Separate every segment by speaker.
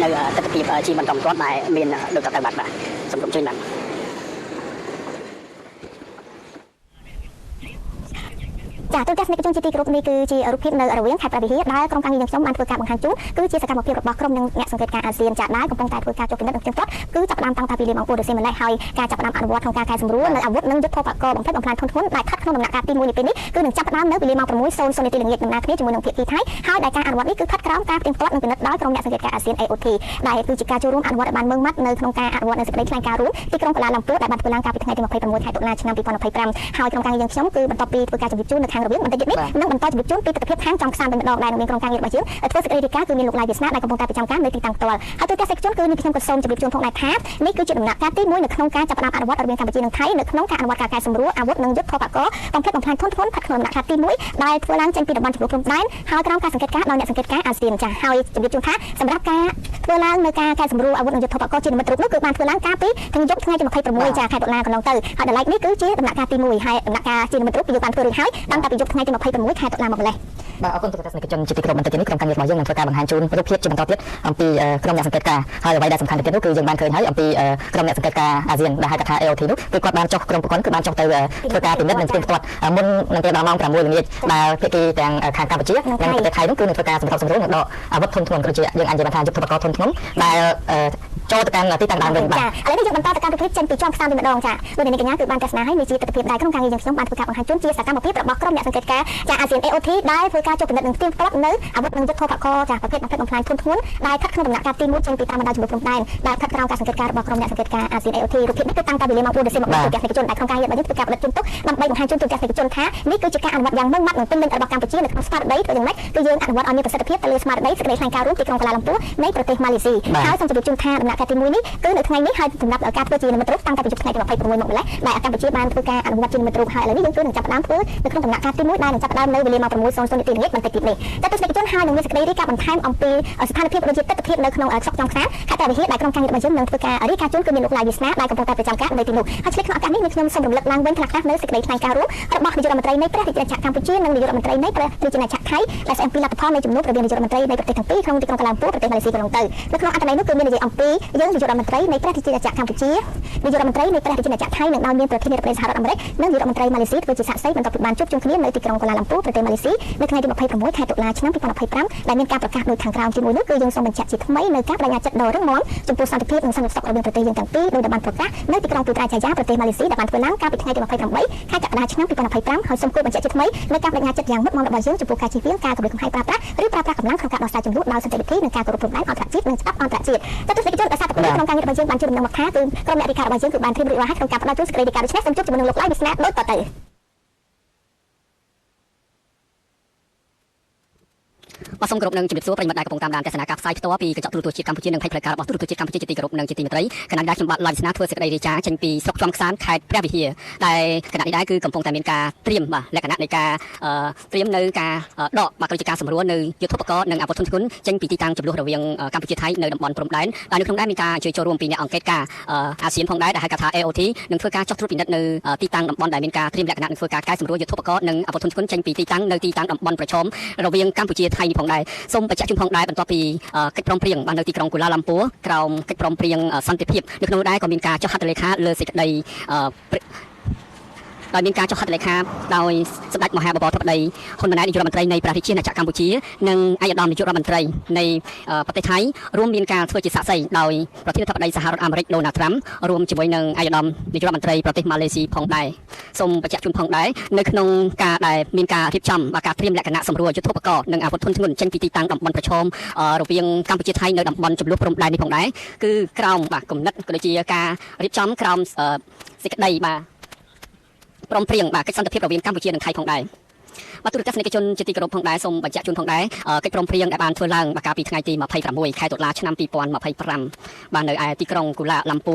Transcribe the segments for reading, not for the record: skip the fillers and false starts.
Speaker 1: នៅទស្សនវិជ្ជាបន្តបន្ទាប់ដែលមានដូចតទៅបាទសូមជម្រាបជូនបាទចាទូរទស្សនិកជនជាទីគោរពនេះគឺជារូបភាពនៅរវាងខេត្តព្រះវិហារដែលក្រុមការងារយើងខ្ញុំបានធ្វើការបង្ហាញជូនគឺជាសកម្មភាពរបស់ក្រុមអ្នកសង្កេតការណ៍អាស៊ានចាដែលកំពុងតែធ្វើការចុះពិនិត្យនិងផ្ទៀងផ្ទាត់គឺចាប់ផ្ដើមតាំងពីវេលាម៉ោង4 រសៀលម្លេះហើយការចាប់ផ្ដើមអនុវត្តក្នុងការកែសម្រួលនៅអាវុធនិងយុទ្ធភពកបំផិតបំផ្លាញធនធានដែលស្ថិតក្នុងដំណាក់កាលទី1នេះពេលនេះគឺនឹងចាប់ផ្ដើមនៅវេលាម៉ោង 6:00 នាទីល្ងាចដំណើរគ្នាជាមួយនឹងភាគីថៃហើយដែលការអនុវត្តនេះគឺស្ថិតក្រោមការផ្ទៀងផ្ទាត់និងពិនិត្យដោយក្រុមអ្នកសង្កេតការណ៍អាស៊ាន AOT ដែលគឺជាការចូលរួមអនុវត្តឲ្យបានម៉ឺងម៉ាត់នៅក្នុងការអនុវត្តនៅសេចក្តីថ្លែងការណ៍រួមទីក្រុងកូឡាឡាំពូដែលបានធ្វើឡើងកាលពីថ្ងៃទី26 ខែតុលាឆ្នាំ2025ហើយក្រុមការងារយើងខ្ញុំគឺបន្ទាប់ពីធ្វើការជម្រាបជូននៅខាងរវាងបន្តិចទៀតនេះនឹងបន្តជម្រាបជូនពីទស្សនវិជ្ជាខាងចំខ្សានវិញម្ដងដែលនឹងមានក្រុមការងាររបស់យើងធ្វើសេចក្តីរាយការណ៍គឺមានលោកឡាយវាសនាដែលកំពុងតែប្រចាំការនៅទីតាំងផ្ទាល់ហើយទូរទស្សនិកជនគឺនេះខ្ញុំក៏សូមជម្រាបជូនផងដែរថានេះគឺជាដំណាក់កាលទី1នៅក្នុងការចាប់ផ្ដើមអនុវត្តរវាងកម្ពុជានិងថៃនៅក្នុងការអនុវត្តការកែសម្រួលអាវុធនិងយុទ្ធភពកបំផ្លិចបំផ្លាញធនធានស្ថិតក្នុងដំណាក់កាលទី1ដែលធ្វើឡើងចេញពីតំបន់ជម្លោះព្រំដែនហើយក្រោមការសង្កេតការណ៍ដោយអ្នកសង្កេតការណ៍អាស៊ានចាហើយជម្រាបជូនថាសម្រាប់ការធ្វើឡើងនៅការកែសម្រួលអាវុធនិងយុទ្ធភពកជានិមិត្តរូបនោះគឺបានធ្វើឡើងកាលពីថ្ងៃយប់ថ្ងៃទី26ចាខែតុលាកន្លងទៅហើយតម្លៃនេះគឺជាដំណាក់កាលទី1ហើយដំណាក់កាលជានិមិត្តរូបគឺយើងបានធ្វើរួចហើយតាំងពីយប់ថ្ងៃទី26ខែតុលាមកម្លេះបាទអរគុណទូរទស្សនិកជនជាទីគោរពបន្តិចនេះក្រុមការងាររបស់យើងនឹងធ្វើការបង្ហាញជូនរូបភាពជាបន្តទៀតអំពីក្រុមអ្នកសង្កេតការណ៍ហើយអ្វីដែលសំខាន់ទៅទៀតនោះគឺយើងបានឃើញហើយអំពីក្រុមអ្នកសង្កេតការណ៍អាស៊ានដែលហៅថា AOT នោះគឺគាត់បានចុះក្រុមប្រព័ន្ធគឺបានចុះទៅធ្វើការពិនិត្យនិងផ្ទៀងផ្ទាត់មុននឹងពេលដល់ម៉ោង 6 ល្ងាចដែលភាគីទាំងខាងកម្ពុជានិងប្រទេសថៃនោះគឺនឹងធ្វើការសម្របសម្រួលនិងដកអាវុធធនធ្ងន់ក៏ដូចជាយើងអាចនិយាយថាយុទ្ធភពធនធ្ងន់ដែលចូលទៅកាន់ទីតាំងដើមវិញបាទឥឡូវនេះយើងបន្តទៅកាន់រូបភាពចេញពីជាន់ខ្សែវិញម្ដងចាលោកនាងកញ្ញាគឺបានទស្សនាហើយនេះជាទស្សនវិជ្ជាដែលក្រុមការងារយើងខ្ញុំបានធ្វើការបង្ហាញជូនជាសកម្មភាពរបស់ក្រុមអ្នកសង្កេតការណ៍ចាអាស៊ាន AOT ដែលធ្វើការចុះពិនិត្យនិងផ្ទៀងផ្ទាត់នៅអាវុធនិងយុទ្ធភពកចាប្រភេទបំផ្លិចបំផ្លាញធនធ្ងន់ដែលស្ថិតក្នុងដំណាក់កាលទី1ចេញពីតាមបណ្ដោយជម្លោះព្រំដែនដែលស្ថិតក្រោមការសង្កេតការណ៍របស់ក្រុមអ្នកសង្កេតការណ៍អាស៊ាន AOT រូបភាពនេះគឺតាំងពីវេលាម៉ោង 4 រសៀលមកដល់ទស្សនិកជនដែលក្រុមការងាររបស់យើងធ្វើការផលិតជូនទុកដើម្បីបង្ហាញជូនទស្សនិកជនថានេះគឺជាការអនុវត្តយ៉ាងម៉ឺងម៉ាត់និងពេញលេញរបស់កម្ពុជានៅក្នុងស្មារតីធ្វើយ៉ាងម៉េចគឺយើងអនុវត្តឲ្យមានប្រសិទ្ធភាពទៅលើស្មារតីសេចក្តីថ្លែងការណ៍រួមទីក្រុងកូឡាឡាំពូនៃប្រទេសម៉ាឡេស៊ីហើយសូមជម្រាបជូនថាដំណាក់កាលទី1នេះគឺនៅថ្ងៃនេះហើយសម្រាប់ការធ្វើជានិមិត្តរូបតាំងពីយប់ថ្ងៃទី26មកម្លេះដែលកម្ពុជាបានធ្វើការអនុវត្តជានិមិត្តរូបហើយឥឡូវនេះយើងគឺនឹងចាប់ផ្ដើមធ្វើនៅក្នុងដំណាក់កាលទី1ដែលនឹងចាប់ផ្ដើមនៅវេលាម៉ោង 6:00 នាទីល្ងាចបន្តិចទៀតនេះតែទស្សនិកជនហើយនឹងមានសេចក្តីរាយការណ៍បន្ថែមអំពីស្ថានភាពដូចជាទស្សនវិជ្ជានៅក្នុងស្រុកចំខ្សានខេត្តព្រះវិហារដែលក្រុមការងាររបស់យើងនឹងធ្វើការរាយការណ៍ជូនគឺមានលោកឡាយវាសនាដែលកំពុងតែប្រចាំការនៅទីនោះហើយឆ្លៀតក្នុងឱកាសនេះខ្ញុំសូមរំលឹកឡើងវិញខ្លះៗនៅសេចក្តីថ្លែងការណ៍រួមរបស់នាយករដ្ឋមន្ត្រីនៃព្រះរាជាណាចក្រកម្ពុជានិងនាយករដ្ឋមន្ត្រីនៃព្រះរាជាណាចក្រថៃដែលស្អែកពីលទ្ធផលនៃជំនួបរវាងនាយករដ្ឋមន្ត្រីនៃប្រទេសទាំងពីរក្នុងទីក្រុងកូឡាឡាំពូប្រទេសម៉ាឡេស៊ីកន្លងទៅនៅក្នុងអត្ថន័យនោះគឺមាននិយាយអំពីយើងនាយករដ្ឋមន្ត្រីនៃព្រះរាជាណាចក្រកម្ពុជានាយករដ្ឋមន្ត្រីនៃព្រះរាជាណាចក្រថៃនិងដោយមានប្រធានាធិបតីសហរដ្ឋអាមេរិកនិងនាយករដ្ឋមន្ត្រីម៉ាឡេស៊ីធ្វើជាសាក្សីបន្ទាប់ពីបានជួបជុំគ្នានៅទីក្រុងកូឡាឡាំពូប្រទេសម៉ាឡេស៊ីនៅថ្ងៃទី26ខែតុលាឆ្នាំ2025ដែលមានការប្រកាសដោយខាងក្រោមជាមួយនោះគឺយើងសូមបញ្ជាក់ជាថ្មីនៅការបដិញ្ញាចិត្តដ៏រឹងមាំចំពោះសន្តិភាពនិងសន្តិសុខរវាងប្រទេសយើងទាំងពីរដោយបានប្រកាសនៅទីក្រុងពូត្រាចាយ៉ាប្រទេសម៉ាឡេស៊ីដែលបានធ្វើឡើងកាលពីថ្ងៃទី28ខែកក្កដាឆ្នាំ2025ហើយសូមគោលបញ្ជាក់ជាថ្មីនៅការបដិញ្ញាចិត្តយ៉ាងមុតមាំរបស់យើងចំពោះការជៀសវាងការគំរាមកំហែងប្រើប្រាស់ឬប្រើប្រាស់កម្លាំងក្នុងការដោះស្រាយជម្លោះដោយសន្តិវិធីនិងការគោរពព្រំដែនអន្តរជាតិនិងច្បាប់អន្តរជាតិតែទស្សនិកជនដែលសារតែក្នុងការងាររបស់យើងបានជួយដំណឹងមកថាគឺក្រុមអ្នករាយការណ៍របស់យើងគឺបានត្រៀមរួចរាល់ហើយក្នុងការផ្ដល់ជូនសេចក្តីរាយការណ៍ដូចនេះសូមជួបជាមួយនឹងលោកឡាយវាសនាដូចតទៅបាទសូមគោរពនឹងជំរាបសួរប្រិយមិត្តដែលកំពុងតាមដានទស្សនាការផ្សាយផ្ទាល់ពីកញ្ចក់ទូរទស្សន៍ជាតិកម្ពុជានិងផេកផ្លូវការរបស់ទូរទស្សន៍ជាតិកម្ពុជាជាទីគោរពនិងជាទីមេត្រីខណៈដែលខ្ញុំបាទឡាយវាសនាធ្វើសេចក្តីរាយការណ៍ចេញពីស្រុកជាំខ្សានខេត្តព្រះវិហារដែលខណៈនេះដែរគឺកំពុងតែមានការត្រៀមបាទលក្ខណៈនៃការត្រៀមនៅការដកបាទក៏ជាការសម្រួលនៅយុទ្ធភពកនិងអាវុធធនធ្ងន់ចេញពីទីតាំងចំនួនរវាងកម្ពុជាថៃនៅតំបន់ព្រំដែនដែលនៅក្នុងដែរមានការជួយចូលរួមពីអ្នកអង្គការអាស៊ានផងដែរដែលហៅថា AOT នឹងធ្វើការចុះត្រួតពិនិត្យនៅទីតាំងតំបន់ដែលមានការត្រៀមលក្ខណៈនឹងធ្វើការកែសម្រួលយុទ្ធភពកនិងអាវុធធនធ្ងន់ចេញពីទីតាំងនៅទីតាំងតំបន់ប្រឈមរវាងកម្ពុជាថៃនេះផងដែរសូមបញ្ជាក់ជូនផងដែរបន្ទាប់ពីកិច្ចព្រមព្រៀងបាននៅទីក្រុងកូឡាឡាំពូក្រោមកិច្ចព្រមព្រៀងសន្តិភាពនៅក្នុងដែរក៏មានការចុះហត្ថលេខាលើសេចក្តីដោយមានការចុះហត្ថលេខាដោយសម្ដេចមហាបបរធិបតីហ៊ុនម៉ាណែតនាយករដ្ឋមន្ត្រីនៃព្រះរាជាណាចក្រកម្ពុជានិងឯកឧត្តមនាយករដ្ឋមន្ត្រីនៃប្រទេសថៃរួមមានការធ្វើជាសាក្សីដោយប្រធានាធិបតីសហរដ្ឋអាមេរិកដូណាល់ត្រាំរួមជាមួយនឹងឯកឧត្តមនាយករដ្ឋមន្ត្រីប្រទេសម៉ាឡេស៊ីផងដែរសូមបញ្ជាក់ជូនផងដែរនៅក្នុងការដែលមានការរៀបចំការត្រៀមលក្ខណៈសម្រួលយុទ្ធភពកនិងអាវុធធនធ្ងន់ចេញពីទីតាំងតំបន់ប្រឈមរវាងកម្ពុជាថៃនៅតំបន់ចំនួនព្រំដែននេះផងដែរគឺក្រោមគំនិតក៏ដូចជាការរៀបចំក្រោមសេចក្តីព្រមព្រៀងកិច្ចសន្តិភាពរវាងកម្ពុជានិងថៃផងដែរបាទទូរទស្សនិកជនជាទីគោរពផងដែរសូមបញ្ជាក់ជូនផងដែរកិច្ចព្រមព្រៀងដែលបានធ្វើឡើងកាលពីថ្ងៃទី26ខែតុលាឆ្នាំ2025បាននៅឯទីក្រុងកូឡាឡាំពូ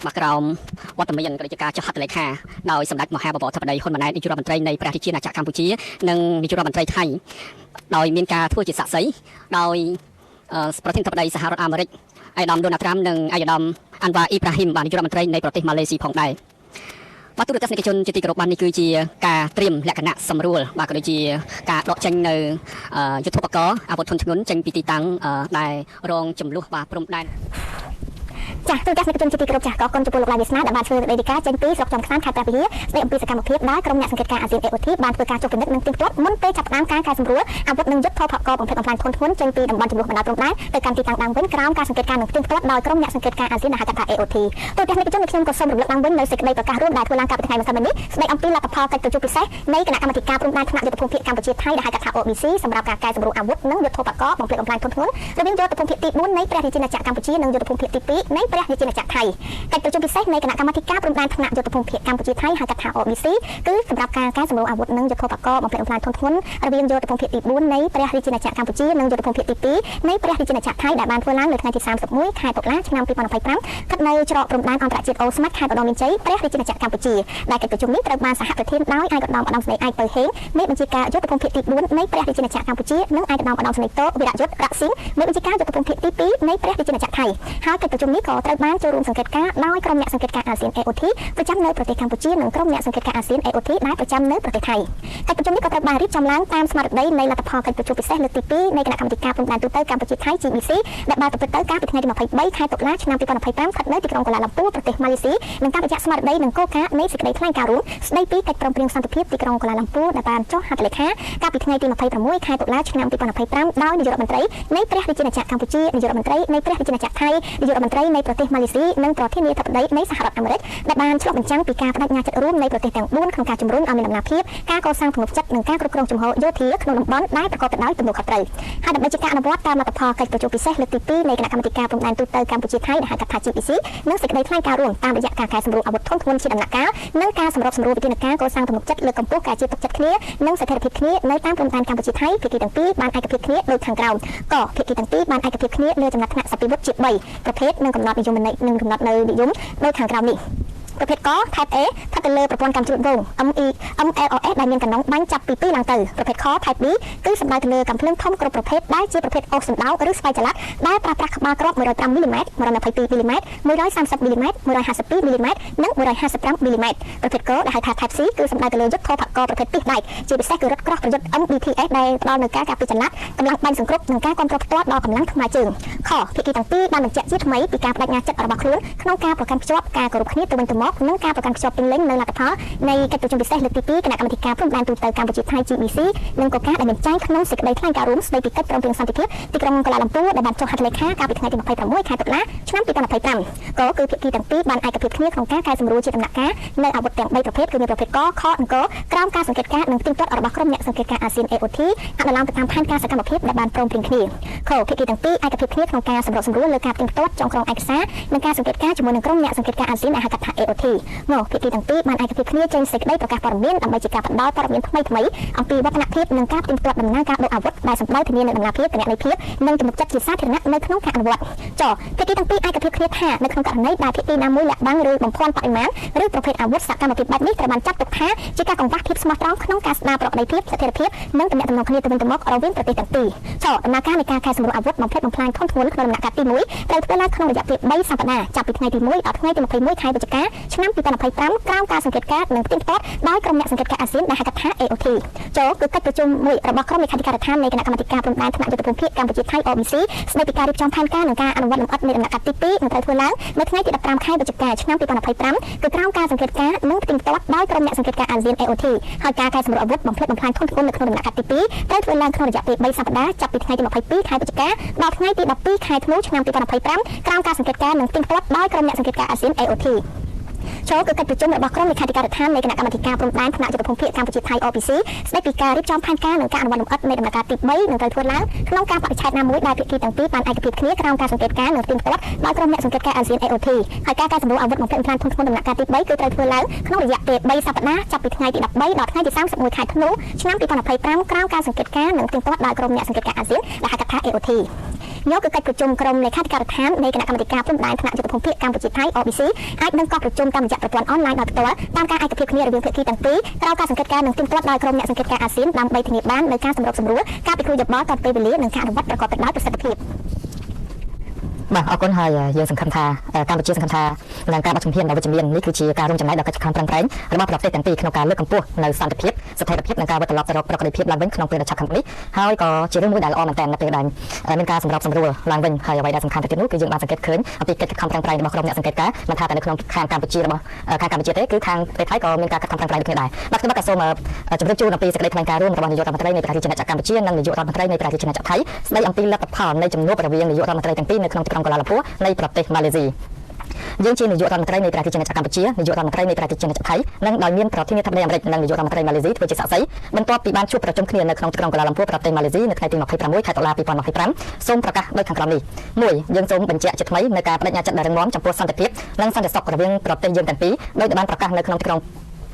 Speaker 1: បាទក្រោមវត្តមានកិច្ចការចុះហត្ថលេខាដោយសម្ដេចមហាបបរធិបតីហ៊ុនម៉ាណែតនាយករដ្ឋមន្ត្រីនៃព្រះរាជាណាចក្រកម្ពុជានិងនាយករដ្ឋមន្ត្រីថៃដោយមានការធ្វើជាសាក្សីដោយប្រធានាធិបតីសហរដ្ឋអាមេរិកឯកឧត្តមដូណាល់ត្រាំនិងឯកឧត្តមអាន់វ៉ាអ៊ីប្រាហ៊ីមបាទនាយករដ្ឋមន្ត្រីនៃប្រទេសម៉ាឡេស៊ីផងដែរ
Speaker 2: បាទទូរទស្សនិកជនជាទីគោរពបាននេះគឺជាការត្រៀមលក្ខណៈសម្រួលបាទក៏ដូចជាការដកចេញនៅយុទ្ធឧបករណ៍អាវុធធុនធ្ងន់ចេញពីទីតាំងដែលរងចំនួនបាទព្រំដែន
Speaker 1: ចាទូរទស្សនិកជនជាទីគោរពចាក៏គុណចំពោះលោកឡាយវាសនាដែលបានធ្វើដីកាចេញពីស្រុកចំខ្សានខេត្តព្រះវិហារស្ដីអំពីសកម្មភាពដែលក្រុមអ្នកសង្កេតការអាស៊ាន AOT បានធ្វើការចុះពិនិត្យនិងទៀងទាត់មុនពេលចាប់ផ្ដើមការកែសម្រួលអាវុធនិងយុទ្ធផលកបំផ្លិចបំផ្លាញធនធានចេញពីតំបន់ចំនួនបណ្ដោយព្រំដែនទៅកាន់ទីតាំងដើមវិញក្រោមការសង្កេតការនិងទៀងទាត់ដោយក្រុមអ្នកសង្កេតការអាស៊ានដែលហៅថា AOT ទូរទស្សនិកជនខ្ញុំក៏សូមរំលឹកឡើងវិញនៅសេចក្តីប្រកាសរួមដែលធ្វើឡើងកាលពីថ្ងៃម្សិលមិញនេះស្ដីអំពីលទ្ធផលកិច្ចប្រជុំពិសេសនៃគណៈកម្មាធិការព្រំដែនថ្នាក់យុទ្ធភូមិភាគកម្ពុជាថៃដែលហៅថា OBC សម្រាប់ការកែសម្រួលអាវុធនិងយុទ្ធផលកបំផ្លិចបំផ្លាញធនធានរវាងយុទ្ធភូមិភាគទី4នៃព្រះរាជាណាចក្រកម្ពុជានិងយុទ្ធភូមិភាគទី2នៃព្រះរាជាណាចក្រថៃកិច្ចប្រជុំពិសេសនៃគណៈកម្មាធិការព្រំដែនថ្នាក់យុទ្ធភូមិភាគកម្ពុជាថៃហៅថា OBC គឺសម្រាប់ការកែសម្រួលអាវុធនិងយុទ្ធផលកបំផ្លិចបំផ្លាញធនធានរវាងយុទ្ធភូមិភាគទី4នៃព្រះរាជាណាចក្រកម្ពុជានិងយុទ្ធភូមិភាគទី2នៃព្រះរាជាណាចក្រថៃដែលបានធ្វើឡើងនៅថ្ងៃទី31ខែតុលាឆ្នាំ2025ស្ថិតនៅច្រកព្រំដែនអន្តរជាតិអូស្មាត់ខេត្តឧត្តរមានជ័យព្រះរាជាណាចក្រកម្ពុជាដែលកិច្ចប្រជុំនេះត្រូវបានសហប្រធានដោយឯកឧត្តមឧត្តមសេនីយ៍ឯកពៅហេងមេបញ្ជាការយុទ្ធភូមិភាគទី4នៃព្រះរាជាណាចក្រកម្ពុជានិងឯកឧត្តមឧត្តមសេនីយ៍តវិរៈយុទ្ធរៈស៊ីងមេបញ្ជាការយុទ្ធភូមិភាគទី2នៃព្រះរាជាណាចក្រថៃហើយកិច្ចប្រជុំនេះក៏ត្រូវបានចូលរួមសង្កេតការដោយក្រុមអ្នកសង្កេតការអាស៊ាន AOT ប្រចាំនៅប្រទេសកម្ពុជានិងក្រុមអ្នកសង្កេតការអាស៊ាន AOT ដែលប្រចាំនៅប្រទេសថៃកិច្ចប្រជុំនេះក៏ត្រូវបានរៀបចំឡើងតាមស្មារតីនៃលទ្ធផលកិច្ចប្រជុំពិសេសលើកទី2នៃគណៈកម្មាធិការព្រំដែនទូតកម្ពុជាថៃ GBC ដែលបានប្រព្រឹត្តទៅកាលពីថ្ងៃទី23ខែតុលាឆ្នាំ2025ស្ថិតនៅទីក្រុងកូឡាឡាំពូប្រទេសម៉ាឡេស៊ីនិងតាមរយៈស្មារតីនិងគោលការណ៍នៃសេចក្តីថ្លែងការណ៍រួមស្តីពីកិច្ចព្រមព្រៀងសន្តិភាពទីក្រុងកូឡាឡាំពូដែលបានចុះហត្ថលេខាកាលពីថ្ងៃទី26ខែតុលាឆ្នាំ2025ដោយនាយករដ្ឋមន្ត្រីនៃព្រះរាជាណាចក្រកម្ពុជានាយករដ្ឋមន្ត្រីនៃព្រះរាជាណាចក្រថៃនាយករដ្ឋមន្ត្រីនៃប្រទេសម៉ាឡេស៊ីនិងប្រធានាធិបតីនៃសហរដ្ឋអាមេរិកដែលបានឆ្លុះបញ្ចាំងពីការបដិញ្ញាចិត្តរួមនៃប្រទេសទាំង4ក្នុងការជំរុញឲ្យមានដំណាភៀបការកសាងទំនុកចិត្តនិងការគ្រប់គ្រងជំហរយោធាក្នុងតំបន់ដែលប្រកបទៅដោយទំនួលខុសត្រូវហើយដើម្បីជាការអនុវត្តតាមលទ្ធផលកិច្ចប្រជុំពិសេសលើកទី2នៃគណៈកម្មាធិការព្រំដែនទូតកម្ពុជាថៃដែលហៅថា GBC និងសេចក្តីថ្លែងការណ៍រួមតាមរយៈការកែសម្រួលអាវុធធនធានជាដំណាក់កាលនិងការសម្របសម្រួលវិធានការកសាងទំនុកចិត្តលើកកម្ពស់ការជឿទុកចិត្តគ្នានិងស្ថិរភាពគ្នានៅតាមព្រំដែនកម្ពុជាថៃភាគីទាំងពីរបានឯកភាពគ្នាដូចខាងក្រោមក៏ភាគីទាំងពីរបានឯកភាពគ្នាលើចំណាត់ថ្នាក់សព្វវុធជា3ប្រភេទនិងកំណត់និយមនិងកំណត់នៅនិយមដូចខាងក្រោមនេះប្រភេទក Type A ស្ថិតទៅលើប្រព័ន្ធកម្មជ្រួតវង MLOS ដែលមានកំណង់បាញ់ចាប់ពី2ឡើងទៅប្រភេទ Type B គឺសំដៅទៅលើកាំភ្លើងធំគ្រប់ប្រភេទដែលជាប្រភេទអូសសំដៅឬស្វ័យចល័តដែលប្រើប្រាស់ក្បាលគ្រាប់105មីលីម៉ែត្រ122មីលីម៉ែត្រ130មីលីម៉ែត្រ152មីលីម៉ែត្រនិង155មីលីម៉ែត្រប្រភេទកដែលហៅថា Type C គឺសំដៅទៅលើយុទ្ធផលកប្រភេទពីដែកជាពិសេសគឺរថក្រោះប្រយុទ្ធ MBTS ដែលផ្ដល់នូវការការពារចល័តកម្លាំងបាញ់សង្គ្រប់និងការគ្រប់គ្រងផ្ទាល់ដល់កម្លាំងថ្មើរជើងខភាគីទាំងពីរបានបញ្ជាក់ជាថ្មីពីការបដិញ្ញាចិត្តរបស់ខ្លួនក្នុងការប្រកាន់ខ្ជាប់ការគោរពគ្នាទៅវិញទៅមកនិងការប្រកាន់ខ្ជាប់ពេញលេញនៅលទ្ធផលនៃកិច្ចប្រជុំពិសេសលើកទី2គណៈកម្មាធិការព្រំដែនទូតកម្ពុជាថៃ GBC និងគោលការណ៍ដែលមានចែងក្នុងសេចក្តីថ្លែងការណ៍រួមស្តីពីកិច្ចព្រមព្រៀងសន្តិភាពទីក្រុងកូឡាឡាំពូដែលបានចុះហត្ថលេខាកាលពីថ្ងៃទី26ខែតុលាឆ្នាំ2025ក៏គឺភាគីទាំងពីរបានឯកភាពគ្នាក្នុងការកែសម្រួលជាដំណាក់កាលនៅអាវុធទាំង3ប្រភេទគឺមានប្រភេទក ខ និងកក្រោមការសង្កេតការណ៍និងទៀងទាត់របស់ក្រុមអ្នកសង្កេតការអាស៊ាន AOT អនុលោមទៅតាមផែនការសកម្មភាពដែលបានព្រមព្រៀងគ្នាខភាគីទាំងពីរឯកភាពគ្នាក្នុងការសម្របសម្រួលលើការទៀងទាត់ចុងក្រងឯកសារនិងការសង្កេតការណ៍ជាមួយនឹងក្រុមអ្នកសង្កេតការអាស៊ានដែលហៅថា AOT មកភាគីទាំងពីរបានឯកភាពគ្នាចេញសេចក្តីប្រកាសព័ត៌មានដើម្បីជាការផ្ដល់ព័ត៌មានថ្មីៗអំពីវឌ្ឍនភាពនិងការផ្ទៀងផ្ទាត់ដំណើរការដកអាវុធដែលសម្ដៅធានានូវដំណាភៀបគណនេយ្យភាពនិងទំនុកចិត្តជាសាធារណៈនៅក្នុងការអនុវត្តចភាគីទាំងពីរឯកភាពគ្នាថានៅក្នុងករណីដែលភាគីណាមួយលាក់បាំងឬបំភាន់បរិមាណឬប្រភេទអាវុធសកម្មភាពបែបនេះត្រូវបានចាត់ទុកថាជាការកង្វះភាពស្មោះត្រង់ក្នុងការស្ដារប្រក្រតីភាពស្ថិរភាពនិងទំនាក់ទំនងគ្នាទៅវិញទៅមករវាងប្រទេសទាំងពីរដំណើរការនៃការកែសម្រួលអាវុធបំផ្លិចបំផ្លាញធនធានក្នុងដំណាក់កាលទី1ត្រូវធ្វើឡើងក្នុងរយៈពេល3សប្តាហ៍ចាប់ពីថ្ងៃទី1ដល់ថ្ងៃទី21ខែវិច្ឆិកាឆ្នាំ2025ក្រោមការសង្កេតការណ៍និងផ្ទៀងផ្ទាត់ដោយក្រុមអ្នកសង្កេតការអាស៊ានដែលហៅថា AOT គឺកិច្ចប្រជុំមួយរបស់ក្រុមលេខាធិការដ្ឋាននៃគណៈកម្មាធិការព្រំដែនថ្នាក់យុទ្ធភូមិភាគកម្ពុជាថៃ OBC ស្តីពីការរៀបចំផែនការនិងការអនុវត្តលម្អិតនៃដំណាក់កាលទី2នឹងត្រូវធ្វើឡើងនៅថ្ងៃទី15ខែវិច្ឆិកាឆ្នាំ2025គឺក្រោមការសង្កេតការណ៍និងផ្ទៀងផ្ទាត់ដោយក្រុមអ្នកសង្កេតការអាស៊ាន AOT ហើយការកែសម្រួលអាវុធបំផ្លិចបំផ្លាញធនធាននៅក្នុងដំណាក់កាលទី2ត្រូវធ្វើឡើងក្នុងរយៈពេល3សប្តាហ៍ចាប់ពីថ្ងៃទី22ខែវិច្ឆិកាដល់ថ្ងៃទី12ខែធ្នូឆ្នាំ2025ក្រោមការសង្កេតការណ៍និងផ្ទៀងផ្ទាត់ដោយក្រុមអ្នកសង្កេតការអាស៊ាន AOT គឺកិច្ចប្រជុំរបស់ក្រុមលេខាធិការដ្ឋាននៃគណៈកម្មាធិការព្រំដែនថ្នាក់យុទ្ធភូមិភាគកម្ពុជាថៃ OBC ស្តីពីការរៀបចំផែនការនិងការអនុវត្តលម្អិតនៃដំណាក់កាលទី3នឹងត្រូវធ្វើឡើងក្នុងការបរិច្ឆេទណាមួយដែលភាគីទាំងពីរបានឯកភាពគ្នាក្រោមការសង្កេតការណ៍និងផ្ទៀងផ្ទាត់ដោយក្រុមអ្នកសង្កេតការអាស៊ាន AOT ហើយការកែសម្រួលអាវុធបំផ្លិចបំផ្លាញធនធានដំណាក់កាលទី3គឺត្រូវធ្វើឡើងក្នុងរយៈពេល3សប្តាហ៍ចាប់ពីថ្ងៃទី13ដល់ថ្ងៃទី31ខែធ្នូឆ្នាំ2025ក្រោមការសង្កេតការណ៍និងផ្ទៀងផ្ទាត់ដោយក្រុមអ្នកសង្កេតការអាស៊ានដែលហៅថា AOT គឺកិច្ចប្រជុំក្រុមលេខាធិការដ្ឋាននៃគណៈកម្មាធិការព្រំដែនថ្នាក់យុទ្ធភូមិភាគកម្ពុជាថៃ OBC អាចនឹងកោះប្រជុំតាមរយៈប្រព័ន្ធអនឡាញដោយផ្ទាល់តាមការឯកភាពគ្នារវាងភាគីទាំងពីរក្រោមការសង្កេតការណ៍និងទៀងទាត់ដោយក្រុមអ្នកសង្កេតការអាស៊ានដើម្បីធានាបាននូវការសម្របសម្រួលការពិគ្រោះយោបល់ទាន់ពេលវេលានិងការអនុវត្តប្រកបទៅដោយប្រសិទ្ធភាព
Speaker 3: បាទអរគុណហើយយើងសង្ឃឹមថាកម្ពុជាសង្ឃឹមថានឹងការបាត់ជំហានដ៏វិជ្ជមាននេះគឺជាការរួមចំណែកដ៏កិច្ចខំប្រឹងប្រែងរបស់ប្រទេសទាំងពីរក្នុងការលើកកម្ពស់នៅសន្តិភាពស្ថិរភាពនិងការវិលត្រឡប់ទៅរកប្រកបភាពឡើងវិញក្នុងពេលដ៏ឆាប់ខាងមុខនេះហើយក៏ជារឿងមួយដែលល្អមែនទែននៅពេលដែលមានការសម្របសម្រួលឡើងវិញហើយអ្វីដែលសំខាន់ទៅទៀតនោះគឺយើងបានសង្កេតឃើញអំពីកិច្ចខំប្រឹងប្រែងរបស់ក្រុមអ្នកសង្កេតការណ៍មិនថាតែនៅក្នុងខាងកម្ពុជារបស់ខាងកម្ពុជាទេគឺខាងប្រទេសថៃក៏មានការខំប្រឹងប្រែងដូចគ្នាដែរបាទខ្ញុំក៏សូមជម្រាបជូនអំពីសេចក្តីថ្លែងការណ៍រួមរបស់នាយករដ្ឋមន្ត្រីនៃប្រជាជាតិកម្ពុជានិងនាយករដ្ឋមន្ត្រីនៃប្រជាជាតិថៃស្ដីអំពីលទ្ធផលនៃជំនួបរវាងនាយករដ្ឋមន្ត្រីទាំងពីរនៅក្នុងទីក្រុងកូឡាឡាំពួរនៃប្រទេសម៉ាឡេស៊ីយើងជានាយករដ្ឋមន្ត្រីនៃប្រជាជាតិកម្ពុជានាយករដ្ឋមន្ត្រីនៃប្រជាជាតិថៃនិងដោយមានប្រធានាធិបតីអាមេរិកនិងនាយករដ្ឋមន្ត្រីម៉ាឡេស៊ីធ្វើជាសាក្សីបន្ទាប់ពីបានជួបប្រជុំគ្នានៅក្នុងទីក្រុងកូឡាឡាំពួរប្រទេសម៉ាឡេស៊ីនៅថ្ងៃទី26ខែតុលា2025សូមប្រកាសដោយខាងក្រោមនេះ1យើងសូមបញ្ជាក់ជាថ្មីនៅការបដិញ្ញាចិត្តដ៏រឹងមាំចំពោះសន្តិភាពនិងសន្តិសុខរវាងប្រទេសយើងទាំងពីរដោយបានប្រកាសនៅក្នុងទីក្រុង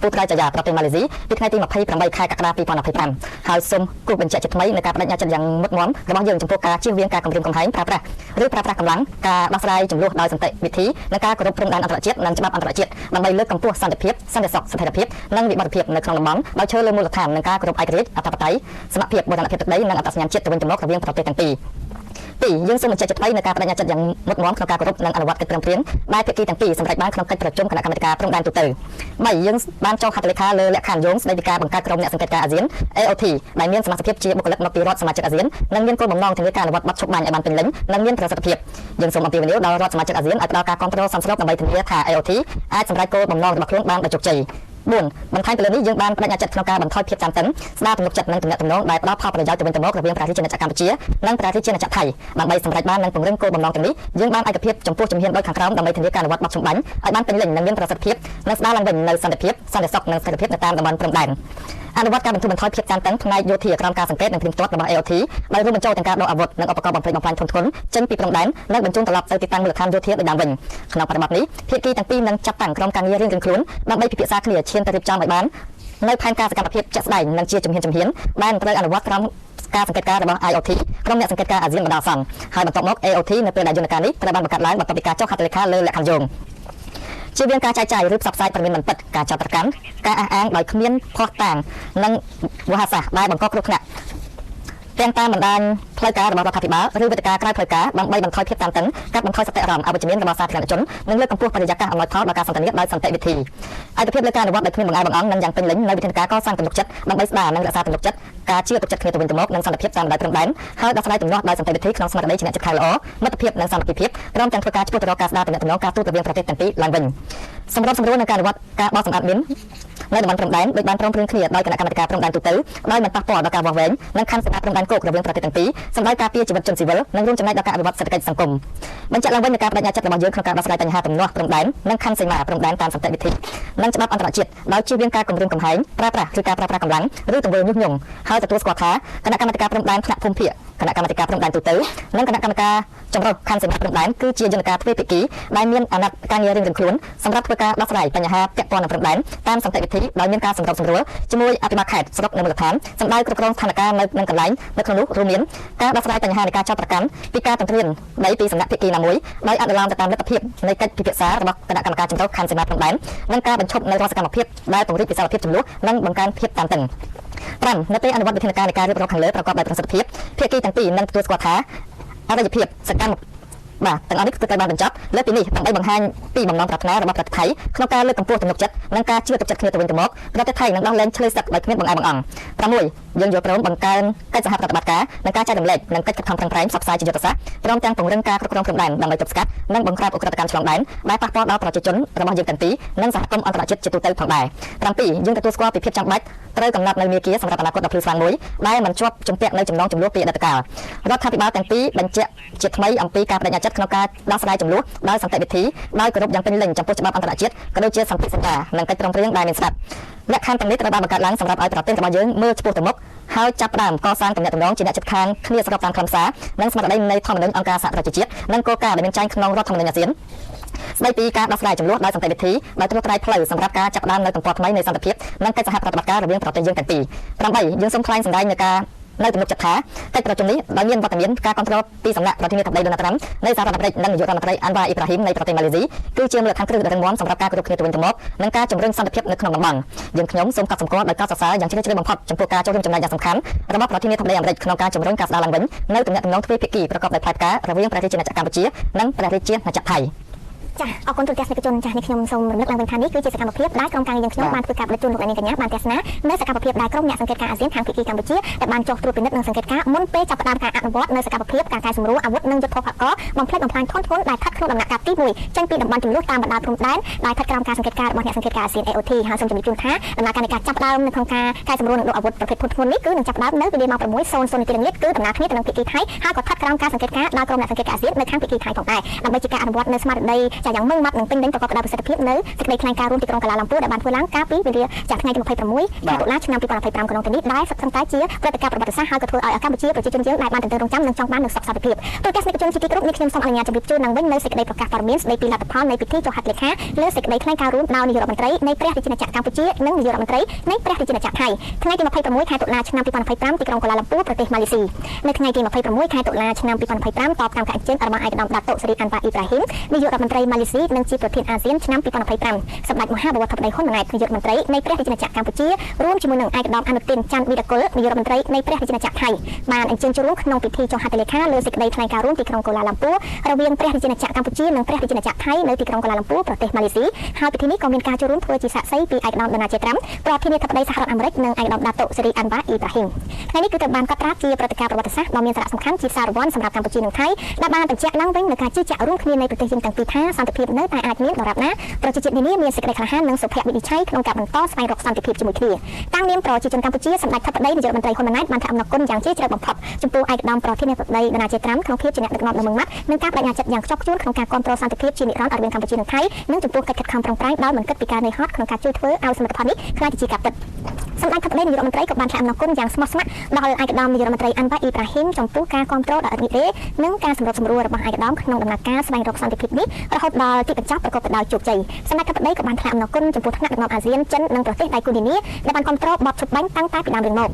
Speaker 3: ពូត្រៃចាយ៉ាប្រទេសម៉ាឡេស៊ីពីថ្ងៃទី28ខែកក្កដា2025ហើយសូមគូសបញ្ជាក់ជាថ្មីនៅការបដិញ្ញាចិត្តយ៉ាងមុតមមរបស់យើងចំពោះការជៀសវាងការគំរាមកំហែងប្រើប្រាស់កម្លាំងការដោះស្រាយចំនួនដោយសន្តិវិធីនិងការគោរពព្រំដែនអន្តរជាតិនិងច្បាប់អន្តរជាតិដើម្បីលើកកម្ពស់សន្តិភាពសន្តិសុខស្ថិរភាពនិងវិបុលភាពនៅក្នុងតំបន់ដោយឈើលើមូលដ្ឋាននិងការគោរពឯករាជ្យអធិបតេយ្យសមភាពបូរណភាពទឹកដីនិងអត្តសញ្ញាណជាតិទៅវិញទៅមករវាងប្រទេសទាំងពីរយើងសូមបញ្ជាក់ជាថ្មីនៅការបដិញ្ញាចិត្តយ៉ាងមុតមាំក្នុងការគោរពនិងអនុវត្តកិច្ចព្រមព្រៀងដែលភាគីទាំងពីរសម្រេចបានក្នុងកិច្ចប្រជុំគណៈកម្មាធិការព្រំដែនទូទៅ3យើងបានចុះហត្ថលេខាលើលក្ខខណ្ឌយោងស្តីពីការបង្កើតក្រុមអ្នកសង្កេតការណ៍អាស៊ាន AOT ដែលមានសមាជិកជាបុគ្គលិកមកពីរដ្ឋសមាជិកអាស៊ាននិងមានគោលបំណងធានាការអនុវត្តបទឈប់បាញ់ឲ្យបានពេញលេញនិងមានប្រសិទ្ធភាពយើងសូមអំពាវនាវដល់រដ្ឋសមាជិកអាស៊ានឲ្យផ្ដល់ការគាំទ្រសមស្របដើម្បីធានាថា AOT អាចសម្រេចគោលបំណងរបស់ខ្លួនបានដោយជោគជ័យ4បន្ថែមពីលើនេះយើងបានបដិញ្ញាចិត្តក្នុងការបន្ថយភាពតានតឹងស្ដារទំនុកចិត្តនិងទំនាក់ទំនងដែលផ្ដល់ផលប្រយោជន៍ទៅវិញទៅមករវាងប្រជាជាតិកម្ពុជានិងប្រជាជាតិថៃដើម្បីសម្រេចបាននិងពង្រឹងគោលបំណងទាំងនេះយើងបានឯកភាពចំពោះជំហានដូចខាងក្រោមដើម្បីធានាការអនុវត្តបទជំបាញ់ឲ្យបានពេញលេញនិងមានប្រសិទ្ធភាពនិងស្ដារឡើងវិញនៅសន្តិភាពសន្តិសុខនិងស្ថិរភាពនៅតាមតំបន់ព្រំដែនអនុវត្តការបន្ធូរបន្ថយភាពតានតឹងផ្នែកយោធាក្រោមការសង្កេតនិងព្រៀងផ្ទាត់របស់ AOT ដោយរួមបញ្ចូលទាំងការដកអាវុធនិងឧបករណ៍បំផ្លិចបំផ្លាញធនធានចេញពីព្រំដែននិងបញ្ជូនត្រឡប់ទៅទីតាំងមូលដ្ឋានយោធាដូចដើមវិញក្នុងបរិបទនេះភាគីទាំងពីរនឹងចាត់តាំងក្រុមការងាររៀងៗខ្លួនដើម្បីពិភាក្សាគ្នាឈានទៅរៀបចំឲ្យបាននៅផែនការសកម្មភាពជាក់ស្ដែងនិងជាជំហានដែលត្រូវអនុវត្តក្រោមការសង្កេតការណ៍របស់ IOT ក្រុមអ្នកសង្កេតការណ៍អាស៊ានបណ្ដោះអាសន្នហើយបន្ទាប់មក AOT នៅពេលដែលយន្តការនេះត្រូវបានបង្កើតឡើងបន្ទាប់ពីការចុះហត្ថលេខាលើលក្ខខណ្ឌយោងជាវាងការចែកចាយឬផ្សព្វផ្សាយព័ត៌មានមិនពិតការចោទប្រកាន់ការអះអាងដោយគ្មានភស្តុតាងនិងវោហារសាស្ត្រដែលបង្កគ្រោះថ្នាក់ទាំងតាមបណ្ដាញផ្លូវការរបស់រដ្ឋាភិបាលឬវេទិកាក្រៅផ្លូវការដើម្បីបន្ថយភាពតានតឹងកាត់បន្ថយសតិអារម្មណ៍អវិជ្ជមានរបស់សាធារណជននិងលើកកម្ពស់បរិយាកាសអំណោយផលដល់ការសន្ទនាដោយសន្តិវិធីឯកភាពលើការអនុវត្តដោយគ្មានបង្អែបង្អង់និងយ៉ាងពេញលេញនៅវិធានការកសាងទំនុកចិត្តដើម្បីស្ដារនិងរក្សាទំនុកចិត្តការជឿទុកចិត្តគ្នាទៅវិញទៅមកនិងសន្តិភាពតាមបណ្ដាព្រំដែនហើយដោះស្រាយទំនាស់ដោយសន្តិវិធីក្នុងស្មារតីជាអ្នកចិត្តខែល្អមិត្តភាពនិងសាមគ្គីភាពព្រមទាំងធ្វើការឆ្ពោះទៅរកការស្ដារទំនាក់ទំនងការទូតរវាងប្រទេសទាំងពីរឡើងវិញសម្រាប់សម្រួលនៃការអនុវត្តការបោះសម្អាតមាននៅតំបន់ព្រំដែនដោយបានព្រមព្រៀងគ្នាដោយគណៈកម្មាធិការព្រំដែនទូទៅដោយមិនប៉ះពាល់ដល់ការវាស់វែងនិងខណ្ឌសេនាព្រំដែនគោករវាងប្រទេសទាំងពីរសម្រាប់ការពារជីវិតជនស៊ីវិលនិងរួមចំណែកដល់ការអភិវឌ្ឍសេដ្ឋកិច្ចសង្គមបញ្ជាក់ឡើងវិញនូវការបដិញ្ញាចិត្តរបស់យើងក្នុងការដោះស្រាយបញ្ហាទំនាស់ព្រំដែននិងខណ្ឌសេនាព្រំដែនតាមសន្តិវិធីនិងច្បាប់អន្តរជាតិដោយជៀសវាងការគំរាមកំហែងប្រើប្រាស់ឬការប្រើប្រាស់កម្លាំងឬទង្វើញុះញង់ហើយទទួលស្គាល់ថាគណៈកម្មាធិការព្រំដែនថ្នាក់ភូមិភាគគណៈកម្មាធិការព្រំដែនទូទៅនិងគណៈកម្មការចម្រុះខណ្ឌសេនាព្រំដែនគឺជាយន្តការទ្វេភាគីដែលមានអាណត្តិការងាររៀងៗខ្លួនសម្រាប់ធ្វើការដោះស្រាយបញ្ហាពាក់ព័ន្ធនឹងព្រំដែនតាមសន្តិវិធីដោយមានការសម្របសម្រួលជាមួយអភិបាលខេត្តស្រុកនៅមូលដ្ឋានសម្ដៅគ្រប់គ្រងស្ថានភាពនៅកន្លែងនៅក្នុងនោះរួមមានការដោះស្រាយបញ្ហានៃការចោទប្រកាន់ពីការទន្ទ្រានដីពីសំណាក់ភាគីណាមួយដោយអនុលោមទៅតាមលទ្ធភាពនៃកិច្ចពិភាក្សារបស់គណៈកម្មការចម្រុះខណ្ឌសេនាព្រំដែននិងការបញ្ឈប់នៅរាល់សកម្មភាពដែលពង្រីកវិសាលភាពចំនួននិងបង្កើនភាពតានតឹង5នៅពេលអនុវត្តវិធានការនៃការរៀបរាប់ខាងលើប្រកបដោយប្រសិទ្ធភាពភាគីទាំងពីរនឹងទទួលស្គាល់ថាអរិយភាពសកម្មបាទទាំងអស់នេះគឺត្រូវបានបញ្ចប់លើពីនេះដើម្បីបង្ហាញពីបំណងប្រាថ្នារបស់ប្រទេសថៃក្នុងការលើកកម្ពស់ទំនុកចិត្តនិងការជឿទុកចិត្តគ្នាទៅវិញទៅមកប្រទេសថៃនឹងដោះលែងឆ្លើយសឹកដោយគ្មានបង្អែបង្អង់6យើងយល់ព្រមបង្កើនកិច្ចសហប្រតិបត្តិការនិងការចែករំលែកនិងកិច្ចខិតខំប្រឹងប្រែងផ្សព្វផ្សាយជាយុទ្ធសាស្ត្រព្រមទាំងពង្រឹងការគ្រប់គ្រងព្រំដែនដើម្បីទប់ស្កាត់និងបង្ក្រាបឧក្រិដ្ឋកម្មឆ្លងដែនដែលប៉ះពាល់ដល់ប្រជាជនរបស់យើងទាំងពីរនិងសហគមន៍អន្តរជាតិជាទូទៅផងដែរ7យើងទទួលស្គាល់ពីភាពចាំបាច់ត្រូវកំណត់នៅមាគ៌ាសម្រាប់អនាគតដ៏ភ្លឺស្វាងមួយដែលមិនជាប់ជំពាក់នៅចំណងចំនួនពីអតីតកាលរដ្ឋាភិបាលទាំងពីរបញ្ជាក់ជាថ្មីអំពីការបដិញ្ញាចិត្តក្នុងការដោះស្រាយចំនួនដោយសន្តិវិធីដោយគោរពយ៉ាងពេញលេញចំពោះច្បាប់អន្តរជាតិក៏ដូចជាសន្ធិសញ្ញានិងកិច្ចព្រមព្រៀងដែលមានស្រាប់លក្ខខណ្ឌទាំងនេះត្រូវបានបង្កើតឡើងសម្រាប់ឲ្យប្រទេសរបស់យើងមើលឆ្ពោះទៅមុខហើយចាប់ផ្ដើមកសាងទំនាក់ទំនងជាអ្នកជិតខាងគ្នាស្របតាមខ្លឹមសារនិងស្មារតីនៃធម្មនុញ្ញអង្គការសហប្រជាជាតិនិងគោលការណ៍ដែលមានចែងក្នុងរដ្ឋធម្មនុញ្ញអាស៊ានស្ដីពីការដោះស្រាយចំនួនដោយសន្តិវិធីដោយត្រួសត្រាយផ្លូវសម្រាប់ការចាប់ផ្ដើមនៅទំព័រថ្មីនៃសន្តិភាពនិងកិច្ចសហប្រតិបត្តិការរវាងប្រទេសយើងទាំងពីរ8យើងសូមថ្លែងសម្ដែងនៅការ នៅទំនុកចិត្តថាកិច្ចប្រជុំនេះដោយមានវត្តមានការគ្រប់គ្រងពីសំណាក់ប្រធានាធិបតីដូណាល់ត្រាំនៃសហរដ្ឋអាមេរិកនិងនាយករដ្ឋមន្ត្រីអាន់វ៉ាអ៊ីប្រាហ៊ីមនៃប្រទេសម៉ាឡេស៊ីគឺជាមូលដ្ឋានគ្រឹះដ៏រឹងមាំសម្រាប់ការគ្រប់គ្រងគ្នាទៅវិញទៅមកនិងការជំរុញសន្តិភាពនៅក្នុងតំបន់យើងខ្ញុំសូមកត់សម្គាល់ដោយកត់សរសើរយ៉ាងជ្រាលជ្រៅបំផុតចំពោះការចូលរួមចំណែកយ៉ាងសំខាន់របស់ប្រធានាធិបតីអាមេរិកក្នុងការជំរុញការស្ដារឡើងវិញនៅទំនាក់ទំនងទ្វេភាគីប្រកបដោយផ្លែផ្ការរវាងព្រះរាជាណាចក្រកម្ពុជានិងព្រះរាជាណាចក្រថៃច
Speaker 1: ាអរគុណទូទាំងអ្នកជនចានេះខ្ញុំសូមរំលឹកឡើងវិញថានេះគឺជាសកម្មភាពដែលក្រុមការងារយើងខ្ញុំបានធ្វើការបដិជូនលោកអ្នកនាងកញ្ញាបានទស្សនានៅសកម្មភាពដែលក្រុមអ្នកសង្កេតការណ៍អាស៊ានខាងភាគីកម្ពុជាដែលបានចុះត្រួតពិនិត្យនិងសង្កេតការណ៍មុនពេលចាប់ផ្ដើមការអនុវត្តនៅសកម្មភាពការកែសម្រួលអាវុធនិងយុទ្ធភកបំផ្លិចបំផ្លាញធនធានដែលស្ថិតក្នុងដំណាក់កាលទី1ចេញពីតំបន់ចំនួនតាមបណ្ដាព្រំដែនដែលស្ថិតក្រោមការសង្កេតការណ៍របស់អ្នកសង្កេតការណ៍អាស៊ាន AOT ហើយសូមជម្រាបជូនថាដំណើរការនៃការចាប់ផ្ដើមនៅក្នុងការកែសម្រួលនិងដកអាវុធប្រភេទធនធាននេះគឺនឹងចាប់ផ្ដើមនៅវេលាម៉ោង 6:00 នាទីល្ងាចគឺដំណើរគ្នាទៅនឹងភាគីថៃហើយក៏ស្ថិតក្រោមការសង្កេតការណ៍ដោយក្រុមអ្នកសង្កេតការណ៍អាស៊ាននៅខាងភាគីថៃផងដែរដើម្បីជាការអនុវត្តនៅស្មារតីចាយ៉ាងម៉ឺងម៉ាត់និងពេញលេញប្រកបដោយប្រសិទ្ធភាពនៅសេចក្តីថ្លែងការណ៍រួមទីក្រុងកាឡាឡាំពូដែលបានធ្វើឡើងកាលពីវេលាចាប់ថ្ងៃទី26 ខែតុលាឆ្នាំ2025ក្នុងទីនេះដែលសឹកតែជាព្រឹត្តិការណ៍ប្រវត្តិសាស្ត្រហើយក៏ធ្វើឲ្យកម្ពុជាប្រជាជនយើងដែលបានទន្ទឹងរង់ចាំនិងចង់បាននូវសុខសន្តិភាពទូទាំងអ្នកជនជាទីគោរពនេះខ្ញុំសូមអនុញ្ញាតជម្រាបជូនឡើងវិញនៅសេចក្តីប្រកាសព័ត៌មានស្តីពីលទ្ធផលនៃពិធីចុះហត្ថលេខាលើសេចក្តីថ្លែងការណ៍រួមដោយនាយករដ្ឋមន្ត្រីនៃព្រះរាជាណាចក្រកម្ពុជានិងនាយករដ្ឋមន្ត្រីនៃព្រះរាជាណាចក្រថៃថ្ងៃទី26 ខែតុលាឆ្នាំ2025ទីក្រុងកាឡាឡាំពូប្រទេសម៉ាឡេស៊ីនៅថ្ងៃទី26 ខែតុលាឆ្នាំ2025តបតាមការអញ្ជើញរបស់ឯកឧត្តមដាតុស្រីអាន់វ៉ាអ៊ីប្រាហ៊ីមនាយករដ្ឋមន្ត្រីម៉ាឡេស៊ីនិងជាប្រធានអាស៊ានឆ្នាំ2025សម្ដេចមហាបវរធិបតីហ៊ុនម៉ាណែតនាយករដ្ឋមន្ត្រីនៃព្រះរាជាណាចក្រកម្ពុជារួមជាមួយនឹងឯកឧត្តមអនុទានច័ន្ទវីរកុលនាយករដ្ឋមន្ត្រីនៃព្រះរាជាណាចក្រថៃបានអញ្ជើញចូលរួមក្នុងពិធីចុះហត្ថលេខាលើសេចក្តីថ្លែងការណ៍រួមទីក្រុងកូឡាឡាំពូរវាងព្រះរាជាណាចក្រកម្ពុជានិងព្រះរាជាណាចក្រថៃនៅទីក្រុងកូឡាឡាំពូប្រទេសម៉ាឡេស៊ីហើយពិធីនេះក៏មានការចូលរួមធ្វើជាសាក្សីពីឯកឧត្តមដូណាល់ជាត្រាំប្រធានាធិបតីសហរដ្ឋអាមេរិកនិងឯកឧត្តមដាតុសេរីអាន់វ៉ាអ៊ីប្រាហ៊ីមថ្ងៃនេះគឺត្រូវបានកត់ត្រាជាព្រឹត្តិការណ៍ប្រវត្តិសាស្ត្រដ៏មានសារៈសំខាន់ជាសាររង្វាន់សម្រាប់កម្ពុជានិងថៃដែលបានបញ្ជាក់ឡើងវិញនូវការជឿជាក់រួមគ្នានៃប្រទេសយើងទាំងពីរថាសន្តិភាពនៅតែអាចមានដរាបណាប្រជាជាតិនានាមានសេចក្តីក្លាហាននិងសុភមង្គលឆៃក្នុងការបន្តស្វែងរកសន្តិភាពជាមួយគ្នាតាំងនាមប្រជាជនកម្ពុជាសម្ដេចធិបតីនាយករដ្ឋមន្ត្រីហ៊ុនម៉ាណែតបានថ្លែងអំណរគុណយ៉ាងជ្រាលជ្រៅបំផុតចំពោះឯកឧត្តមប្រធានាធិបតីដូណាល់ជាត្រាំក្នុងភាពជាអ្នកដឹកនាំដ៏ម៉ឺងម៉ាត់និងការបដិញ្ញាចិត្តយ៉ាងខ្ជាប់ខ្ជួនក្នុងការគ្រប់គ្រងសន្តិភាពជានិរន្តរ៍រវាងកម្ពុជានិងថៃនិងចំពោះកិច្ចខិតខំប្រឹងប្រែងដោយមិនគិតពីការនឿយហត់ក្នុងការជួយធ្វើឲ្យសមិទ្ធផលនេះក្លាយជាការពិតសម្ដេចធិបតីនាយករដ្ឋមន្ត្រីក៏បានថ្លែងអំណរគុណយ៉ាងស្មោះស្ម័គ្រដល់ឯកឧត្តមនាយករដ្ឋមន្ត្រីអាន់វ៉ាអ៊ីប្រាហ៊ីមចំពោះការគ្រប់គ្រងដ៏ឥតងាយដេរនិងការសម្របសម្រួលរបស់ឯកឧត្តមក្នុងដំណើរការស្វែងរកសន្តិភាពនេះរហូតដល់ទីបញ្ចប់ប្រកបដោយជោគជ័យសម្ដេចធិបតីក៏បានថ្លែងអំណរគុណចំពោះថ្នាក់ដឹកនាំអាស៊ានចិននិងប្រទេសដៃគូនានាដែលបានគ្រប់គ្រងបទឈប់បាញ់តាំងតែពីដើមរៀងមក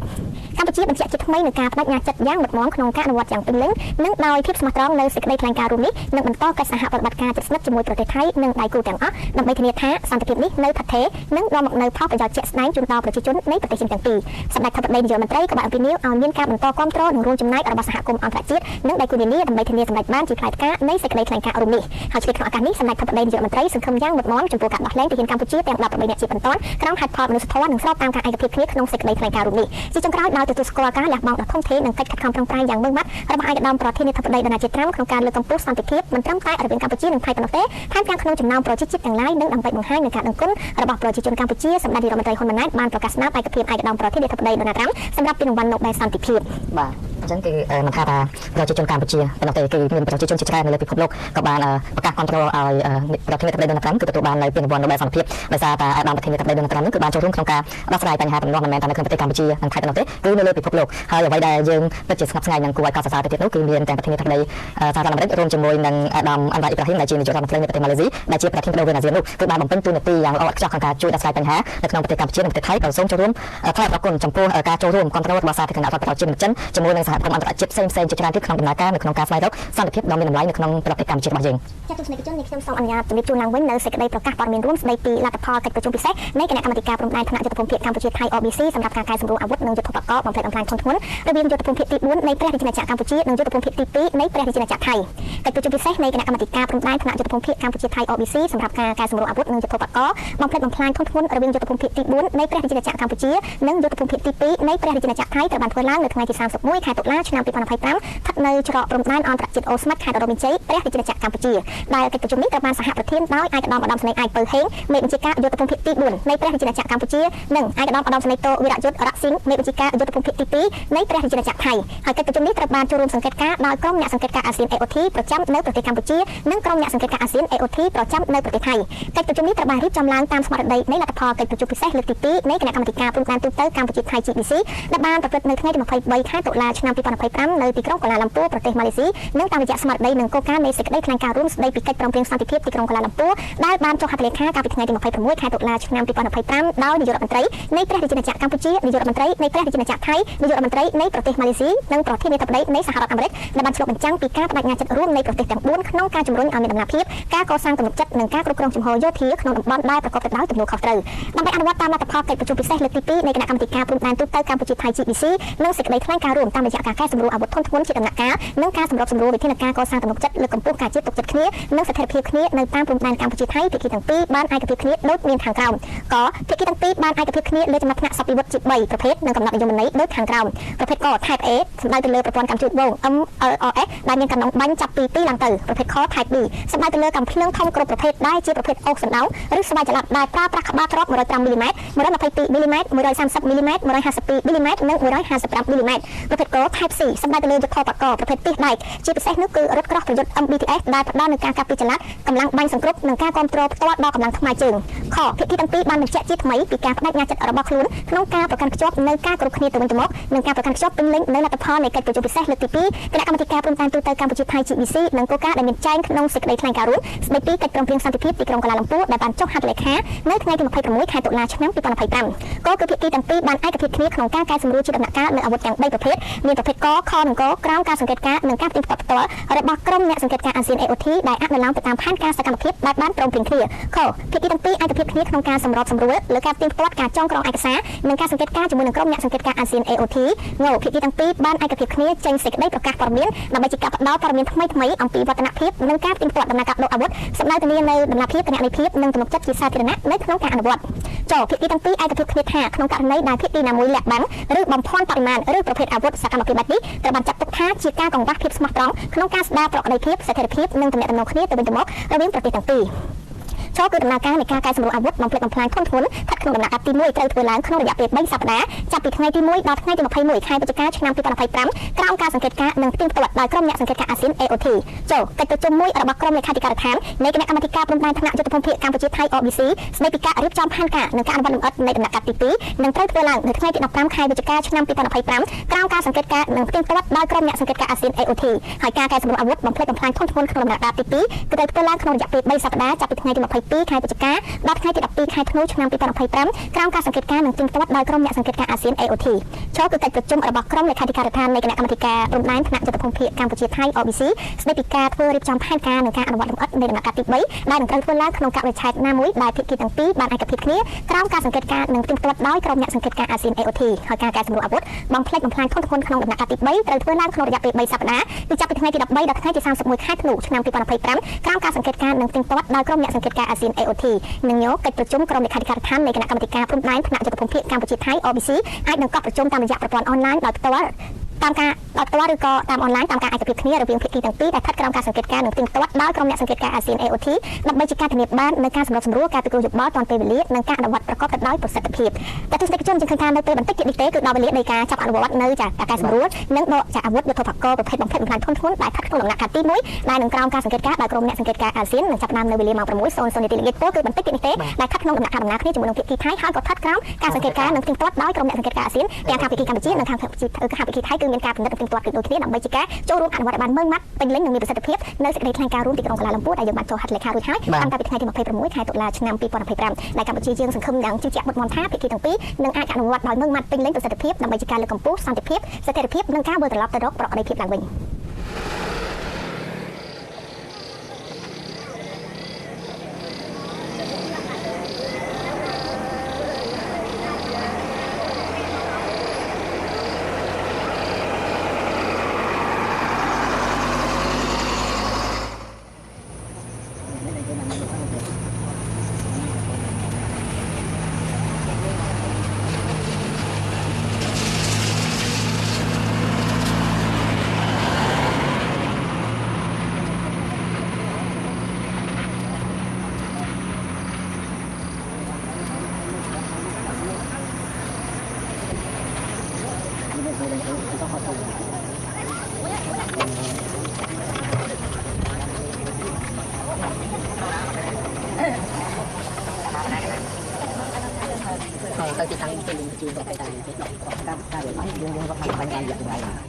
Speaker 1: កម្ពុជាបញ្ជាក់ជាថ្មីនឹងការបដិញ្ញាចិត្តយ៉ាងមុតមមក្នុងការអនុវត្តយ៉ាងពេញលេញនិងដោយភាពស្មោះត្រង់នៅសេចក្តីថ្លែងការណ៍រួមនេះនឹងបន្តកិច្ចសហប្រតិបត្តិការជិតស្និទ្ធជាមួយប្រទេសថៃនិងដៃគូទាំងអស់ដើម្បីធានាថាសន្តិភាពនេះនៅស្ថិតស្ថេរនិងនាំមកនូវផលប្រយោជន៍ជាក់ស្ដែងជូនដល់ប្រជាជននៃប្រទេសទាំងពីរសម្ដេចធិបតីនាយករដ្ឋមន្ត្រីក៏បានអំពាវនាវឲ្យមានការបន្តគាំទ្រនិងរួមចំណែករបស់សហគមន៍អន្តរជាតិនិងដៃគូនានាដើម្បីធានាសម្ដេចបានជាផ្លែផ្កានៃសេចក្តីថ្លែងការណ៍រួមនេះហើយឆ្លៀតក្នុងឱកាសនេះសម្ដេចធិបតីនាយករដ្ឋមន្ត្រីសង្ឃឹមយ៉ាងមុតមមចំពោះការដោះលែងទាហានកម្ពុជាទាំង18នាក់ជាបន្តក្រោមហេតុផលមនុស្សធម៌និងស្របតាមការឯកភាពគ្នាក្នុងសេចក្តីថ្លែងការណ៍រួមនេះជាចុងក្រោយដោយទទួលស្គាល់ការលះបង់ដ៏ធំធេងនិងកិច្ចខិតខំប្រឹងប្រែងយ៉ាងម៉ឺងម៉ាត់របស់ឯកឧត្តមប្រធានាធិបតីដូណាល់ជាត្រាំក្នុងការលើកកម្ពស់សន្តិភាពមិនត្រឹមតែរវាងកម្ពុជានិងថៃប៉ុណ្ណោះទេថែមទាំងក្នុងចំណោមប្រជាជាតិទាំងឡាយនិងដើម្បីបង្ហាញនូវការដឹងគុណរបស់ប្រជាជនកម្ពុជាសម្ដេចនាយករដ្ឋមន្ត្រីហ៊ុនម៉ាណែតបានប្រកាសស្នើឯកភាពឯកឧត្តមប្រធានាធិបតីដូណាល់ត្រាំសម្រាប់ពានរង្វាន់ Nobel សន្តិភាព
Speaker 3: បាទអញ្ចឹងគឺមិនថាប្រជាជនកម្ពុជាប៉ុណ្ណោះទេគឺមានប្រជាជនជាច្រើននៅលើពិភពលោកក៏បានប្រកាសគ្រប់គ្រងឲ្យប្រធានាធិបតីដូណាល់ត្រាំគឺទទួលបាននៅពានរង្វាន់ Nobel សន្តិភាពដោយសារតែអាដាមប្រធានាធិបតីដូណាល់ត្រាំគឺបានចូលរួមក្នុងការដោះស្រាយបញ្ហាទាំងនោះមិនមែនតែនៅក្នុងប្រទេសកម្ពុជានិងថៃប៉ុណ្ណោះទេគឺនៅលើពិភពលោកហើយអ្វីដែលយើងពិតជាស្ងប់ស្ងាត់និងគួរឲ្យកត់សរសើរទៅទៀតនោះគឺមានទាំងប្រធានាធិបតីសហរដ្ឋអាមេរិករួមជាមួយនឹងអាដាមអាន់វ៉ាអ៊ីប្រាហ៊ីមដែលជានាយករដ្ឋមន្ត្រីនៃប្រទេសម៉ាឡេស៊ីដែលជាប្រធានបដូវអាស៊ាននោះគឺបានបំពេញតួនាទីយ៉ាងល្អឥតខ្ចោះក្នុងការជួយដោះស្រាយបញ្ហានៅក្នុងប្រទេសកម្ពុជានិងប្រទេសថៃក៏សូមចូលរួមថ្លែងអរគុណចំពោះការចូលរួមគ្រប់គ្រងរបស់សាធារណរដ្ឋប្រជាជនចិនជាមួយនឹងសហគមន៍អន្តរជាតិផ្សេងៗជាច្រើនទៀតក្នុងដំណើរការនៅក្នុងការស្វែងរកសន្តិភាពដ៏មានតម្លៃនៅក្នុងប្រទេសកម្ពុជារបស់យើង
Speaker 1: ចាទស្សនិកជននេះខ្ញុំសូមអនុញ្ញាតជម្រាបជូនឡើងវិញនៅសេចក្តីប្រកាសព័ត៌មានរួមស្តីពីលទ្ធផលកិច្ចប្រជុំពិសេសនៃគណៈកម្មាធិការព្រំដែនថ្នាក់យុទ្ធភូមិភាគកម្ពុជាថៃ OBC សម្រាប់ការកែសម្រួលអាវុធនិងយុទ្ធភូមិបំផ្លិចបំផ្លាញធនធានរវាងយុទ្ធភូមិភាគទី4នៃព្រះរាជាណាចក្រកម្ពុជានិងយុទ្ធភូមិភាគទី2នៃព្រះរាជាណាចក្រថៃកិច្ចប្រជុំពិសេសនៃគណៈកម្មាធិការព្រំដែនថ្នាក់យុទ្ធភូមិភាគកម្ពុជាថៃ OBC សម្រាប់ការកែសម្រួលអាវុធនិងយុទ្ធភូមិបំផ្លិចបំផ្លាញធនធានរវាងយុទ្ធភូមិភាគទី4នៃព្រះរាជាណាចក្រកម្ពុជានិងយុទ្ធភូមិភាគទី2នៃព្រះរាជាណាចក្រថៃត្រូវបានធ្វើឡើងនៅថ្ងៃទី31 ខែតុលាឆ្នាំ2025ស្ថិតនៅច្រកព្រំដែនអន្តរជាតិអូស្មិតខេត្តរមីជ័យព្រះរាជាណាចក្រកម្ពុជាដែលកិច្ចប្រជុំនេះត្រូវបានសហប្រធានដោយឯកឧត្តមឧត្តមសេនីយ៍អាយពៅហេងមេបញ្ជាការយុទ្ធភូមិភាគទី4នៃព្រះរាជាណាចក្រកម្ពុជានិងឯកឧត្តមឧត្តមសេនីយ៍តូវីរយុទ្ធរៈស៊ីងមេបញ្ជាការយុទ្ធភូមិភាគទី2នៃព្រះរាជាណាចក្រថៃហើយកិច្ចប្រជុំនេះត្រូវបានចូលរួមសង្កេតការណ៍ដោយក្រុមអ្នកសង្កេតការណ៍អាស៊ាន AOT ប្រចាំនៅប្រទេសកម្ពុជានិងក្រុមអ្នកសង្កេតការណ៍អាស៊ាន AOT ប្រចាំនៅប្រទេសថៃកិច្ចប្រជុំនេះត្រូវបានរៀបចំឡើងតាមស្មារតីនៃលទ្ធផលកិច្ចប្រជុំពិសេសលើកទី2នៃគណៈកម្មាធិការព្រំដែនទូតទៅកម្ពុជាថៃ GBC ដែលបានប្រព្រឹត្តនៅថ្ងៃទី23 ខែតុលាឆ្នាំ 2025នៅទីក្រុងកូឡាឡាំពួរប្រទេសម៉ាឡេស៊ីនិងតាមរយៈស្មារតីនិងគោលការណ៍នៃសេចក្តីថ្លែងការណ៍រួមស្តីពីកិច្ចព្រមព្រៀងសន្តិភាពទីក្រុងកូឡាឡាំពួរដែលបានចុះហត្ថលេខាកាលពីថ្ងៃទី26ខែតុលាឆ្នាំ2025ដោយនាយករដ្ឋមន្ត្រីនៃព្រះរាជាណាចក្រកម្ពុជានាយករដ្ឋមន្ត្រីនៃព្រះរាជាណាចក្រថៃនាយករដ្ឋមន្ត្រីនៃប្រទេសម៉ាឡេស៊ីនិងប្រធានាធិបតីនៃសហរដ្ឋអាមេរិកដែលបានឆ្លុះបញ្ចាំងពីការបដិញ្ញាចិត្តរួមនៃប្រទេសទាំង4ក្នុងការជំរុញឲ្យមានដំណាភាពការកសាងទំនុកចិត្តនិងការគ្រប់គ្រងជំហរយោធាក្នុងតំបន់ដែលប្រកបទៅដោយទំនួលខុសត្រូវដើម្បីអនុវត្តតាមលទ្ធផលកិច្ចប្រជុំពិសេសលើកទី2នៃគណៈកម្មាធិការព្រំដែនទូតទៅកម្ពុជាថៃ GBC និងសេចក្តីថ្លែងការណ៍រួមតាមរយៈការកែសម្រួលអាវុធធុនធ្ងន់ជាដំណាក់កាលនិងការសម្របសម្រួលវិធានការកសាងទំនុកចិត្តលើកកម្ពស់ការជឿទុកចិត្តគ្នានិងស្ថិរភាពគ្នានៅតាមព្រំដែនកម្ពុជាថៃភាគីទាំងពីរបានឯកភាពគ្នាដូចមានខាងក្រោមកភាគីទាំងពីរបានឯកភាពគ្នាលើចំណាត់ថ្នាក់សពវិវត្តជា3ប្រភេទនិងកំណត់និយមន័យដូចខាងក្រោមប្រភេទក Type A សំដៅទៅលើប្រព័ន្ធកម្មជឿវង MLRS ដែលមានកំណងបាញ់ចាប់ពី2ឡើងទៅប្រភេទខ Type B សំដៅទៅលើកំភ្លើងធំគ្រប់ប្រភេទដែលជាប្រភេទអូសសណ្ដោឬស្បែកចល័តដែលប្រើប្រាស់ក្បាលទ្រាប់105មីលីម៉ែត្រ122មីលីម៉ែត្រ130មីលីម៉ែត្រ152មីលីម៉ែត្រនិង155មីលីម៉ែត្រប្រភេទក Type C សំដៅទៅលើយុទ្ធបកប្រភេទពីសដែកជាពិសេសនោះគឺរថក្រោះប្រយុទ្ធ MBTS ដែលផ្ដល់នូវការការពារចល័តកម្លាំងបាញ់សង្គ្រប់និងការគ្រប់គ្រងផ្ទាល់ដល់កម្លាំងថ្មើរជើងខភាគីទាំងពីរបានបញ្ជាក់ជាថ្មីពីការបដិញ្ញាចិត្តរបស់ខ្លួនក្នុងការប្រកាន់ខ្ជាប់នៅការគ្រប់គ្នាទៅវិញទៅមកនិងការប្រកាន់ខ្ជាប់ពេញលេញនៅលទ្ធផលនៃកិច្ចប្រជុំពិសេសលើកទី2គណៈកម្មាធិការព្រំដែនទូតទៅកម្ពុជាថៃ GBC និងគោលការណ៍ដែលមានចែងក្នុងសេចក្តីថ្លែងការណ៍រួមស្តីពីកិច្ចព្រមព្រៀងសន្តិភាពទីក្រុងកូឡាឡាំពួរដែលបានចុះហត្ថលេខានៅថ្ងៃទី26ខែតុលាឆ្នាំ2025ក៏គឺភាគីទាំងពីរបានឯកភាពគ្នាក្នុងការកែសម្រួលជាដំណាក់កាលនៅអាវុធទាំង3ប្រភេទមានប្រភេទកខនិងកក្រោមការសង្កេតការណ៍និងការផ្ទៀងផ្ទាត់ផ្ទាល់របស់ក្រុមអ្នកសង្កេតការណ៍អាស៊ាន AOT ដែលអនុលោមទៅតាមផែនការសកម្មភាពដែលបានព្រមព្រៀងគ្នាខភាគីទាំងពីរឯកភាពគ្នាក្នុងការសម្របសម្រួលលើការផ្ទៀងផ្ទាត់ការចងក្រងឯកសារនិងការសង្កេតការណ៍ជាមួយនឹងក្រុមអ្នកសង្កេតការណ៍អាស៊ាន AOT ងភាគីទាំងពីរបានឯកភាពគ្នាចេញសេចក្តីប្រកាសព័ត៌មានដើម្បីជាការផ្ដល់ព័ត៌មានថ្មីៗអំពីវឌ្ឍនភាពនិងការផ្ទៀងផ្ទាត់ដំណើរការដកអាវុធសម្ដៅទៅលើនៅដំណាភាពគណនេយ្យភាពនិងទំនុកចិត្តជាសាធារណៈនៅក្នុងការអនុវត្តភាគីទាំងពីរឯកភាពគ្នាថាក្នុងករណីដែលភាគីណាមួយលាក់បាំងឬបំភាន់បរិមាណឬប្រភេទអាវុធសកម្មភាពបែបនេះត្រូវបានចាត់ទុកថាជាការកង្វះភាពស្មោះត្រង់ក្នុងការស្ដារប្រក្រតីភាពស្ថិរភាពនិងទំនាក់ទំនងគ្នាទៅវិញទៅមករវាងប្រទេសទាំងពីរគឺដំណើរការនៃការកែសម្រួលអាវុធបំផ្លិចបំផ្លាញធនធានស្ថិតក្នុងដំណាក់កាលទី1ត្រូវធ្វើឡើងក្នុងរយៈពេល3សប្តាហ៍ចាប់ពីថ្ងៃទី1ដល់ថ្ងៃទី21ខែវិច្ឆិកាឆ្នាំ2025ក្រោមការសង្កេតការណ៍និងផ្ទៀងផ្ទាត់ដោយក្រុមអ្នកសង្កេតការណ៍អាស៊ាន AOT កិច្ចប្រជុំមួយរបស់ក្រុមលេខាធិការដ្ឋាននៃគណៈកម្មាធិការព្រំដែនថ្នាក់យុទ្ធភូមិភាគកម្ពុជាថៃ OBC ស្តីពីការរៀបចំផែនការនិងការអនុវត្តលម្អិតនៃដំណាក់កាលទី2នឹងត្រូវធ្វើឡើងនៅថ្ងៃទី15ខែវិច្ឆិកាឆ្នាំ2025ក្រោមការសង្កេតការណ៍និងផ្ទៀងផ្ទាត់ដោយក្រុមអ្នកសង្កេតការណ៍អាស៊ាន AOT ហើយការកែសម្រួលអាវុធបំផ្លិចបំផ្លាញធនធានក្នុងដំណាក់កាលទី2គឺត្រូវធ្វើឡើងក្នុងរយៈពេល3សប្តាហ៍ចាប់ពីថ្ងៃទី22ខែវិច្ឆិកាដល់ថ្ងៃទី12ខែធ្នូឆ្នាំ2025ក្រោមការសង្កេតការណ៍និងផ្ទៀងផ្ទាត់ដោយក្រុមអ្នកសង្កេតការណ៍អាស៊ាន AOT គឺកិច្ចប្រជុំរបស់ក្រុមលេខាធិការដ្ឋាននៃគណៈកម្មាធិការព្រំដែនថ្នាក់យុទ្ធភូមិភាគកម្ពុជាថៃ OBC ស្តីពីការធ្វើរៀបចំផែនការនិងការអនុវត្តលម្អិតនៃដំណាក់កាលទី3ដែលនឹងត្រូវធ្វើឡើងក្នុងកាលវិច្ឆេទណាមួយដែលភាគីទាំងពីរបានឯកភាពគ្នាក្រោមការសង្កេតការណ៍និងផ្ទៀងផ្ទាត់ដោយក្រុមអ្នកសង្កេតការណ៍អាស៊ាន AOT ហើយការកែសម្រួលអាវុធបំផ្លិចបំផ្លាញធនធានក្នុងដំណាក់កាលទី3ត្រូវធ្វើឡើងក្នុងរយៈពេល3សប្តាហ៍គឺចាប់ពីថ្ងៃទី13ដល់ថ្ងៃទី31ខែធ្នូឆ្នាំ2025ក្រោមការសង្កេតការណ៍និងផ្ទៀងផ្ទាត់ដោយក្រុមអ្នកសង្កេតការណ៍អាស៊ាន AOT និងកិច្ចប្រជុំក្រុមលេខាធិការដ្ឋាននៃគណៈកម្មាធិការព្រំដែនថ្នាក់យុទ្ធភូមិភាគកម្ពុជាថៃ OBC អាចនឹងកត់ប្រជុំតាមរយៈប្រព័ន្ធអនឡាញដោយផ្ទាល់តាមការដោយផ្ទាល់ឬក៏តាមអនឡាញតាមការឯកភាពគ្នារវាងភាគីទាំងពីរដែលស្ថិតក្រោមការសង្កេតការណ៍និងផ្ទៀងផ្ទាត់ដោយក្រុមអ្នកសង្កេតការណ៍អាស៊ាន AOT ដើម្បីជាការធានាបាននូវការសម្របសម្រួលការពិគ្រោះយោបល់ទាន់ពេលវេលានិងការអនុវត្តប្រកបទៅដោយប្រសិទ្ធភាពតែទស្សនិកជនយើងឃើញថានៅពេលបន្តិចទៀតនេះទេគឺដល់វេលានៃការចាប់អនុវត្តនៅការកែសម្រួលនិងដកចាអាវុធយុទ្ធភកប្រភេទបំផ្លិចបំផ្លាញធនធានដែលស្ថិតក្នុងដំណាក់កាលទី1ដែលនឹងក្រោមការសង្កេតការណ៍ដោយក្រុមអ្នកសង្កេតការណ៍អាស៊ាននឹងចាប់ផ្ដើមនៅវេលាម៉ោង6:00នាទីល្ងាចពោលគឺបន្តិចទៀតនេះទេដែលស្ថិតក្នុងដំណាក់កាលដំណើរគ្នាជាមួយនឹងភាគីថៃហើយក៏ស្ថិតក្រោមការសង្កេតការណ៍និងផ្ទៀងផ្ទាត់ដោយក្រុមអ្នកសង្កេតការណ៍អាស៊ានទាំងខាងភាគីកម្ពុជានិងខាងភាគីថៃគឺមានការពិនិត្យផ្ទៀងផ្ទាត់គឺដូចគ្នាដើម្បីជាការចូលរួមអនុវត្តឲ្យបានម៉ឺងម៉ាត់ពេញលេញនិងមានប្រសិទ្ធភាពនៅសេចក្តីថ្លែងការណ៍រួមទីក្រុងកូឡាឡាំពួរដែលយើងបានចុះហត្ថលេខារួចហើយតាំងពីថ្ងៃទី26ខែតុលាឆ្នាំ2025ដែលកម្ពុជាយើងសង្ឃឹមយ៉ាងជឿជាក់មុតមមថាភាគីទាំងពីរនឹងអាចអនុវត្តដោយម៉ឺងម៉ាត់ពេញលេញប្រសិទ្ធភាពដើម្បីជាការលើកកម្ពស់សន្តិភាពស្ថិរភាពនិងការវិលត្រឡប់ទៅរកប្រក្រតីភាពឡើងវិញទៅទីតាំងទីជួបទៅតែទីដកតាមការយើងយើងគាត់បានយ៉ាងយ៉ាង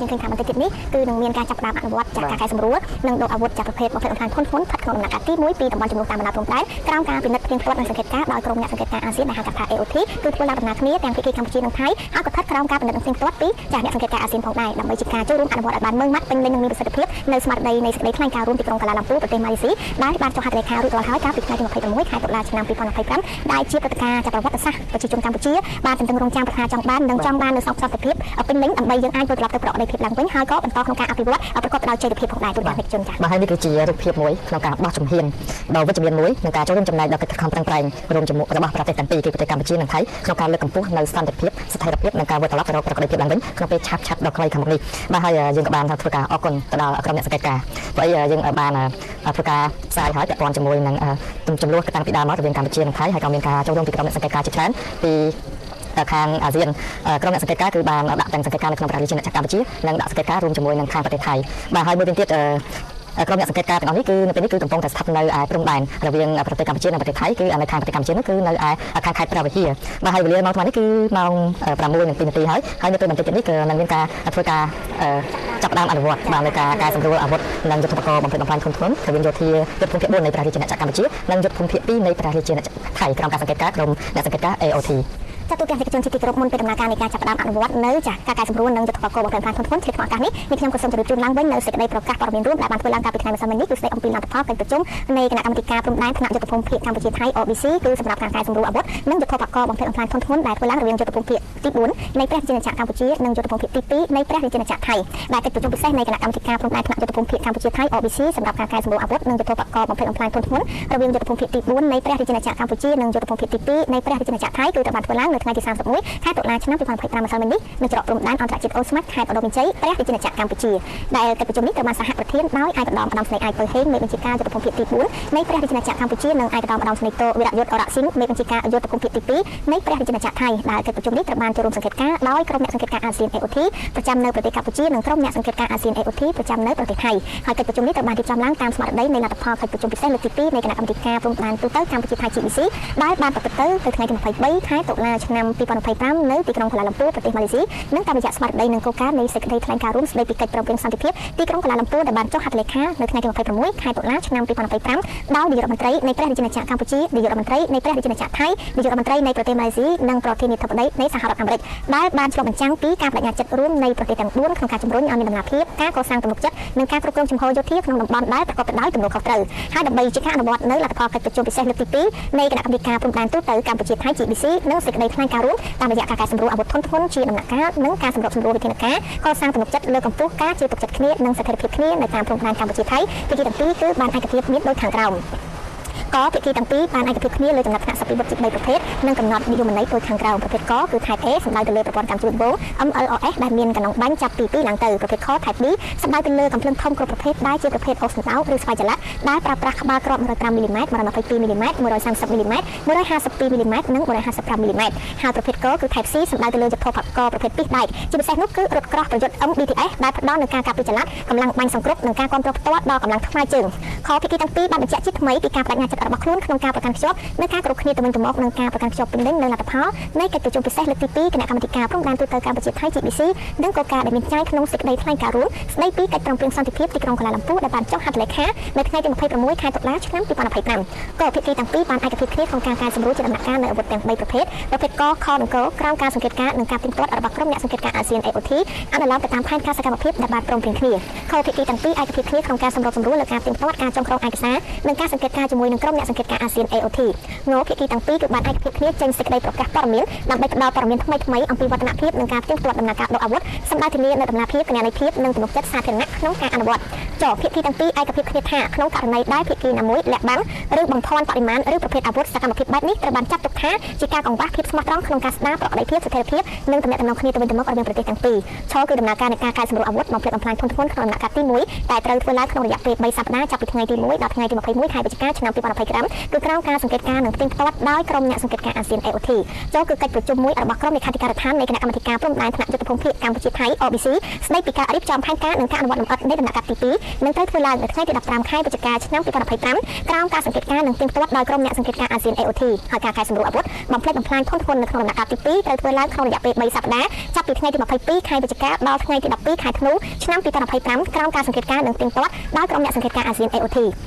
Speaker 1: ยังเคยทำมันติดนี้คือหนึ่งเมียนการจับดามอนุวัตจากการสำรวจหนึ่งโดยอาวุธจากประเภทประเภทองค์การพ้นพัดขนมหนักที่มุ้ยปีตะวันจมูกตามบรรดาพรมได้กลางการเป็นนักเพียงตัวในสังเกตการโดยกรมสังเกตการอาเซียนในหางกับทางเอโอทีคือผู้รับดำเนินคดีแตงพิธีกัมพูชีในไทยเอากระทัดกลางการเป็นนักเพียงตัวปีจากสังเกตการอาเซียนของได้ดำไปจิตการช่วยร่วมอนุวัตบานเมืองมัดเป็นในหนึ่งมีประสิทธิภาพในสมัครใดในสกัดคลายการร่วมติดตรงกลาลัมพูประเทศมาเลเซียได้บานจงหัดเลขารุ่ยตัวท้ายการปิดการที่มาภัยตะมุ้ยขายตุลาชนามปีปอนภัยพร้ำได้เชียร์ปฏิการจากประวัติศาสตร์ประชาชนกัมพูชีบานเป็นตึงโรงจามประธานจังบ้านดังจังบ้านในสองสถิตภาพเป็นลิงก์อันใบยังอ้างโดยรับตัวเปราะในเพียบหลังវិញហើយក៏បន្តក្នុងការអភិវឌ្ឍប្រកបដោយចីរភាពផងដែរទូទាំងប្រជាជនចា៎
Speaker 3: បាទហើយនេះគឺជារូបភាពមួយក្នុងការបោះជំហានដ៏វិជ្ជមានមួយក្នុងការចូលរួមចំណែកដល់កិច្ចខំប្រឹងប្រែងរួមជាមួយរបស់ប្រទេសទាំងពីរគឺប្រទេសកម្ពុជានិងថៃក្នុងការលើកកម្ពស់នៅសន្តិភាពស្ថិរភាពនិងការវិលត្រឡប់ទៅរកប្រកបដោយភាពឡើងវិញក្នុងពេលឆាប់ដល់ខ្លីខាងមុខនេះបាទហើយយើងក៏បានធ្វើការអរគុណទៅដល់ក្រុមអ្នកសង្កេតការណ៍ព្រោះយើងបានធ្វើការផ្សាយហើយពាក់ព័ន្ធជាមួយនឹងចំនួនតាំងពីដើមមករវាងកម្ពុជានិងថៃហើយក៏មានការចូលរួមពីក្រុមអ្នកសង្កេតការណ៍ជាច្រើនពីខាងអាស៊ានក្រុមអ្នកសង្កេតការណ៍គឺបានដាក់ទាំងសង្កេតការណ៍នៅក្នុងប្រទេសជាអ្នកកម្ពុជានិងដាក់សង្កេតការណ៍រួមជាមួយនឹងខាងប្រទេសថៃបាទហើយមួយវិញទៀតក្រុមអ្នកសង្កេតការណ៍ទាំងអស់នេះគឺនៅពេលនេះគឺកំពុងតែស្ថិតនៅឯព្រំដែនរវាងប្រទេសកម្ពុជានិងប្រទេសថៃគឺនៅខាងប្រទេសកម្ពុជានោះគឺនៅឯខាងខេត្តព្រះវិហារបាទហើយវេលាម៉ោងថ្ងៃនេះគឺម៉ោង 6:02 នាទីហើយនៅពេលបន្តិចទៀតនេះក៏នឹងមានការធ្វើការចាប់ផ្ដើមអនុវត្តបាននៅការកែសម្រួលអាវុធនិងយុទ្ធសាស្ត្របំផ្លិចបំផ្លាញធនធានរវាងយោធាយុទ្ធភូមិភាគ 4 នៃព្រះរាជាណាចក្រកម្ពុជានិងយុទ្ធភូមិភាគ 2 នៃព្រះរាជាណាចក្រថៃក្រោមការសង្កេតការណ៍ក្រុមអ្នកសង្កេតការណ៍ AOT
Speaker 1: ចាទូទាំងប្រជាជនជាទីគោរពមុនពេលដំណើរការនៃការចាប់ផ្ដើមអនុវត្តនៅចាការកែសម្រួលនិងយុទ្ធសាស្ត្របំផ្លិចបំផ្លាញធនធានឆ្លៀតក្នុងឱកាសនេះនេះខ្ញុំក៏សូមជម្រាបជូនឡើងវិញនៅសេចក្តីប្រកាសព័ត៌មានរួមដែលបានធ្វើឡើងកាលពីថ្ងៃម្សិលមិញនេះគឺស្តីអំពីលទ្ធផលកិច្ចប្រជុំនៃគណៈកម្មាធិការព្រំដែនថ្នាក់យុទ្ធភូមិភាគកម្ពុជាថៃ OBC គឺសម្រាប់ការកែសម្រួលអាវុធនិងយុទ្ធសាស្ត្របំផ្លិចបំផ្លាញធនធានដែលធ្វើឡើងរវាងយុទ្ធភូមិភាគទី 4 នៃព្រះរាជាណាចក្រកម្ពុជានិងយុទ្ធភូមិភាគទី 2 នៃព្រះរាជាណាចក្រថៃដែលកិច្ចប្រជុំពិសេសនៃគណៈកម្មាធិការព្រំដែនថ្នាក់យុទ្ធភូមិភាគកម្ពុជាថៃ OBC សម្រាប់ការកែសម្រួលអាវុធនិងយុទ្ធសាស្ត្របំផ្លិចបំផ្លាញធនធានរវាងយុទ្ធភូមិភាគទី 4 នៃព្រះរាជាណាចក្រកម្ពុជានិងយុទ្ធភូមិភាគទី 2 នៃព្រះរាជាណាចក្រថៃគឺត្រូវបានធ្វើឡើងនៅថ្ងៃទី31ខែតុលាឆ្នាំ2025ម្សិលមិញនេះនៅច្រកព្រំដែនអន្តរជាតិអូស្មាត់ខេត្តឧត្តរមានជ័យព្រះរាជាណាចក្រកម្ពុជាដែលកិច្ចប្រជុំនេះត្រូវបានសហប្រធានដោយឯកឧត្តមឧត្តមស្នេហ៍ឯកពៅហេងមេបញ្ជាការយុទ្ធភូមិភាគទី 4 នៃព្រះរាជាណាចក្រកម្ពុជានិងឯកឧត្តមឧត្តមស្នេហ៍តូវីរយុទ្ធអរៈស៊ីងមេបញ្ជាការយុទ្ធភូមិភាគទី 2 នៃព្រះរាជាណាចក្រថៃដែលកិច្ចប្រជុំនេះត្រូវបានចូលរួមសង្កេតការណ៍ដោយក្រុមអ្នកសង្កេតការណ៍អាស៊ាន AOT ប្រចាំនៅប្រទេសកម្ពុជានិងក្រុមអ្នកសង្កេតការណ៍អាស៊ាន AOT ប្រចាំនៅប្រទេសថៃហើយកិច្ចប្រជុំនេះត្រូវបានរៀបចំឡើងតាមស្មារតីនៃលទ្ធផលកិច្ចប្រជុំពិសេសលើកទី 2 នៃគណៈកម្មាធិការព្រំដែនទូទៅកម្ពុជាថៃ GBC ដែលបានប្រព្រឹត្តទៅថ្ងៃទី 23 ខែតុលាឆ្នាំ2025នៅទីក្រុងកូឡាឡាំពូប្រទេសម៉ាឡេស៊ីនិងតាមរយៈស្មារតីនិងគោលការណ៍នៃសេចក្តីថ្លែងការណ៍រួមស្តីពីកិច្ចព្រមព្រៀងសន្តិភាពទីក្រុងកូឡាឡាំពូដែលបានចុះហត្ថលេខានៅថ្ងៃទី 26 ខែតុលាឆ្នាំ2025ដោយនាយករដ្ឋមន្ត្រីនៃព្រះរាជាណាចក្រកម្ពុជានាយករដ្ឋមន្ត្រីនៃព្រះរាជាណាចក្រថៃនាយករដ្ឋមន្ត្រីនៃប្រទេសម៉ាឡេស៊ីនិងប្រធានាធិបតីនៃសហរដ្ឋអាមេរិកដែលបានឆ្លុះបញ្ចាំងពីការបដិញ្ញាចិត្តរួមនៃប្រទេសទាំង 4 ក្នុងការជំរុញឲ្យមានដំណាភៀបការកសាងទំនុកចិត្តនិងការគ្រប់គ្រងជំហរយោធាក្នុងតំបន់ដែលប្រកបទៅដោយទំនួលខុសត្រូវហើយដើម្បីជាការអនុវត្តនៅលទ្ធផលកិច្ចប្រជុំពិសេសលើកទី 2 នៃគណៈកម្មាធិការព្រំដែនទូទៅកម្ពុជាថៃ GBC និងសេចក្តីថ្លែងការណ៍រួមតាមរយៈការកែសម្រួលអាវុធធនធានជាដំណាក់កាលនិងការសម្របសម្រួលវិធានការកសាងទំនុកចិត្តលើកកម្ពស់ការជឿទុកចិត្តគ្នានិងស្ថិរភាពគ្នានៅតាមព្រំដែនកម្ពុជាថៃភាគីទាំងពីរគឺបានឯកភាពមានដូចខាងក្រោមក៏ភាគីទាំងពីរបានឯកភាពគ្នាលើចំណាត់ថ្នាក់សព្វវិបុត្រជា3ប្រភេទនិងកំណត់និយមន័យដូចខាងក្រោមប្រភេទកគឺ Type A សំដៅទៅលើប្រព័ន្ធកម្មជ្រួតវង MLOS ដែលមានកណ្ដុងបាញ់ចាប់ពី2ឡើងទៅប្រភេទខ Type B សំដៅទៅលើកំភ្លើងធំគ្រប់ប្រភេទដែលជាប្រភេទអូសសណ្ដោឬស្វ័យចល័តដែលប្រើប្រាស់ក្បាលគ្រាប់ 105 មីលីម៉ែត្រ 122 មីលីម៉ែត្រ 130 មីលីម៉ែត្រ 152 មីលីម៉ែត្រនិង155 មីលីម៉ែត្រហើយប្រភេទកគឺ Type C សំដៅទៅលើយុទ្ធភកប្រភេទពីរដែកជាពិសេសនោះគឺរថក្រោះប្រយុទ្ធ MBTS ដែលផ្ដល់នូវការកាប់ពីចល័តកម្លាំងបាញ់សង្គ្រប់និងការគ្រប់គ្រងផ្ទាល់ដល់កម្លាំងថ្មើរជើងខភាគីទាំងពីរបានបញ្ជាក់ជាថ្មីពីការបដិញ្ញាចិត្តរបស់ខ្លួនក្នុងការប្រកាន់ខ្ជាប់នៅការគ្រប់គ្នាទៅវិញទៅមកនឹងការប្រកាន់ខ្ជាប់ពេញលេញនៅលទ្ធផលនៃកិច្ចប្រជុំពិសេសលើកទី 2 គណៈកម្មាធិការព្រំដែនទូទៅកម្ពុជាថៃ GBC និងគោលការណ៍ដែលមានចែងក្នុងសេចក្តីថ្លែងការណ៍រួមស្តីពីកិច្ចព្រមព្រៀងសន្តិភាពទីក្រុងកូឡាឡាំពូដែលបានចុះហត្ថលេខានៅថ្ងៃទី 26 ខែតុលាឆ្នាំ2025ក៏ភាគីទាំងពីរបានឯកភាពគ្នាក្នុងការកែសម្រួលជាដំណាក់កាលនៅអាវុធទាំង3ប្រភេទក ខ និងកក្រោមការសង្កេតការណ៍និងការទៀងទាត់របស់ក្រុមអ្នកសង្កេតការណ៍អាស៊ាន AOT អនុលោមទៅតាមផែនការសកម្មភាពដែលបានព្រមព្រៀងគ្នាខភាគីទាំងពីរឯកភាពគ្នាក្នុងការសម្របសម្រួលលើការទៀងទាត់ការចងក្រងឯកសារនិងការសង្កេតការណ៍ជាមួយ នឹងក្រុមអ្នកសង្កេតការអាស៊ាន AOT ងភាគីទាំងពីរគឺបានឯកភាពគ្នាចេញសេចក្តីប្រកាសព័ត៌មានដើម្បីផ្ដល់ព័ត៌មានថ្មីៗអំពីវឌ្ឍនភាពនិងការផ្ទៀងផ្ទាត់ដំណើរការដកអាវុធសម្ដៅធានានូវដំណើរភាពគណនេយ្យភាពនិងទំនុកចិត្តសាធារណៈក្នុងការអនុវត្តចុះភាគីទាំងពីរឯកភាពគ្នាថាក្នុងករណីដែលភាគីណាមួយលាក់បាំងឬបង្ខំបរិមាណឬប្រភេទអាវុធសកម្មភាពបែបនេះត្រូវបានចាត់ទុកថាជាការកង្វះភាពស្មោះត្រង់ក្នុងការស្ដារប្រក្រតីភាពស្ថិរភាពនិងទំនាក់ទំនងគ្នាទៅវិញទៅមករវាងប្រទេសទាំងពីរឈរគឺដំណើរការនៃការកែសម្រួលអាវុធបំផ្លិចបំផ្លាញធនធានក្នុងដំណាក់កាលទី1ដែលត្រូវធ្វើឡើងក្នុងរយៈពេល3សប្តាហ៍ចាប់ពីថ្ងៃទី1ដល់ថ្ងៃទី21ខែវិច្ឆិកាឆ្នាំ2025គឺក្រោមការសង្កេតការណ៍និងផ្ទៀងផ្ទាត់ដោយក្រុមអ្នកសង្កេតការណ៍អាស៊ាន AOT ចូលគឺកិច្ចប្រជុំមួយរបស់ក្រុមលេខាធិការដ្ឋាននៃគណៈកម្មាធិការព្រំដែនថ្នាក់យុទ្ធភូមិភាគកម្ពុជាថៃ OBC ស្ដីពីការរៀបចំផែនការនិងការអនុវត្តលម្អិតនៃដំណាក់កាលទី2នឹងត្រូវធ្វើឡើងនៅថ្ងៃទី15ខែវិច្ឆិកាឆ្នាំ2025ក្រោមការសង្កេតការណ៍និងផ្ទៀងផ្ទាត់ដោយក្រុមអ្នកសង្កេតការណ៍អាស៊ាន AOT ហើយការកែសម្រួលអាវុធបំផ្លិចបំផ្លាញធនធាននៅក្នុងដំណាក់កាលទី2ត្រូវធ្វើឡើងក្នុងរយៈពេល3សប្តាហ៍ចាប់ពីថ្ងៃទី22ខែវិច្ឆិកាដល់ថ្ងៃទី12ខែធ្នូឆ្នាំ2025ក្រោមការសង្កេតការណ៍និងផ្ទៀងផ្ទាត់ដោយក្រុមអ្នកសង្កេតការណ៍អាស៊ាន AOT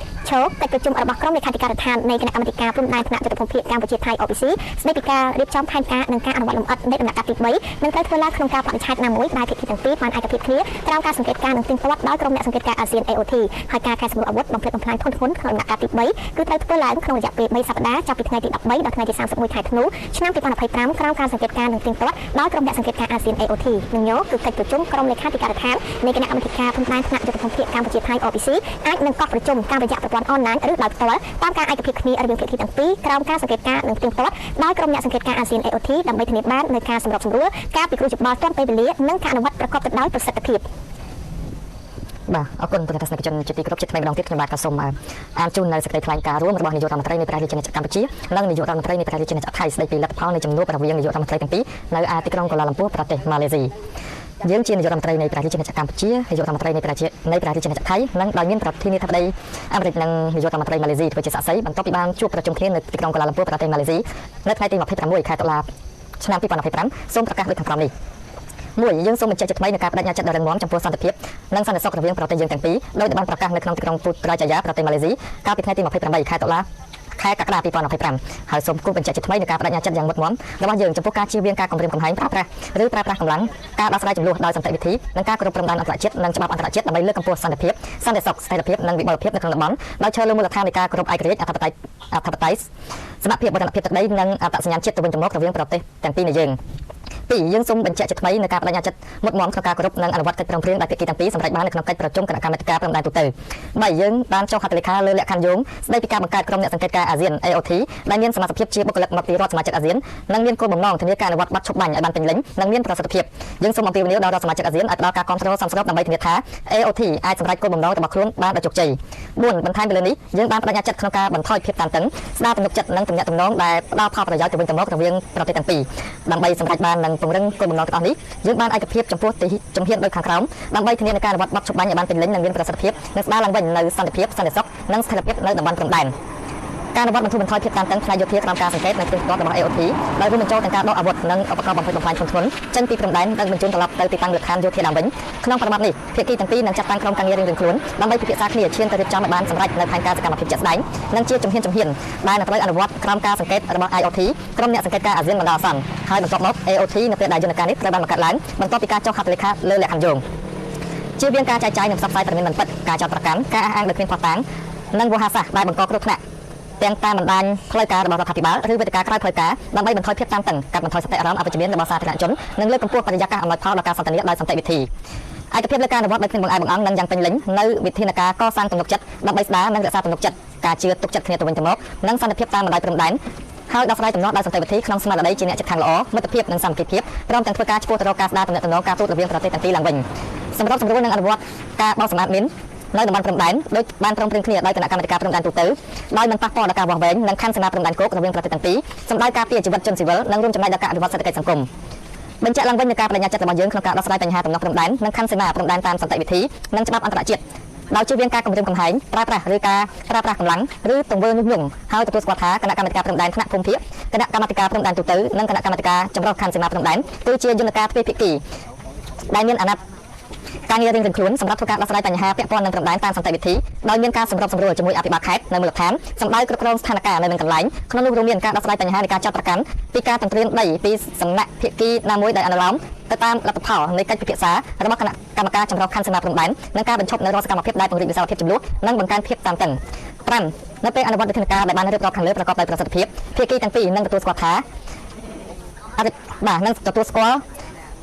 Speaker 1: ឈរកិច្ចប្រជុំរបស់ក្រុមលេខាធិការដ្ឋាននៃគណៈកម្មាធិការព្រំដែនថ្នាក់យុទ្ធភូមិភាគកម្ពុជាថៃ OBC ស្ដីពីការរៀបចំផែនការនិងការអនុវត្តលម្អិតនៃដំណាក់កាលទី3នឹងត្រូវធ្វើឡើងក្នុងការបដិឆេទណាមួយដែលភាគីទាំងពីរបានឯកភាពគ្នាក្រោមការសង្កេតការណ៍និងផ្ទៀងផ្ទាត់ដោយក្រុមអ្នកសង្កេតការណ៍អាស៊ាន AOT ហើយការកែសម្រួលអាវុធបំផ្លិចបំផ្លាញធនធានក្នុងដំណាក់កាលទី3គឺត្រូវធ្វើឡើងក្នុងរយៈពេល3សប្តាហ៍ចាប់ពីថ្ងៃទី13ដល់ថ្ងៃទី31ខែធ្នូឆ្នាំ2025ក្រោមការសង្កេតការណ៍និងផ្ទៀងផ្ទាត់ដោយក្រុមអ្នកសង្កេតការណ៍អាស៊ាន AOT និងញគឺកិច្ចប្រជុំក្រុមលេខាធិការដ្ឋាននៃគណៈកម្មាធិការព្រំដែនថ្នាក់យុទ្ធភូមិភាគកម្ពុជាថៃ OBC អាចនឹងកោះប្រជុំតាមរយៈប្រព័ន្ធអនឡាញឬដោយផ្ទាល់តាមការឯកភាពគ្នារវាងភាគីទាំងពីរក្រោមការសង្កេតការណ៍និងផ្ទៀងផ្ទាត់ដោយក្រុមអ្នកសង្កេតការណ៍អាស៊ាន AOT ដើម្បីធានាបាននូវការសម្របសម្រួលការពិគ្រោះយោបល់ទាន់ពេលវេលានិងការអនុវត្តប្រកបទៅដោយប្រសិទ្ធភាព
Speaker 3: បាទអរគុណប្រធានទស្សនិកជនជាទីគោរពជាថ្មីម្ដងទៀតខ្ញុំបាទក៏សូមអានជូននៅសេចក្តីថ្លែងការណ៍រួមរបស់នាយករដ្ឋមន្ត្រីនៃព្រះរាជាណាចក្រកម្ពុជានិងនាយករដ្ឋមន្ត្រីនៃព្រះរាជាណាចក្រថៃស្តីពីលទ្ធផលនៃជំនួបរវាងនាយករដ្ឋមន្ត្រីទាំងពីរនៅឯទីក្រុងកូឡាឡាំពួរប្រទេសម៉ាឡេស៊ីយើងជានាយករដ្ឋមន្ត្រីនៃព្រះរាជាណាចក្រកម្ពុជានាយករដ្ឋមន្ត្រីនៃព្រះរាជាណាចក្រថៃនិងដោយមានប្រធានាធិបតីអាមេរិកនិងនាយករដ្ឋមន្ត្រីម៉ាឡេស៊ីធ្វើជាសាក្សីបន្ទាប់ពីបានជួបប្រជុំគ្នានៅទីក្រុងកូឡាឡាំពួរប្រទេសម៉ាឡេស៊ីនៅថ្ងៃទី26ខែតុលាឆ្នាំ2025សូមប្រកាសដូចខាងក្រោមនេះមួយយើងសូមបញ្ជាក់ជាថ្មីនៅការបដិញ្ញាចិត្តដ៏រឹងមាំចំពោះសន្តិភាពនិងសន្តិសុខរវាងប្រទេសយើងទាំងពីរដោយបានប្រកាសនៅក្នុងទីក្រុងពុត្ររាជយាប្រទេសម៉ាឡេស៊ីកាលពីថ្ងៃទី28ខែតុលាខែកក្កដា2025ហើយសូមគូបញ្ជាក់ជាថ្មីនៅការបដិញ្ញាចិត្តយ៉ាងមុតមមរបស់យើងចំពោះការជៀសវាងការគំរាមកំហែងប្រើប្រាស់កម្លាំងការដោះស្រាយចំនួនដោយសន្តិវិធីនិងការគោរពព្រំដែនអន្តរជាតិនិងច្បាប់អន្តរជាតិដើម្បីលើកកម្ពស់សន្តិភាពសន្តិសុខស្ថិរភាពនិងវិបលភាពនៅក្នុងតំបន់ដោយឈរលើមូលដ្ឋាននៃការគោរពឯករាជ្យអធិបតេយ្យសមភាពវឌ្ឍនភាពទឹកដីនិងអត្តសញ្ញាណជាតិទៅវិញទៅមករវាងប្រទេសទាំងពីរនៃយើងពីយើងសូមបញ្ជាក់ជាថ្មីនៅការបដិញ្ញាចិត្តមុតមមក្នុងការគោរពនិងអនុវត្តកិច្ចព្រមព្រៀងដែលភាគីទាំងពីរសម្រេចបាននៅក្នុងកិច្ចប្រជុំគណៈកម្មាធិការព្រំដែនទូទៅ3យើងបានចុះហត្ថលេខាលើលក្ខខណ្ឌយោងស្តីពីការបង្កើតក្រុមអ្នកសង្កេតការណ៍អាស៊ាន AOT ដែលមានសមត្ថភាពជាបុគ្គលិកមកពីរដ្ឋសមាជិកអាស៊ាននិងមានគោលបំណងធានាការអនុវត្តបទឈប់បាញ់ឲ្យបានពេញលេញនិងមានប្រសិទ្ធភាពយើងសូមអំពាវនាវដល់រដ្ឋសមាជិកអាស៊ានឲ្យផ្ដល់ការគាំទ្រសមស្របដើម្បីធានាថា AOT អាចសម្រេចគោលបំណងរបស់ខ្លួនបានដោយជោគជ័យ4បន្ថែមពីលើនេះយើងបានបដិញ្ញាចិត្តក្នុងការបន្ថយភាពតានតឹងស្ដារទំនុកចិត្តនិងទំនាក់ទំនងដែលផ្ដល់ផលប្រយោជន៍ទៅវិញទៅមករវាងប្រទេសទាំងពីរដើម្បីសម្រេចបាននិងពង្រឹងគោលបំណងទាំងអស់នេះយើងបានឯកភាពចំពោះជំហានដូចខាងក្រោមដើម្បីធានានូវការអនុវត្តបទឈប់បាញ់ឲ្យបានពេញលេញនិងមានប្រសិទ្ធភាពនិងស្ដារឡើងវិញនូវសន្តិភាពសន្តិសុខនិងស្ថិរភាពនៅតំបន់ព្រំដែនការអនុវត្តបន្ធូរបន្ថយភាពតានតឹងផ្នែកយោធាក្រោមការសង្កេតនិងផ្ទៀងផ្ទាត់របស់ AOT ដោយរួមបញ្ចូលទាំងការដកអាវុធនិងឧបករណ៍បំផ្លិចបំផ្លាញធនធានចេញពីព្រំដែននិងបញ្ជូនត្រឡប់ទៅទីតាំងលក្ខខណ្ឌយោធាឡើងវិញក្នុងប្រមាណនេះភាគីទាំងពីរនឹងចាត់តាំងក្រុមការងាររៀងៗខ្លួនដើម្បីពិភាក្សាគ្នាឈានទៅរៀបចំឲ្យបានសម្រេចនៅផែនការសកម្មភាពជាក់ស្ដែងនិងជាជំហានដែលនឹងត្រូវអនុវត្តក្រោមការសង្កេតរបស់ IOT ក្រុមអ្នកសង្កេតការណ៍អាស៊ានបណ្ដោះអាសន្នហើយបន្ទាប់មក AOT នៅពេលដែលយន្តការនេះត្រូវបានបង្កើតឡើងបន្ទាប់ពីការចុះហត្ថលេខាលើលក្ខខណ្ឌយោងជៀសវាងការចែកចាយនិងផ្សព្វផ្សាយព័ត៌មានមិនពិតការចោទប្រកាន់ការអះអាងដោយគ្មានភស្តុតាងនិងវោហារសាស្ត្រដែលបង្កគ្រោះថ្នាក់ទាំងតាមបណ្ដាញផ្លូវការរបស់រដ្ឋាភិបាលឬវេទិកាក្រៅផ្លូវការដើម្បីបន្ថយភាពតានតឹងកាត់បន្ថយសតិអារម្មណ៍អវិជ្ជមានរបស់សាធារណជននិងលើកកម្ពស់បរិយាកាសអំណោយផលដល់ការសន្ទនាដោយសន្តិវិធីឯកភាពលើការអនុវត្តដោយគ្មានបង្អែកបង្អង់និងយ៉ាងពេញលេញនៅវិធានការកសាងទំនុកចិត្តដើម្បីស្ដារនិងរក្សាទំនុកចិត្តការជឿទុកចិត្តគ្នាទៅវិញទៅមកនិងសន្តិភាពតាមបណ្ដាញព្រំដែនហើយដោះស្រាយទំនាស់ដោយសន្តិវិធីក្នុងស្មារតីជាអ្នកជិតខាងល្អមិត្តភាពនិងសាមគ្គីភាពព្រមទាំងធ្វើការឆ្ពោះទៅរកការស្ដារទំនាក់ទំនងការទូតរវាងប្រទេសទាំងពីរឡើងវិញសម្រាប់សម្រួលនិងអនុវត្តការបោះសម្អាតមីននៅតំបន់ព្រំដែនដោយបានព្រមព្រៀងគ្នាដោយគណៈកម្មាធិការព្រំដែនទូទៅដោយមិនប៉ះពាល់ដល់ការវាស់វែងនិងខណ្ឌសមាព្រំដែនគោករវាងប្រទេសទាំងពីរសម្ដៅការពារជីវិតជនស៊ីវិលនិងរួមចំណែកដល់ការអភិវឌ្ឍសេដ្ឋកិច្ចសង្គមបញ្ជាក់ឡើងវិញនូវការបដិញ្ញាចិត្តរបស់យើងក្នុងការដោះស្រាយបញ្ហាទំនាស់ព្រំដែននិងខណ្ឌសមាព្រំដែនតាមសន្តិវិធីនិងច្បាប់អន្តរជាតិដោយជៀសវាងការគំរាមកំហែងប្រើប្រាស់កម្លាំងឬទង្វើញុះញង់ហើយទទួលស្គាល់ថាគណៈកម្មាធិការព្រំដែនថ្នាក់ភូមិភាគគណៈកម្មាធិការព្រំដែនទូទៅនិងគណៈកម្មាធិការចម្រុះខណ្ឌសមាព្រំដែនគឺជាយន្តការទ្វេភាគីដែលមានអាណត្តិការងាររៀងៗខ្លួនសម្រាប់ធ្វើការដោះស្រាយបញ្ហាពាក់ព័ន្ធនឹងព្រំដែនតាមសន្តិវិធីដោយមានការសម្របសម្រួលជាមួយអភិបាលខេត្តនៅមូលដ្ឋានសម្ដៅគ្រប់គ្រងស្ថានភាពនៅនឹងកន្លែងក្នុងនោះរួមមានការដោះស្រាយបញ្ហានៃការចាត់ប្រកាន់ពីការទន្ទ្រានដីពីសំណាក់ភាគីណាមួយដែលអនុលោមទៅតាមលទ្ធផលនៃកិច្ចពិភាក្សារបស់គណៈកម្មការចម្រុះខណ្ឌសមាព្រំដែននិងការបញ្ឈប់នៅរាល់សកម្មភាពដែលពង្រីកវិសាលភាពចំនួននិងបង្កើនភាពតានតឹង5 នៅពេលអនុវត្តវិធានការដែលបានរៀបរាប់ខាងលើប្រកបដោយប្រសិទ្ធភាពភាគីទាំងពីរនឹងទទួលស្គាល់ថានឹងទទួលស្គាល់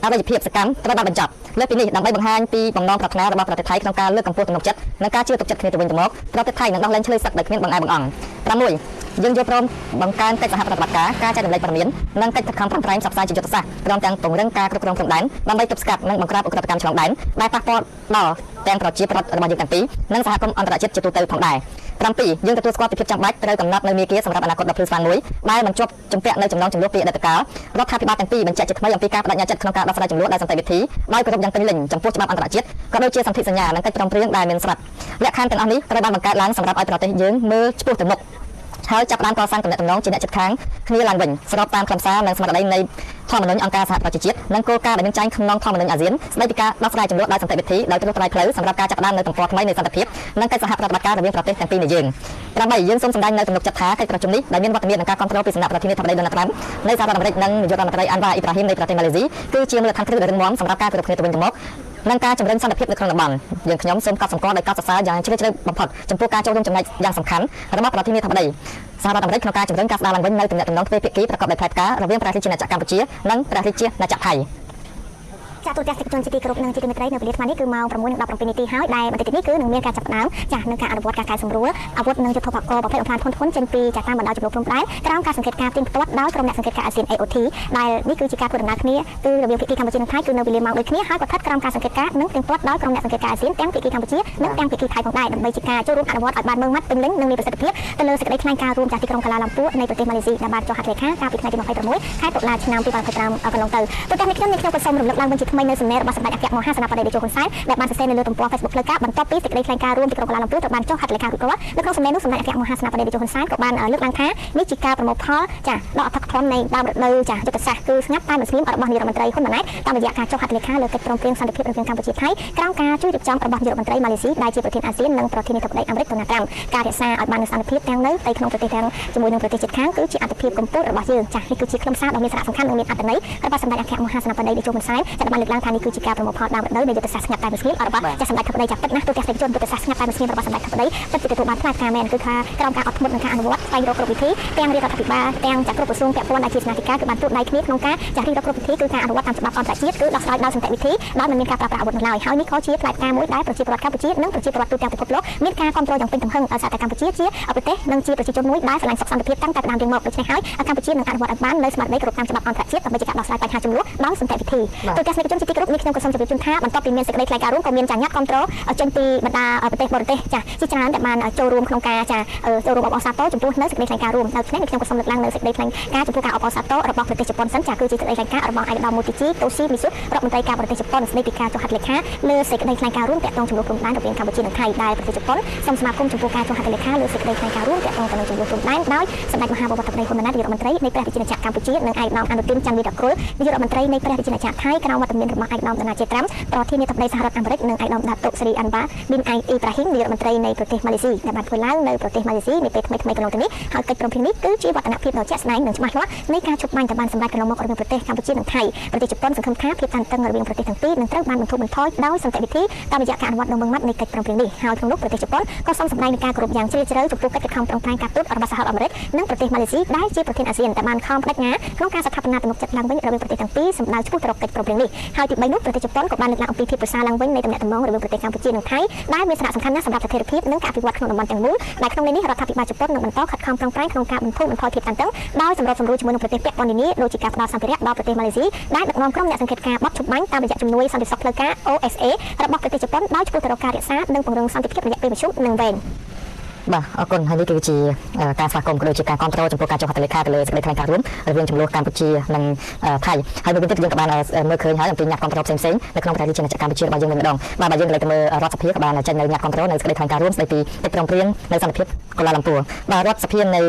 Speaker 3: អរិយភាពសកម្មត្រូវបានបញ្ចប់លើពីនេះដើម្បីបង្ហាញពីបំណងប្រាថ្នារបស់ប្រទេសថៃក្នុងការលើកកម្ពស់ទំនុកចិត្តនិងការជឿទុកចិត្តគ្នាទៅវិញទៅមកប្រទេសថៃនឹងដោះលែងឆ្លើយសឹកដោយគ្មានបង្អែបង្អង់6យើងយល់ព្រមបង្កើនកិច្ចសហប្រតិបត្តិការចែករំលែកព័ត៌មាននិងកិច្ចខិតខំប្រឹងប្រែងផ្សព្វផ្សាយជាយុទ្ធសាស្ត្រព្រមទាំងពង្រឹងការគ្រប់គ្រងព្រំដែនដើម្បីទប់ស្កាត់និងបង្ក្រាបឧក្រិដ្ឋកម្មឆ្លងដែនដែលប៉ះពាល់ដល់ទាំងប្រជាពលរដ្ឋរបស់យើងទាំងពីរនិងសហគមន៍អន្តរជាតិជាទូទៅផងដែរ7យើងទទួលស្គាល់ពីភាពចាំបាច់ត្រូវកំណត់នៅមាគ៌ាសម្រាប់អនាគតដ៏ភ្លឺស្វាងមួយដែលបញ្ចប់ជំពាក់នៅចំណងចំនួនពីអតីតកាលរដ្ឋាភិបាលទាំងពីរបញ្ជាក់ជាថ្មីអំពីការបដិញ្ញាចិត្តក្នុងការដោះស្រាយចំនួនដោយសន្តិវិធីដោយគោរពយ៉ាងពេញលេញចំពោះច្បាប់អន្តរជាតិក៏ដូចជាសន្ធិសញ្ញានិងកិច្ចព្រមព្រៀងដែលមានស្រាប់លក្ខខណ្ឌទាំងអស់នេះត្រូវបានបង្កើតឡើងសម្រាប់ឲ្យប្រទេសយើងមើលឆ្ពោះទៅមុខហើយចាប់ផ្ដើមកសាងទំនាក់ទំនងជាអ្នកជិតខាងគ្នាឡើងវិញស្របតាមខ្លឹមសារនិងស្មារតីនៃធម្មនុញ្ញអង្គការសហប្រជាជាតិនិងគោលការណ៍ដែលមានចែងក្នុងធម្មនុញ្ញអាស៊ានស្តីពីការដោះស្រាយចំនួនដោយសន្តិវិធីដោយត្រួសត្រាយផ្លូវសម្រាប់ការចាប់ផ្ដើមនៅទំព័រថ្មីនៃសន្តិភាពនិងកិច្ចសហប្រតិបត្តិការរវាងប្រទេសទាំងពីរនៃយើង8យើងសូមសម្ដែងនៅទំនុកចិត្តថាកិច្ចប្រជុំនេះដែលមានវត្តមាននិងការគ្រប់គ្រងពីសំណាក់ប្រធានាធិបតីដូណាល់ត្រាំនៃសហរដ្ឋអាមេរិកនិងនាយករដ្ឋមន្ត្រីអានវ៉ាអ៊ីប្រាហ៊ីមនៃប្រទេសម៉ាឡេស៊ីគឺជាមូលដ្ឋានគ្រឹះដ៏រឹងមាំសម្រាប់ការគោរពគ្នាទៅវិញទៅមកនិងការជំរុញសន្តិភាពនៅក្នុងតំបន់យើងខ្ញុំសូមកត់សម្គាល់ដោយកត់សរសើរយ៉ាងជ្រាលជ្រៅបំផុតចំពោះការចូលរួមចំណែកយ៉ាងសំខាន់របស់ប្រធានាធិបតីសហរដ្ឋអាមេរិកក្នុងការជំរុញការស្ដារឡើងវិញនៅទំនាក់ទំនងទ្វេភាគីប្រកបដោយផ្លែផ្ការវាងព្រះរាជាណាចក្រកម្ពុជានិងព្រះរាជាណាចក្រថៃច
Speaker 1: ាទូទាំងសិទ្ធិជនជាទីគោរពនិងជាទីមេត្រីនៅពេលថ្ងៃនេះគឺម៉ោង 6:17 នាទីហើយដែលបន្តិចនេះគឺនឹងមានការចាប់ផ្ដើមចាស់នឹងការអនុវត្តការកែសម្រួលអាវុធនិងយុទ្ធភ័ណ្ឌប្រភេទអំផ្លាញធនចេញពីចាស់តាមបណ្ដោយចំនួនព្រំដែនក្រោមការសង្កេតការណ៍ផ្ទាល់ដោយក្រុមអ្នកសង្កេតការណ៍អាស៊ាន AOT ដែលនេះគឺជាការធ្វើដំណើរគ្នាគឺរវាងភាគីកម្ពុជានិងថៃគឺនៅវេលាម៉ោងដូចគ្នាហើយក៏ស្ថិតក្រោមការសង្កេតការណ៍និងផ្ទាល់ដោយក្រុមអ្នកសង្កេតការណ៍អាស៊ានទាំងភាគីកម្ពុជានិងទាំងភាគីថៃផងដែរដើម្បីជាការចូលរួមអនុវត្តឲ្យបានម៉ឺងម៉ាត់ពេញលេញនិងមានប្រសិទ្ធភាពទៅលើសេចក្តីថ្លែងការណ៍រួមចាស់ទីក្រុងកាឡាឡាំពួរនៃប្រទេសម៉ាឡេស៊ីដែលបានចុះហត្ថលេខាកាលពីថ្ងៃទី26ខែតុលាឆ្នាំ2025កន្លងទៅទូទាំងនេះខ្ញុំក៏សូមរំលឹកឡើងវិញជាថ្មីនៅសំណេររបស់សម្ដេចអគ្គមហាសេនាបតីតេជោហ៊ុនសែនដែលបានសរសេរនៅលើទំព័រ Facebook ផ្លូវការបន្ទាប់ពីសេចក្តីថ្លែងការណ៍រួមទីក្រុងកាឡាឡាំពួរត្រូវបានចុះហត្ថលេខារួចរាល់នៅក្នុងសំណេរនោះសម្ដេចអគ្គមហាសេនាបតីតេជោហ៊ុនសែនក៏បានលើកឡើងថានេះជាការប្រមូលផលចាដកអធិកធននៃដើមរដូវចាយុទ្ធសាស្ត្រគឺស្ងាត់តែមិនស្ងៀមរបស់នាយករដ្ឋមន្ត្រីហ៊ុនម៉ាណែតតាមរយៈការចុះហត្ថលេខាលើកិច្ចព្រមព្រៀងសន្តិភាពរវាងកម្ពុជាថៃក្រោមការជួយរៀបចំរបស់នាយករដ្ឋមន្ត្រីម៉ាឡេស៊ីដែលជាប្រធានអាស៊ាននិងប្រធានាធិបតីអាមេរិកដូណាល់ត្រាំការរក្សាឲ្យបាននូវសន្តិភាពទាំងនៅទីក្នុងប្រទេសទាំងជាមួយនឹងប្រទេសជិតខាងគឺជាអត្ថប្រយោជន៍កម្ពុជារបស់យើងចានេះគឺជាខ្លឹមសារដ៏មានសារៈសំខាន់និងមានអត្ថន័យរបស់សម្ដេចអគ្គមហាសេនាបតីតេជោហ៊ុនសែនដែលបានលើកឡើងថានេះគឺជាការប្រមូលផលដើមរដូវនៃយុទ្ធសាស្ត្រស្ងាត់តែមិនស្ងៀមរបស់ចាសម្ដេចធិបតីចាពិតណាស់ទូទាំងប្រជាជនយុទ្ធសាស្ត្រស្ងាត់តែមិនស្ងៀមរបស់សម្ដេចធិបតីពិតជាទទួលបានផ្លែផ្កាមែនគឺថាក្រោមការអត់ធ្មត់និងការអនុវត្តស្វែងរកគ្រប់វិធីទាំងរាជរដ្ឋាភិបាលទាំងចាគ្រប់ក្រសួងពាក់ព័ន្ធដែលជាស្នាធិការគឺបានទូតដៃគ្នាក្នុងការចារៀបរាប់គ្រប់វិធីគឺការអនុវត្តតាមច្បាប់អន្តរជាតិគឺដោះស្រាយដោយសន្តិវិធីដោយមិនមានការប្រើប្រាស់អាវុធនោះឡើយហើយនេះក៏ជាផ្លែផ្កាមួយដែលប្រជាពលរដ្ឋកម្ពុជានិងប្រជាពលរដ្ឋទូទាំងពិភពលោកមានការគ្រប់គ្រងយ៉ាងពេញទំហឹងដោយសារតែកម្ពុជាជាប្រទេសនិងជាប្រជាជនមួយដែលស្រឡាញ់សុខសន្តិភាពតាំងតែពីដើមរៀងមកដូច្នេះហើយកម្ពុជានឹងអនុវត្តឲ្យបាននៅស្មារតីគោរពតាមច្បាប់អន្តរជាតិដើម្បីជាការដោះស្រាយបញ្ហាចំនួនដោយសន្តិវិធីទូទាំងស្នេហ៍ជនជាទីគោរពនេះខ្ញុំក៏សូមជម្រាបជូនថាបន្ទាប់ពីមានសេចក្តីថ្លែងការណ៍រួមក៏មានចាញ៉ាត់គ្រប់គ្រងចេញពីបណ្ដាប្រទេសបរទេសចាជាច្រើនដែលបានចូលរួមក្នុងការចាចូលរួមអបអរសាទរចំពោះនៅសេចក្តីថ្លែងការណ៍រួមនៅថ្ងៃនេះខ្ញុំក៏សូមលើកឡើងនៅសេចក្តីថ្លែងការណ៍ចំពោះការអបអរសាទររបស់ប្រទេសជប៉ុនសិនចាគឺជាសេចក្តីថ្លែងការណ៍របស់ឯកឧត្តម Mochichi Toshimitsu រដ្ឋមន្ត្រីការបរទេសជប៉ុនស្ដីពីការចុះហត្ថលេខាលើសេចក្តីថ្លែងការណ៍រួមទាក់ទងចំនួនព្រំដែនរវាងកម្ពុជានិងថៃដែលប្រទេសជប៉ុនសូមស្វាគមន៍ចំពោះការចុះហត្ថលេខាលើសេចក្តីថ្លែងការណ៍រួមទាក់ទងទៅនឹងចំនួនព្រំដែនដោយសម្ដេចមហាបវរធិបតីហ៊ុនម៉ាណែតនាយករដ្ឋមន្ត្រីនៃព្រះរាជាណាចក្រកម្ពុជានិងឯកឧត្តមអនុទានច័ន្ទវីរៈគ្រុលនាយករដ្ឋមន្ត្រីនៃព្រះរាជាណាចក្រថៃក្រោមវត្តមានរបស់ឯកឧត្តមតាណាជាត្រាំប្រធានាធិបតីសហរដ្ឋអាមេរិកនិងឯកឧត្តមដាតុសេរីអាន់វ៉ាប៊ីនអ៊ីប្រាហ៊ីមនាយករដ្ឋមន្ត្រីនៃប្រទេសម៉ាឡេស៊ីដែលបានធ្វើឡើងនៅប្រទេសម៉ាឡេស៊ីនាពេលថ្មីៗកន្លងទៅនេះហើយកិច្ចព្រមព្រៀងនេះគឺជាវឌ្ឍនភាពដ៏ជាក់ស្ដែងនិងច្បាស់លាស់នៃការជប់បាញ់ដែលបានសម្រេចកន្លងមករវាងប្រទេសកម្ពុជានិងថៃប្រទេសជប៉ុនសង្ឃឹមថាភាពតានតឹងរវាងប្រទេសទាំងពីរនឹងត្រូវបានបន្ធូរបន្ថយដោយសន្តិវិធីតាមរយៈការអនុវត្តដ៏ម៉ឺងម៉ាត់នៃកិច្ចព្រមព្រៀងនេះហើយក្នុងនោះប្រទេសជប៉ុនក៏សូមសម្ដែងនឹងការគោរពយ៉ាងជ្រាលជ្រៅចំពោះកិច្ចខំប្រឹងប្រែងការទូតរបស់សហរដ្ឋអាមេរិកនិងប្រទេសម៉ាឡេស៊ីដែលជាប្រធានអាស៊ានដែលបានខំបដិញ្ញាក្នុងការស្ថាបនាទំនុកចិត្តឡើងវិញរវាងប្រទេសទាំងពីរសម្ដៅឆ្ពោះទៅរកកិច្ចព្រមព្រៀងនេះហើយទី3នោះប្រទេសជប៉ុនក៏បានលើកឡើងអំពីភាពប្រសើរឡើងវិញនៃទំនាក់ទំនងរវាងប្រទេសកម្ពុជានិងថៃដែលមានសារៈសំខាន់ណាស់សម្រាប់ស្ថិរភាពនិងការអភិវឌ្ឍក្នុងតំបន់ទាំងមូលដែលក្នុងនេះរដ្ឋាភិបាលជប៉ុននឹងបន្តខិតខំប្រឹងប្រែងក្នុងការបន្ធូរបន្ថយភាពតានតឹងដោយសម្របសម្រួលជាមួយនឹងប្រទេសពាក់ព័ន្ធនានាដូចជាការផ្តល់សម្ភារៈដល់ប្រទេសម៉ាឡេស៊ីដែលដឹកនាំក្រុមអ្នកសង្កេតការបោះជុំបាញ់តាមរយៈជំនួយសន្តិសុខផ្លូវការ OSA របស់ប្រទេសជប៉ុនដោយឆ្ពោះទៅរកការរក្សានិងពង្រឹងសន្តិភាពរយៈពេលមធ្យមនិងវែងប
Speaker 3: ាទអរគុណហើយនេះគឺជាការស្វាគមន៍ក៏ដូចជាការគ្រប់គ្រងចំពោះការចុះហត្ថលេខាទៅលើសេចក្តីថ្លែងការណ៍រួមរវាងចំនួនកម្ពុជានិងថៃហើយមួយវិញទៀតយើងក៏បានមើលឃើញហើយអំពីញត្តិគ្រប់គ្រងផ្សេងៗនៅក្នុងប្រទេសជាណាចក្រកម្ពុជារបស់យើងវិញម្ដងបាទបើយើងកន្លែងទៅមើលរដ្ឋសភាក៏បានចេញនៅញត្តិគ្រប់គ្រងនៅសេចក្តីថ្លែងការណ៍រួមស្តីពីកិច្ចព្រមព្រៀងនៅសន្តិភាពកូឡាឡាំពួរបាទរដ្ឋសភានៃ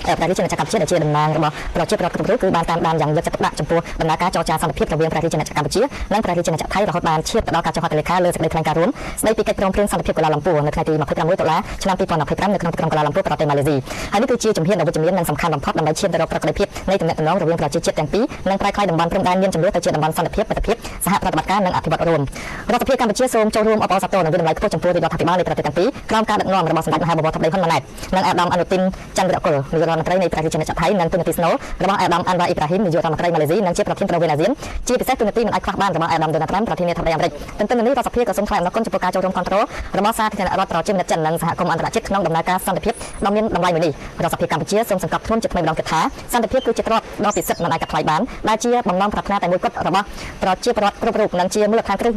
Speaker 3: ព្រះរាជាណាចក្រកម្ពុជាដែលជាតំណាងរបស់ប្រជាពលរដ្ឋគ្រប់រូបគឺបានតាមដានយ៉ាងយកចិត្តទុកដាក់ចំពោះដំណើរការចរចាសន្តិភាពរវាងព្រះរាជាណាចក្រកម្ពុជានិងព្រះរាជាណាចក្រថៃរហូតបានឈានទៅដល់ការចុះហត្ថលេខាលើសេចក្តីថ្លែងការណ៍រួមស្តីពីកិច្ចព្រមព្រៀងសន្តិភាពកូឡាឡាំពួរនៅថ្ងៃទី26 តុលាឆ្នាំ2025នៅក្នុងទីក្រុងកូឡាឡាំពួរប្រទេសម៉ាឡេស៊ីហើយនេះគឺជាជំហានដ៏វិជ្ជមាននិងសំខាន់បំផុតដើម្បីឈានទៅរកប្រកបភាពនៃទំនាក់ទំនងរវាងប្រជាជាតិទាំងពីរនិងប្រែក្លាយតំបន់ព្រំដែនមានចំនួនទៅជាតំបន់សន្តិភាពមិត្តភាពសហប្រតិបត្តិការនិងអភិវឌ្ឍរួមរដ្ឋាភិបាលកម្ពុជាសូមចូលរួមអបអរសាទរនិងវិនិច្ឆ័យខ្ពស់ចំពោះរដ្ឋាភិបាលនៃប្រទេសទាំងពីរក្រោមការដឹកនាំរបស់សម្ដេចមហាបវរធិបតីហ៊ុនម៉ាណែតនិងអាដាមអនុទីនចន្ទរកុលនាយករដ្ឋមន្ត្រីនៃព្រះរាជាណាចក្រថៃនិងទូនាទីស្នូលរបស់អាដាមអាន់វ៉ាអ៊ីប្រាហ៊ីមនាយករដ្ឋមន្ត្រីម៉ាឡេស៊ីនិងជាប្រធានប្រវេណអាស៊ានជាពិសេសទូនាទីមិនអាចខ្វះបានរបស់អាដាមដូណាល់ត្រាំប្រធានាធិបតីអាមេរិកទន្ទឹមនឹងនេះរដ្ឋសភាក៏សូមថ្លែងអំណរគុណចំពោះការចូលរួមគ្រប់គ្រងរបស់សាធារណរដ្ឋប្រជាមានិតចិននិងសហគមន៍អន្តរជាតិក្នុងដំណើរការសន្តិភាពដ៏មានតម្លៃមួយនេះរដ្ឋសភាកម្ពុជាសូមសង្កត់ធ្ងន់ជាថ្មីម្ដងទៀតថាសន្តិភាពគឺជាទ្រព្យដ៏ពិសិដ្ឋមិនអាចកាត់ថ្លៃបានដែលជាបំណងប្រាថ្នាតែមួយគត់របស់ប្រជាពលរដ្ឋគ្រប់រូបនិងជាមូលដ្ឋានគ្រឹះ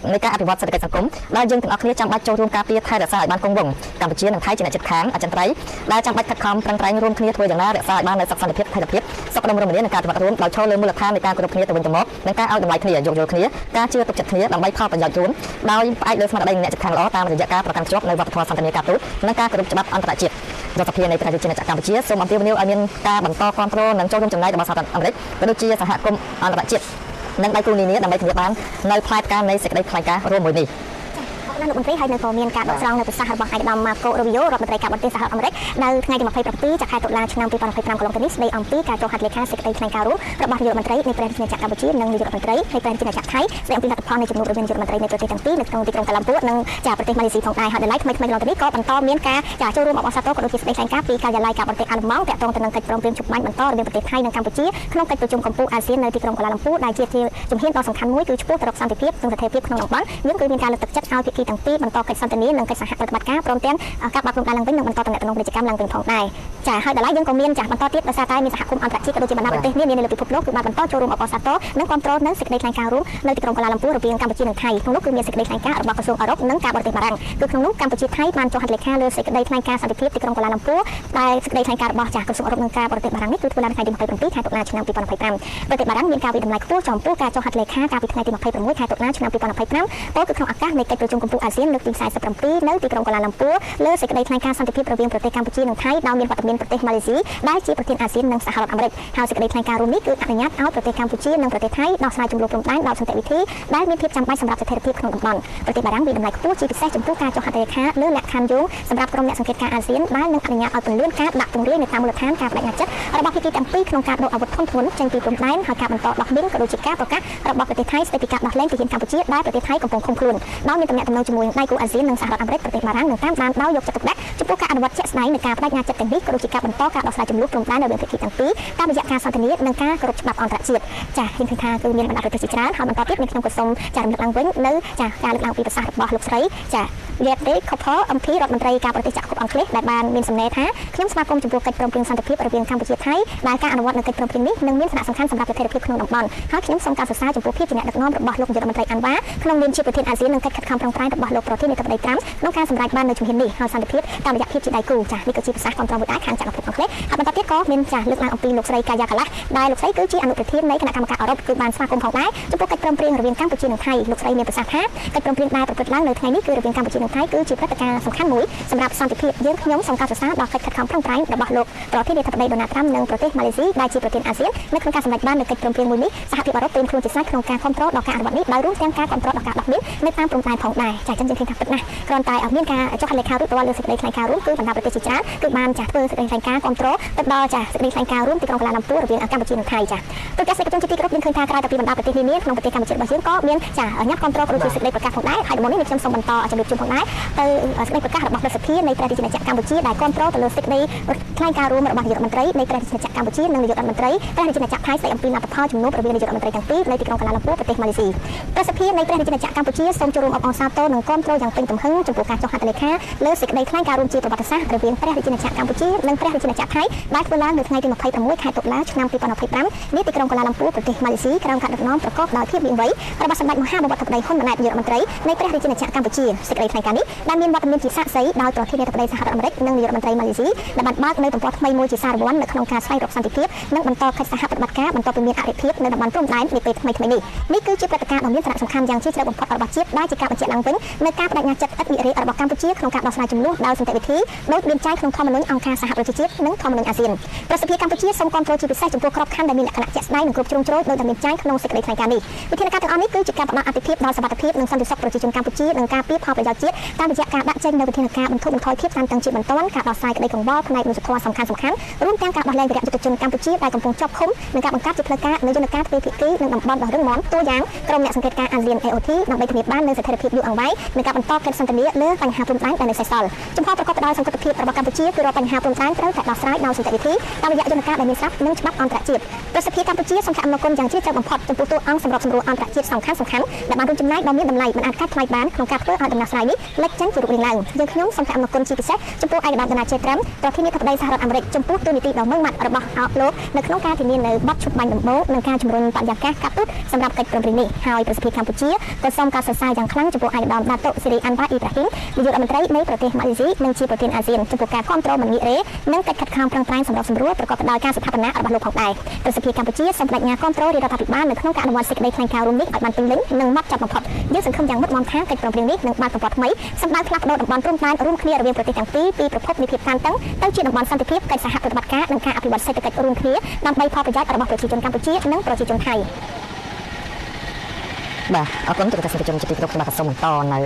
Speaker 3: នៃការអភិវឌ្ឍសេដ្ឋកិច្ចសង្គមដែលយើងទាំងអស់គ្នាចាំបាច់ចូលរួមការពារថែរក្សាឲ្យបានគង់វង្សកម្ពុជានិងថៃជាអ្នកជិតខាងអចិន្ត្រៃយ៍ដែលចាំបាច់ខិតខំប្រឹងប្រែងរួមគ្នាធ្វើយ៉ាងណារក្សាឲ្យបាននូវសុខសន្តិភាពស្ថិរភាពសុខដុមរមនានិងការអភិវឌ្ឍរួមដោយចូលលើមូលដ្ឋាននៃការគោរពគ្នាទៅវិញទៅមកនិងការឲ្យតម្លៃគ្នាយោគយល់គ្នាការជឿទុកចិត្តគ្នាដើម្បីផលប្រយោជន៍រួមដោយផ្អែកលើស្មារតីអ្នកជិតខាងល្អតាមរយៈការប្រកាន់ខ្ជាប់នូវវប្បធម៌សន្តិនិកការទូតនិងការគោរពច្បាប់អន្តរជាតិរដ្ឋសភានៃព្រះរាជាណាចក្រកម្ពុជាសូមអំពាវនាវឲ្យមានការបន្តគាំទ្រនិងចូលរួមចំណែករបស់សហរដ្ឋអាមេរិកក៏ដូចជាសហគមន៍អន្តរជាតិនិងដៃគូនានាដើម្បីធានាបាននៅផ្លែផ្កានៃសេចក្តីថ្លែងការណ៍រួមមួយនេះល
Speaker 1: ោកមន្ត្រីហើយនៅក៏មានការដកស្រង់នៅប្រសាសន៍របស់ឯកឧត្តម Marco Rubio រដ្ឋមន្ត្រីការបរទេសសហរដ្ឋអាមេរិកនៅថ្ងៃទី27 ខែតុលាឆ្នាំ2025កន្លងទៅនេះស្ដីអំពីការចុះហត្ថលេខាសេចក្តីថ្លែងការណ៍រួមរបស់នាយករដ្ឋមន្ត្រីនៃព្រះរាជាណាចក្រកម្ពុជានិងនាយករដ្ឋមន្ត្រីនៃព្រះរាជាណាចក្រថៃស្ដីអំពីលទ្ធផលនៃជំនួបរវាងនាយករដ្ឋមន្ត្រីនៃប្រទេសទាំងពីរនៅក្នុងទីក្រុងកាឡាំពួរនិងប្រទេសម៉ាឡេស៊ីផងដែរហើយដែលថ្មីៗកន្លងទៅនេះក៏បន្តមានការចូលរួមអបអរសាទរក៏ដូចជាស្ដីថ្លែងការណ៍ពីការិយាល័យការបរទេសអាល្លឺម៉ង់ទាក់ទងទៅនឹងកិច្ចព្រមព្រៀងជុំបាញ់បន្តរវាងប្រទេសថៃនិងកម្ពុជាក្នុងកិច្ចប្រជុំកំពូលអាស៊ាននៅទីក្រុងកាឡាំពួរដែលជាជំហានដ៏សំខាន់មួយគឺឆ្ពោះទៅរកសន្តិភាពនិងស្ថិរភាពក្នុងតំបន់យើងគឺមានការលើកទឹកចិត្តឲ្យភាគីទាំងពីរបន្តកិច្ចសន្ទនានិងកិច្ចសហប្រតិបត្តិការព្រមទាំងការបាក់ព្រំដែនឡើងវិញនិងបន្តទំនាក់ទំនងពាណិជ្ជកម្មឡើងវិញផងដែរចាហើយដល់យើងក៏មានបន្តទៀតដោយសារតែមានសហគមន៍អន្តរជាតិក៏ដូចជាបណ្ដាប្រទេសនានានៅលើពិភពលោកគឺបានបន្តចូលរួមអបអរសាទរនិងគាំទ្រនៅសេចក្តីថ្លែងការណ៍រួមនៅទីក្រុងកាឡាំពួររវាងកម្ពុជានិងថៃក្នុងនោះគឺមានសេចក្តីថ្លែងការណ៍របស់ក្រសួងអឺរ៉ុបនិងការបរទេសបារាំងគឺក្នុងនោះកម្ពុជាថៃបានចុះហត្ថលេខាលើសេចក្តីថ្លែងការណ៍សន្តិភាពទីក្រុងកាឡាំពួរដែលសេចក្តីថ្លែងការណ៍របស់ក្រសួងអឺរ៉ុបនិងការបរទេសបារាំងនេះគឺធ្វើឡើងថ្ងៃទី27 ខែតុលាឆ្នាំ2025ប្រទេសបារាំងមានការវិតម្លៃខ្ពស់ចំពោះការចុះហត្ថលេខាកាលពីថ្ងៃទី26 ខែតុលាឆ្នាំ2025ពោលគឺក្នុងឱកាសនៃកិច្ចប្រជុំកំពូលអាស៊ានលើកទី47នៅទីក្រុងកាឡាំពួរលើសេចក្តីថ្លែងការណ៍សន្តិភាពរវាងប្រទេសកម្ពុជានិងថៃដោយមានវត្តមានប្រទេសម៉ាឡេស៊ីដែលជាប្រធានអាស៊ាននិងសហរដ្ឋអាមេរិកហើយសេចក្តីថ្លែងការណ៍រួមនេះគឺអនុញ្ញាតឲ្យប្រទេសកម្ពុជានិងប្រទេសថៃដោះស្រាយជម្លោះព្រំដែនដោយសន្តិវិធីដែលមានភាពចាំបាច់សម្រាប់ស្ថិរភាពក្នុងតំបន់ប្រទេសបារាំងមានតម្លៃខ្ពស់ជាពិសេសចំពោះការចុះហត្ថលេខាលើលក្ខខណ្ឌយោងសម្រាប់ក្រុមអ្នកសង្កេតការណ៍អាស៊ានដែលនឹងអនុញ្ញាតឲ្យពន្លឿនការដាក់ពង្រាយនៅតាមមូលដ្ឋានការបដិញ្ញាចិត្តរបស់ភាគីទាំងពីរក្នុងការដកអាវុធធំធ្ងន់ចេញពីព្រំដែនហើយការបន្តដោះលែងក៏ដូចជាការប្រកាសរបស់ប្រទេសថៃស្តីពីការដោះលែងទាហានកម្ពុជាដែលប្រទេសថៃកំពុងឃុំខ្លួនដោយមានទំនាក់ទំនងជាមួយនឹងដៃគូអាស៊ាននិងសហរដ្ឋអាមេរិកប្រទេសបារាំងនឹងតាមដានដោយយកចិត្តទុកដាក់ចំពោះការអនុវត្តជាក់ស្ដែងនៃការបដិញ្ញាចិត្តទាំងនេះក៏ដូចជាការបន្តការដោះស្រាយជម្លោះព្រំដែនរវាងភាគីទាំងពីរតាមរយៈការសន្ទនានិងការគោរពច្បាប់អន្តរជាតិចា៎ខ្ញុំឃើញថាគឺមានបណ្ដាប្រទេសជាច្រើនហើយបន្តទៀតមានខ្ញុំក៏សូមចារំលឹកឡើងវិញនៅចាការលើកឡើងពីប្រសាសន៍របស់លោកស្រីចា Yeti Cooper អំពីរដ្ឋមន្ត្រីការបរទេសចក្រភពអង់គ្លេសដែលបានមានសំណេរថាខ្ញុំស្វាគមន៍ចំពោះកិច្ចព្រមព្រៀងសន្តិភាពរវាងកម្ពុជាថៃដែលការអនុវត្តនៅកិច្ចព្រមព្រៀងនេះនឹងមានសារៈសំខាន់សម្រាប់ស្ថិរភាពក្នុងតំបន់ហើយខ្ញុំសូមការសរសើរចំពោះភាពជាអ្នកដឹកនាំរបស់លោកនាយករដ្ឋមន្ត្រីអាន់វ៉ាក្នុងនាមជាប្រធានអាស៊ាននិងកិច្ចខិតខំប្រឹងប្រែងរបស់លោកប្រធានាធិបតីត្រាំក្នុងការសម្រេចបាននូវជំហាននេះហើយសន្តិភាពតាមរយៈភាពជាដៃគូចានេះក៏ជាប្រសាសន៍គាំទ្រមួយដែរខាងចក្រភពអង់គ្លេសហើយបន្តទៀតក៏មានចាលើកឡើងអំពីលោកស្រីកាយ៉ាកាឡាស់ដែលលោកស្រីគឺជាអនុប្រធាននៃគណៈកម្មការអឺរ៉ុបគឺបានស្វាគមន៍ផងដែរចំពោះកិច្ចព្រមព្រៀងរវាងកម្ពុជានិងថៃលោកស្រីមានប្រសាសន៍ថាកិច្ចព្រមព្រៀងដែលប្រព្រឹត្តឡើងនៅថ្ងៃនេះគឺរវាងកម្ពុជានិងថៃគឺជាព្រឹត្តិការណ៍សំខាន់មួយសម្រាប់សន្តិភាពយើងខ្ញុំសូមការសរសើរដល់កិច្ចខិតខំប្រឹងប្រែងរបស់លោកប្រធានាធិបតីដូណាល់ត្រាំនិងប្រទេសម៉ាឡេស៊ីដែលជាប្រធានអាស៊ាននៅក្នុងការសម្រេចបាននូវកិច្ចព្រមព្រៀងមួយនេះសហភាពអឺរ៉ុបត្រៀមខ្លួនជាស្រេចក្នុងការគ្រប់គ្រងដល់ការអនុវត្តនេះដោយរួមទាំងការគ្រប់គ្រងដល់ការដោះលែងនៅតាមព្រំដែនផងដែរចាអញ្ចឹងយើងឃើញថាពិតណាស់គ្រាន់តែមានការចុះហត្ថលេខារួចរាល់លើសេចក្តីថ្លែងការណ៍រួមគឺបណ្ដាប្រទេសជាច្រើនគឺបានចាធ្វើសេចក្តីថ្លែងការណ៍គ្រប់គ្រងទៅដល់ចាសេចក្តីថ្លែងការណ៍រួមទីក្រុងកាឡាំពួររវាងកម្ពុជានិងថៃចាទូទាំងសេចក្តីជាទីគោរពយើងឃើញថាក្រៅពីបណ្ដាប្រទេសនានាក្នុងប្រទេសកម្ពុជារបស់យើងក៏មានចាញ៉ាំគ្រប់គ្រងក៏ដូចជាសេចក្តីប្រកាសផងដែរហើយដំណោះនេះខ្ញុំសូមបន្តជំរាបជូនផងដែរទៅសេចក្តីប្រកាសរបស់រដ្ឋសភានៃព្រះរាជាណាចក្រកម្ពុជាដែលគ្រប់គ្រងទៅលើសេចក្តីថ្លែងការណ៍រួមរបស់នាយករដ្ឋមន្ត្រីនៃព្រះរាជាណាចក្រកម្ពុជានិងនាយករដ្ឋមន្ត្រីព្រះរាជាណាចក្រថៃស្ដីអំពីលទ្ធផលជំនួបរវាងនាយករដ្ឋមន្ត្រីទាំងពីរនៅទីក្រុងកាឡាំពួរប្រទេសម៉ាឡេស៊ីប្រសិទ្ធភាពនៃព្រះរាជាណាចក្រកម្ពុជាសូមចូលរួមអបអរសាទរនិងគ្រប់គ្រងយ៉ាងពេញទំហឹងចំពោះការចុះហត្ថលេខាលើសេចក្តីថ្លែងការណ៍រួមជាប្រវត្តិសាស្ត្ររវាងព្រះរាជាណាចក្រកម្ពុជានិងព្រះរាជាណាចក្រថៃដែលធ្វើឡើងនៅថ្ងៃទី26 ខែតុលាឆ្នាំ2025នេះទីក្រុងកាឡាំពួរប្រទេសម៉ាឡេស៊ីក្រោមការដឹកនាំប្រកបដោយភាពវិវ័យរបស់សម្ដេចមហាបវរធិបតីហ៊ុនម៉ាណែតនាយករដ្ឋមន្ត្រីនៃព្រះរាជាណាចក្រកម្ពុជាសេចក្តីថ្លែងការណ៍ ការនេះដែលមានវត្តមានជាសាក្សីដោយប្រធានាធិបតីសហរដ្ឋអាមេរិកនិងនាយករដ្ឋមន្ត្រីម៉ាឡេស៊ីដែលបានបើកនៅទំព័រថ្មីមួយជាសារវ័ននៅក្នុងការស្វែងរកសន្តិភាពនិងបន្តកិច្ចសហប្រតិបត្តិការបន្ទាប់ពីមានអរិភាពនៅតំបន់ព្រំដែននាពេលថ្មីៗនេះគឺជាព្រឹត្តិការណ៍ដ៏មានសារៈសំខាន់យ៉ាងជ្រាលជ្រៅបំផុតរបស់ជាតិដែលជាការបញ្ជាក់ឡើងវិញនៅការបដិញ្ញាចិត្តឥតវិរេរបស់កម្ពុជាក្នុងការដោះស្រាយចំនួនដោយសន្តិវិធីដោយមានចែងក្នុងធម្មនុញ្ញអង្គការសហប្រជាជាតិនិងធម្មនុញ្ញអាស៊ានប្រសិទ្ធភាពកម្ពុជាសូមគាំទ្រជាពិសេសចំពោះក្របខ័ណ្ឌដែលមានលក្ខណៈជាក់ស្ដែងនិងគ្រប់ជ្រុងជ្រោយដោយតែមានចែងក្នុងសេចក្តីថ្លែងការណ៍នេះវិធានការទាំងអស់នេះគឺជាការផ្ដល់អាទិភាពដល់សុវត្ថិភាពនិងសន្តិសុខប្រជាជនកម្ពុជានិងការពារផលប្រយោជន៍ជាតិតាមរយៈការដាក់ចេញនូវវិធានការបន្ធូរបន្ថយភាពតានតឹងជាបន្ទាន់ការដោះស្រាយក្តីកង្វល់ផ្នែកមនុស្សធម៌សំខាន់ៗរួមទាំងការដោះលែងវីរៈយុទ្ធជនកម្ពុជាដែលកំពុងជាប់ឃុំនិងការបង្កើតជាផ្លូវការនៅយន្តការទ្វេភាគីនិងតំបន់ដ៏រឹងមាំតួយ៉ាងក្រុមអ្នកសង្កេតការណ៍អាស៊ាន AOT ដើម្បីធានាបាននូវស្ថិរភាពយូរអង្វែងនិងការបន្តកិច្ចសន្ទនាលើបញ្ហាព្រំដែនដែលនៅសេសសល់ចំពោះប្រកបដោយសន្តិភាពរបស់កម្ពុជាគឺរាល់បញ្ហាព្រំដែនត្រូវតែដោះស្រាយដោយសន្តិវិធីតាមរយៈយន្តការដែលមានស្រាប់និងច្បាប់អន្តរជាតិប្រសិទ្ធភាពកម្ពុជាសូមថ្លែងអំណរគុណយ៉ាងជ្រាលជ្រៅបំផុតចំពោះតួអង្គសម្របសម្រួលអន្តរជាតិសំខាន់ៗដែលបានរួមចំណែកដ៏មានតម្លៃមិនអាចកាត់ថ្លៃបានក្នុងការធ្វើឲ្យដំណោះស្រាយនេះលេចចេញជារូបរាងឡើងយើងខ្ញុំសូមថ្លែងអំណរគុណជាពិសេសចំពោះឯកឧត្តមដូណាល់ J. Trump ប្រធានាធិបតីសហរដ្ឋអាមេរិកចំពោះទូនីតិដ៏ម៉ឺងម៉ាត់របស់លោកនៅក្នុងការធានានៅបទឈប់បាញ់ដំបូងនិងការជំរុញបរិយាកាសកាត់ទោសសម្រាប់កិច្ចព្រមព្រៀងនេះហើយប្រសិទ្ធភាពកម្ពុជាក៏សូមការសរសើរយ៉ាងខ្លាំងចំពោះឯកឧត្តមដាតុសេរីអាន់វ៉ាអ៊ីប្រាហ៊ីមនាយករដ្ឋមន្ត្រីនៃប្រទេសម៉ាឡេស៊ីនិងជាប្រធានអាស៊ានចំពោះការគ្រប់គ្រងមិនងាយរេនិងកិច្ចខិតខំប្រឹងប្រែងសម្រាប់សម្រួលប្រកបដោយការស្ថាបនារបស់លោកផងដែរប្រសិទ្ធភាពកម្ពុជាសូមបដិញ្ញាគ្រប់គ្រងរដ្ឋាភិបាលនៅក្នុងការអនុវត្តសេចក្តីថ្លែងការណ៍រួមនេះឲ្យបានពេញលេញនិងម៉ត់ចត់បំផុតយើងសង្ឃឹមយ៉ាងមុតមាំថាកិច្ចព្រមព្រៀងនេះនឹងបើកទំព័រថ្មីសម្ដៅផ្លាស់ប្ដូរតំបន់ព្រំដែនរួមគ្នារវាងប្រទេសទាំងពីរពីប្រភពនៃភាពតានតឹងទៅជាតំបន់សន្តិភាពកិច្ចសហប្រតិបត្តិការនិងការអភិវឌ្ឍសេដ្ឋកិច្ចរួមគ្នាដើម្បីផលប្រយោជន៍របស់ប្រជាជនកម្ពុជានិងប្រជាជនថៃប
Speaker 3: ាទអរគុណទូរទស្សនិកជនជាទីគោរពខ្ញុំបាទសូមបន្តនៅ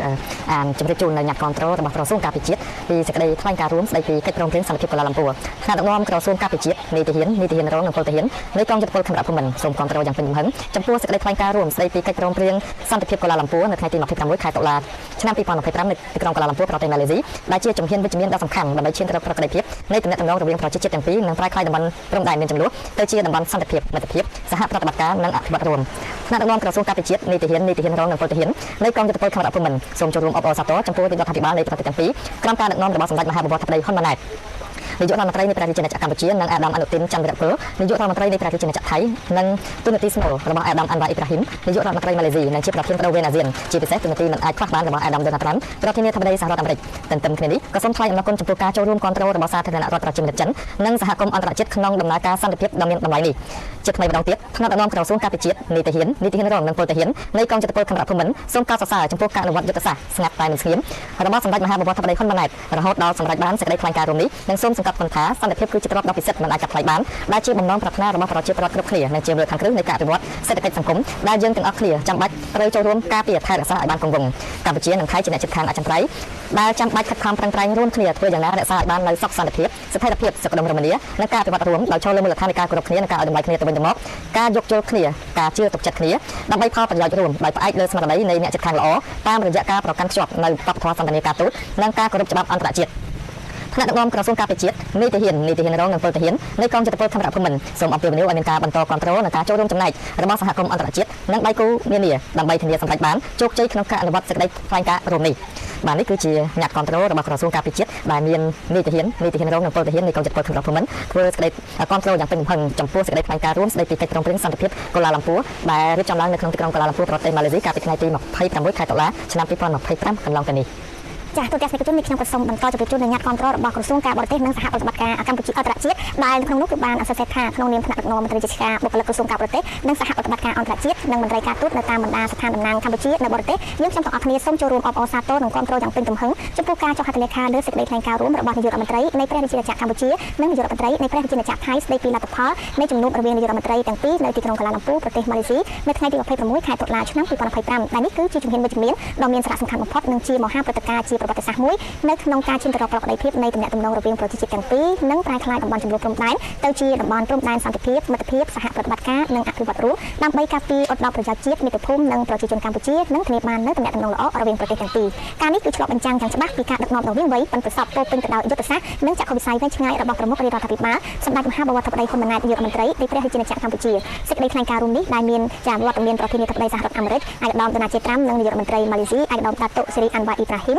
Speaker 3: អានជម្រាបជូននៅអ្នកគ្រប់គ្រងរបស់ក្រសួងការពារជាតិពីសេចក្តីថ្លែងការណ៍រួមស្តីពីកិច្ចព្រមព្រៀងសន្តិភាពកូឡាឡាំពួរថ្នាក់ដឹកនាំក្រសួងការពារជាតិនីតិហ៊ានរងនិងពលទាហាននៃកងយុទ្ធពលខេមរភូមិន្ទសូមគាំទ្រយ៉ាងពេញទំហឹងចំពោះសេចក្តីថ្លែងការណ៍រួមស្តីពីកិច្ចព្រមព្រៀងសន្តិភាពកូឡាឡាំពួរនៅថ្ងៃទី26ខែតុលាឆ្នាំ2025នៅទីក្រុងកូឡាឡាំពួរប្រទេសម៉ាឡេស៊ីដែលជាជំហានវិជ្ជមានដ៏សំខាន់ដើម្បីឈានទៅរកប្រកបភាពនៃទំនាក់ទំនងរវាងប្រជាជាតិទាំងពីរនិងប្រែក្លាយតំបន់ព្រំដែនមានចំនួនទៅជាតំបន់សន្តិភាពមិត្តភាពសហប្រតិបត្តិការនិងអភិវឌ្ឍរួមថ្នាក់ដឹកនាំក្រសួងការពារជាតិនីតិហ៊ានរងនិងពលទាហាននៃកងយុទ្ធពលខេមរភូមិន្ទសូមចូលរួមអបអរសាទរចំពោះរដ្ឋាភិបាលនៃប្រទេសទាំងពីរក្រោមការដឹកនាំរបស់សម្ដេចមហាបវរធិបតីហ៊ុនម៉ាណែតនាយករដ្ឋមន្ត្រីនៃព្រះរាជាណាចក្រកម្ពុជានិងអាដាមអនុទីនច័ន្ទវិរៈពលនាយករដ្ឋមន្ត្រីនៃព្រះរាជាណាចក្រថៃនិងទូនាទីស្នូលរបស់អាដាមអាន់វ៉ាអ៊ីប្រាហ៊ីមនាយករដ្ឋមន្ត្រីម៉ាឡេស៊ីនិងជាប្រធានបដូវវេនអាស៊ានជាពិសេសទូនាទីមិនអាចខ្វះបានរបស់អាដាមដូណាល់ត្រាំប្រធានាធិបតីសហរដ្ឋអាមេរិកទន្ទឹមគ្នានេះក៏សូមថ្លែងអំណរគុណចំពោះការចូលរួមគាំទ្ររបស់សាធារណរដ្ឋប្រជាមានិតចិននិងសហគមន៍អន្តរជាតិក្នុងដំណើរការសន្តិភាពដ៏មានតម្លៃនេះជាថ្មីម្ដងទៀតថ្នាក់ដឹកនាំក្រសួងការពារជាតិនីតិហ៊ានរងនិងពលទាហាននៃកងយុទ្ធពលខេមរភូមិន្ទសូមកោតសរសើរចំពោះការអនុវត្តយុទ្ធសាស្ត្រស្ងាត់តែមិនស្ងៀមរបស់សម្ដេចមហាបវរធិបតីហ៊ុនម៉ាណែតរហូតដល់សម្រេចបានសេចក្តីថ្លែងការណ៍រួមនេះនិងសូមសង្កត់ធ្ងន់ថាសន្តិភាពគឺជាទ្រព្យដ៏ពិសិដ្ឋមិនអាចកាត់ថ្លៃបានដែលជាបំណងប្រាថ្នារបស់ប្រជាពលរដ្ឋគ្រប់គ្នានិងជាមូលដ្ឋានគ្រឹះនៃការអភិវឌ្ឍសេដ្ឋកិច្ចសង្គមដែលយើងទាំងអស់គ្នាចាំបាច់ត្រូវចូលរួមការពារថែរក្សាឲ្យបានគង់វង្សកម្ពុជានិងថៃជាអ្នកជិតខាងអចិន្ត្រៃយ៍ដែលចាំបាច់ខិតខំប្រឹងប្រែងរួមគ្នាធ្វើយ៉ាងណារក្សាឲ្យបាននូវសុខសន្តិភាពស្ថិរភាពសុខដុមរមនានិងការអភិវឌ្ឍរួមដោយចូលលើមូលដ្ឋាននៃការគោរពគ្នានិងការឲ្យតម្លៃគ្នាទៅវិញទៅមកការយកយល់គ្នាការជឿទុកចិត្តគ្នាដើម្បីផលប្រយោជន៍រួមដោយផ្អែកលើស្មារតីនៃអ្នកជិតខាងល្អតាមរយៈការប្រកាន់ខ្ជាប់នៅវប្បធម៌សន្តិនិកការទូតនិងការគោរពច្បាប់អន្តរជាតិថ្នាក់ដឹកនាំក្រសួងការពារជាតិនីតិហ៊ានរងនិងពលទាហាននៃកងយុទ្ធពលខេមរភូមិន្ទសូមអំពាវនាវឲ្យមានការបន្តគាំទ្រនិងការចូលរួមចំណែករបស់សហគមន៍អន្តរជាតិនិងដៃគូនានាដើម្បីធានាសម្រេចបានជោគជ័យក្នុងការអនុវត្តសេចក្តីថ្លែងការណ៍រួមនេះបាទនេះគឺជាអ្នកគាំទ្ររបស់ក្រសួងការពារជាតិដែលមាននីតិហ៊ានរងនិងពលទាហាននៃកងយុទ្ធពលខេមរភូមិន្ទធ្វើសេចក្តីគាំទ្រយ៉ាងពេញទំហឹងចំពោះសេចក្តីថ្លែងការណ៍រួមស្តីពីកិច្ចព្រមព្រៀងសន្តិភាពកូឡាឡាំពួរដែលរៀបចំឡើងនៅក្នុងទីក្រុងកូឡាឡាំពួរប្រទេសម៉ាឡេស៊ីកាលពីថ្ងៃទី26ខែតុលាឆ្នាំ2025កន្លងទៅនេះ
Speaker 1: ចាទូទាំងសកម្មជននេះខ្ញុំក៏សូមបន្តជម្រាបជូននៅញាតិគ្រប់គ្រងរបស់ក្រសួងការបរទេសនិងសហប្រតិបត្តិការកម្ពុជាអន្តរជាតិដែលក្នុងនោះគឺបានអសរសេរថាក្នុងនាមថ្នាក់ដឹកនាំមន្ត្រីរាជការបុគ្គលិកក្រសួងការបរទេសនិងសហប្រតិបត្តិការអន្តរជាតិនិងមន្ត្រីការទូតនៅតាមបណ្ដាស្ថានតំណាងកម្ពុជានៅបរទេសយើងខ្ញុំទាំងអស់គ្នាសូមចូលរួមអបអរសាទរនិងគាំទ្រយ៉ាងពេញទំហឹងចំពោះការចុះហត្ថលេខាលើសេចក្តីថ្លែងការណ៍រួមរបស់នាយករដ្ឋមន្ត្រីនៃព្រះរាជាណាចក្រកម្ពុជានិងនាយករដ្ឋមន្ត្រីនៃព្រះរាជាណាចក្រថៃស្តីពីលទ្ធផលនៃជំនួបរវាងនាយករដ្ឋមន្ត្រីទាំងពីរនៅទីក្រុងកូឡាឡាំពួរប្រទេសម៉ាឡេស៊ីនៅថ្ងៃទី26ខែតុលាឆ្នាំ2025ដែលនេះគឺជាជំហានវិជ្ជមានដ៏មានសារៈសំខាន់បំផុតនិងជាមហាព្រឹត្តិការណ៍ជាប្រវត្តិសាស្ត្រមួយនៅក្នុងការឈានទៅរកប្រកបភាពនៃទំនាក់ទំនងរវាងប្រជាជាតិទាំងពីរនិងប្រែក្លាយតំបន់ជម្លោះព្រំដែនទៅជាតំបន់ព្រំដែនសន្តិភាពមិត្តភាពសហប្រតិបត្តិការនិងអភិវឌ្ឍរួមដើម្បីការពារឧត្តមប្រយោជន៍ជាតិមាតុភូមិនិងប្រជាជនកម្ពុជានិងធានាបាននូវទំនាក់ទំនងល្អរវាងប្រទេសទាំងពីរការនេះគឺឆ្លុះបញ្ចាំងយ៉ាងច្បាស់ពីការដឹកនាំដ៏វាងវៃប៉ិនប្រសប់ពោពេញទៅដោយយុទ្ធសាស្ត្រនិងចក្ខុវិស័យវែងឆ្ងាយរបស់ប្រមុខរាជរដ្ឋាភិបាលសម្ដេចមហាបវរធិបតីហ៊ុនម៉ាណែតនាយករដ្ឋមន្ត្រីនៃព្រះរាជាណាចក្រកម្ពុជាសេចក្តីថ្លែងការណ៍រួមនេះដែលមានចាវត្តមានប្រធានាធិបតីសហរដ្ឋអាមេរិកឯកឧត្តមដូណាល់ J. Trumpនិងនាយករដ្ឋមន្ត្រីម៉ាឡេស៊ីឯកឧត្តមដាតុសេរីអាន់វ៉ាអ៊ីប្រាហ៊ីម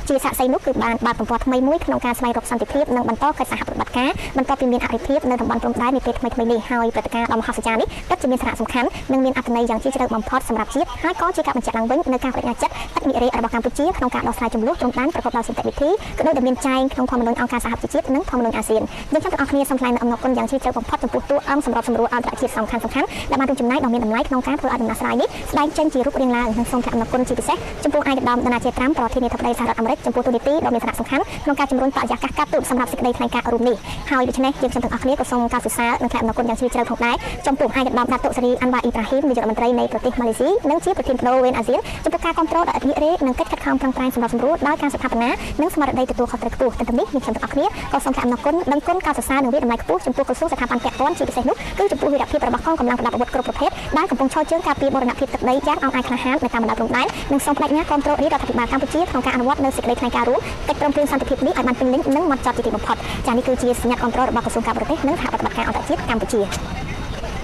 Speaker 1: ជាសាកសីនោះគឺបានបើកទំព័រថ្មីមួយក្នុងការស្វែងរកសន្តិភាពនិងបន្តកិច្ចសហប្រតិបត្តិការបន្ទាប់ពីមានអភិភាពនៅតំបន់ព្រំដែននាពេលថ្មីៗនេះហើយព្រឹត្តិការណ៍ដ៏មហស្ចារ្យនេះពិតជាមានសារៈសំខាន់និងមានអត្ថន័យយ៉ាងជ្រាលជ្រៅបំផុតសម្រាប់ជាតិហើយក៏ជាការបញ្ជាក់ឡើងវិញនៅការបដិញ្ញាចិត្តទឹកនិរេរបស់កម្ពុជាក្នុងការដោះស្រាយចំនួនព្រំដែនប្រកបដោយសន្តិវិធីក៏ដូចដែលមានចែងក្នុងធម្មនុញ្ញអង្គការសហប្រជាជាតិនិងធម្មនុញ្ញអាស៊ានយើងខ្ញុំទាំងអស់គ្នាសូមថ្លែងអំណរគុណយ៉ាងជ្រាលជ្រៅបំផុតចំពោះតួអង្គសម្របសម្រួលអន្តរជាតិសំខាន់ៗដែលបានរួមចំណែកដ៏មានតម្លៃក្នុងការធ្វើឲ្យដំណោះស្រាយនេះស្ដែងចេញជារូបរាងឡើងនិងសូមថ្លែងអំណរគុណជាពិសេសចំពោះឯកឧត្តម Donald J. Trump ប្រធានាធិបតីសហរដ្ឋអាមេរិកចំពោះទូនីតិដ៏មានសារៈសំខាន់ក្នុងការជំរុញបរិយាកាសការទូតសម្រាប់សេចក្តីថ្លែងការណ៍រួមនេះហើយដូច្នេះយើងខ្ញុំទាំងអស់គ្នាក៏សូមកោតសរសើរនិងថ្លែងអំណរគុណយ៉ាងជ្រាលជ្រៅផងដែរចំពោះឯកឧត្តម Datuk Seri Anwar Ibrahim នាយករដ្ឋមន្ត្រីនៃប្រទេសម៉ាឡេស៊ីនិងជាប្រធានបដូវវេនអាស៊ានចំពោះការគ្រប់គ្រងដ៏ឥតងាករេនិងកិច្ចខិតខំប្រឹងប្រែងសម្រាប់សម្រួលដោយការស្ថាបនានិងស្មារតីទទួលខុសត្រូវខ្ពស់ទាំងនេះយើងខ្ញុំទាំងអស់គ្នាក៏សូមថ្លែងអំណរគុណដឹងគុណកោតសរសើរនិងវាតម្លៃខ្ពស់ចំពោះក្រសួងស្ថាប័នពាក់ព័ន្ធជាពិសេសនោះគឺចំពោះវីរភាពរបស់កងកម្លាំងប្រដាប់អាវុធគ្រប់ប្រភេទដែលកំពុងឈរជើងការពារបូរណភាពទឹកដីយ៉ាងអង់អាចក្លាហាននៅតាមបណ្ដាព្រំដែននិងសូមបដិញ្ញាគ្រប់គ្រងរដ្ឋាភិបាលកម្ពុជាក្នុងការអនុវត្តនៅសេចក្តីថ្លែងការណ៍រួមកិច្ចព្រមព្រៀងសន្តិភាពនេះឲ្យបានពេញលេញនិងម៉ត់ចត់ជាទីបំផុតចា៎នេះគឺជាសញ្ញាគ្រប់គ្រងរបស់ក្រសួងការបរទេសនិងសហប្រតិបត្តិការអន្តរជាតិកម្ពុជា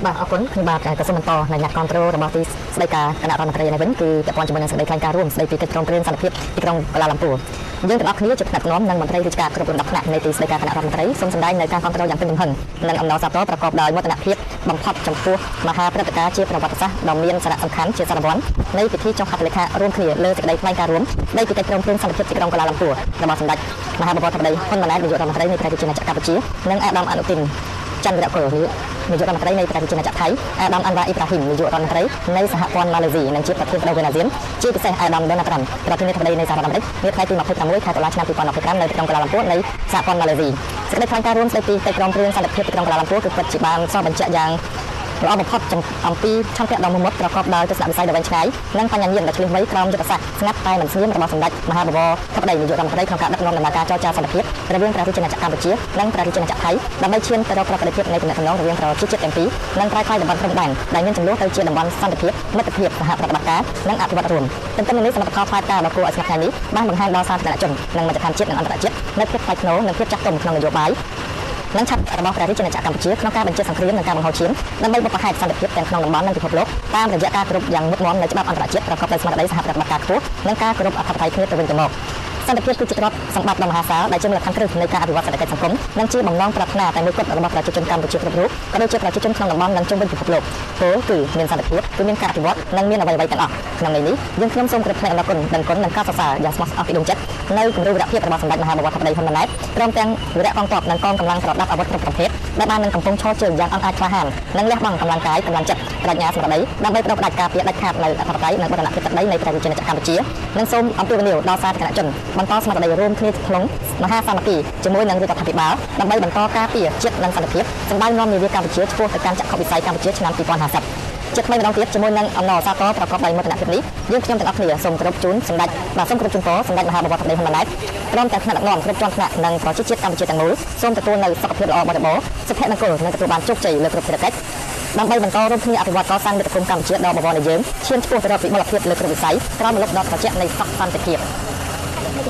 Speaker 3: បាទអរគុណខ្ញុំបាទក៏សូមបន្តនៅអ្នកគ្រប់គ្រងរបស់ទីស្តីការគណៈរដ្ឋមន្ត្រីនេះវិញគឺពាក់ព័ន្ធជាមួយនឹងសេចក្តីថ្លែងការណ៍រួមស្តីពីកិច្ចព្រមព្រៀងសន្តិភាពទីក្រុងកូឡាឡាំពូយើងទាំងអស់គ្នាជាថ្នាក់ដឹកនាំនិងមន្ត្រីរាជការគ្រប់លំដាប់ថ្នាក់នៃទីស្តីការគណៈរដ្ឋមន្ត្រីសូមសម្ដែងនៅការគ្រប់គ្រងយ៉ាងពេញទំហឹងនិងអំណរសាទរប្រកបដោយមោទនភាពបំផុតចំពោះមហាព្រឹត្តិការណ៍ជាប្រវត្តិសាស្ត្រដ៏មានសារៈសំខាន់ជាសារព័ន្ធនៃពិធីចុះហត្ថលេខារួមគ្នាលើសេចក្តីថ្លែងការណ៍រួមនៃពីកិច្ចព្រមព្រៀងសន្តិភាពទីក្រុងកូឡាឡាំពូរបស់សម្ដេចមហាបវរធិបតីហ៊ុនម៉ាណែតនាយករដ្ឋមន្ត្រីនៃប្រទេសជាតិកម្ពុជានិងអាដាមអនុទីនចន្ទរកុលនាយករដ្ឋមន្ត្រីនៃប្រទេសជាតិថៃអាដាមអាន់វ៉ាអ៊ីប្រាហ៊ីមនាយករដ្ឋមន្ត្រីនៃសហព័ន្ធម៉ាឡេស៊ីនិងជាប្រធានបដូវវេនអាស៊ានជាពិសេសអាដាមដូណាល់ត្រាំប្រធានាធិបតីនៃសហរដ្ឋអាមេរិកនាថ្ងៃទី26ខែតុលាឆ្នាំ2025នៅទីក្រុងកូឡាឡាំពូនៃសហព័ន្ធម៉ាឡេស៊ីសេចក្តីថ្លែងការណ៍រួមស្តីពីកិច្ចព្រមព្រៀងសន្តិភាពទីក្រុងកូឡាឡាំពូគឺពិតជាបានសរបញ្ជាក់យ៉ាងល្អបំផុតអំពីឆន្ទៈដ៏មមាំប្រកបដោយទស្សនវិស័យដ៏វែងឆ្ងាយនិងបញ្ញាញាណដ៏ឆ្លៀសវៃក្រោមយុទ្ធសាស្ត្រស្ងាត់តែមិនស្ងៀមរបស់សម្ដេចមហាបវរធិបតីនាយករដ្ឋមន្ត្រីក្នុងការដឹកនាំដំណើរការចរចាសន្តិភាពរវាងប្រជាជនកម្ពុជានិងប្រជាជនថៃដើម្បីឈានទៅរកប្រតិភិបនៃទំនាក់ទំនងរវាងប្រជាជាតិទាំងពីរនិងប្រែក្លាយតំបន់ព្រំដែនដែលមានចំនួនទៅជាតំបន់សន្តិភាពមិត្តភាពសហប្រតិបត្តិការនិងអភិវឌ្ឍរួមទន្ទឹមនឹងនេះសមិទ្ធផលផ្លាតការដ៏គួរឲ្យស្និទ្ធស្នាលនេះបានបង្ហាញដល់សាធារណជននិងមជ្ឈដ្ឋានជាតិនិងអន្តរជាតិនៅភាពថ្លៃថ្នូរនិងភាពចាស់ទុំក្នុងនយោបាយនិងឆាប់របស់ប្រជាជនកម្ពុជាក្នុងការបញ្ជាសង្គ្រាមនិងការបង្ហូរឈាមដើម្បីបុព្វហេតុសន្តិភាពទាំងក្នុងតំបន់និងពិភពលោកតាមរយៈការគោរពយ៉ាងមុតមាំនៅច្បាប់អន្តរជាតិប្រកបដោយស្មារតីសហប្រតិបត្តិការខ្ពស់និងការគោរពអធិបតេយ្យគ្នាទៅវិញទៅមកសន្តិភាពគឺជាទ្រព្យសម្បត្តិដ៏មហាសាលដែលជាមូលដ្ឋានគ្រឹះនៃការអភិវឌ្ឍសេដ្ឋកិច្ចសង្គមនិងជាបំណងប្រាថ្នាតែមួយគត់របស់ប្រជាជនកម្ពុជាគ្រប់រូបក៏ដូចជាប្រជាជនក្នុងតំបន់និងជុំវិញពិភពលោកពោលគឺមានសន្តិភាពគឺមានការអភិវឌ្ឍនិងមានអ្វីៗទាំងអស់ក្នុងន័យនេះយើងខ្ញុំសូមគោរពថ្លែងអំណរគុណដឹងគុណនិងការសរសើរយ៉ាងស្មោះស្ម័គ្រពីដួងចិត្តនៅគំរូវីរភាពរបស់សម្ដេចមហាបវរធិបតីហ៊ុនម៉ាណែតព្រមទាំងវីរៈកងទ័ពនិងកងកម្លាំងប្រដាប់អាវុធគ្រប់ប្រភេទដែលបាននឹងកំពុងឈរជើងយ៉ាងអង់អាចក្លាហាននិងលះបង់កម្លាំងកាយកម្លាំងចិត្តប្រាជ្ញាស្មារតីដើម្បីបដិបត្តិការពារដាច់ខាតនៅអធិបតេយ្យនិងបូរណភាពទឹកដីនៃប្រជាជនកម្ពុជានិងសូមអំពាវនាវដល់សាធារណជនបន្តស្មារតីរួមគ្នាក្នុងមហាសាមគ្គីជាមួយនឹងរដ្ឋាភិបាលដើម្បីបន្តការពារជាតិនិងសន្តិភាពសម្ដៅនាំនាវាកម្ពុជាឆ្ពោះទៅកាន់ចក្ខុវិស័យកម្ពុជាឆ្នាំ2050ជាថ្មីម្ដងទៀតជាមួយនឹងអំណរសាទរប្រកបដោយមោទនភាពនេះយើងខ្ញុំទាំងអស់គ្នាសូមគោរពជូនសម្ដេចបាទសូមគោរពជូនពរសម្ដេចមហាបវរធិបតីហ៊ុនម៉ាណែតព្រមទាំងថ្នាក់ដឹកនាំគ្រប់ជាន់ថ្នាក់និងប្រជាជាតិកម្ពុជាទាំងមូលសូមទទួលនៅសុខភាពល្អបរិបូរណ៍សុភមង្គលនិងទទួលបានជោគជ័យលើគ្រប់ភារកិច្ចដើម្បីបន្តរួមគ្នាអភិវឌ្ឍកសាងមាតុភូមិកម្ពុជាដ៏បវរនៃយើងឈានឆ្ពោះទៅរកវិមលភាពលើគ្រប់វិស័យក្រោមម្លប់ដ៏ត្រជាក់នៃសុខសន្តិភាព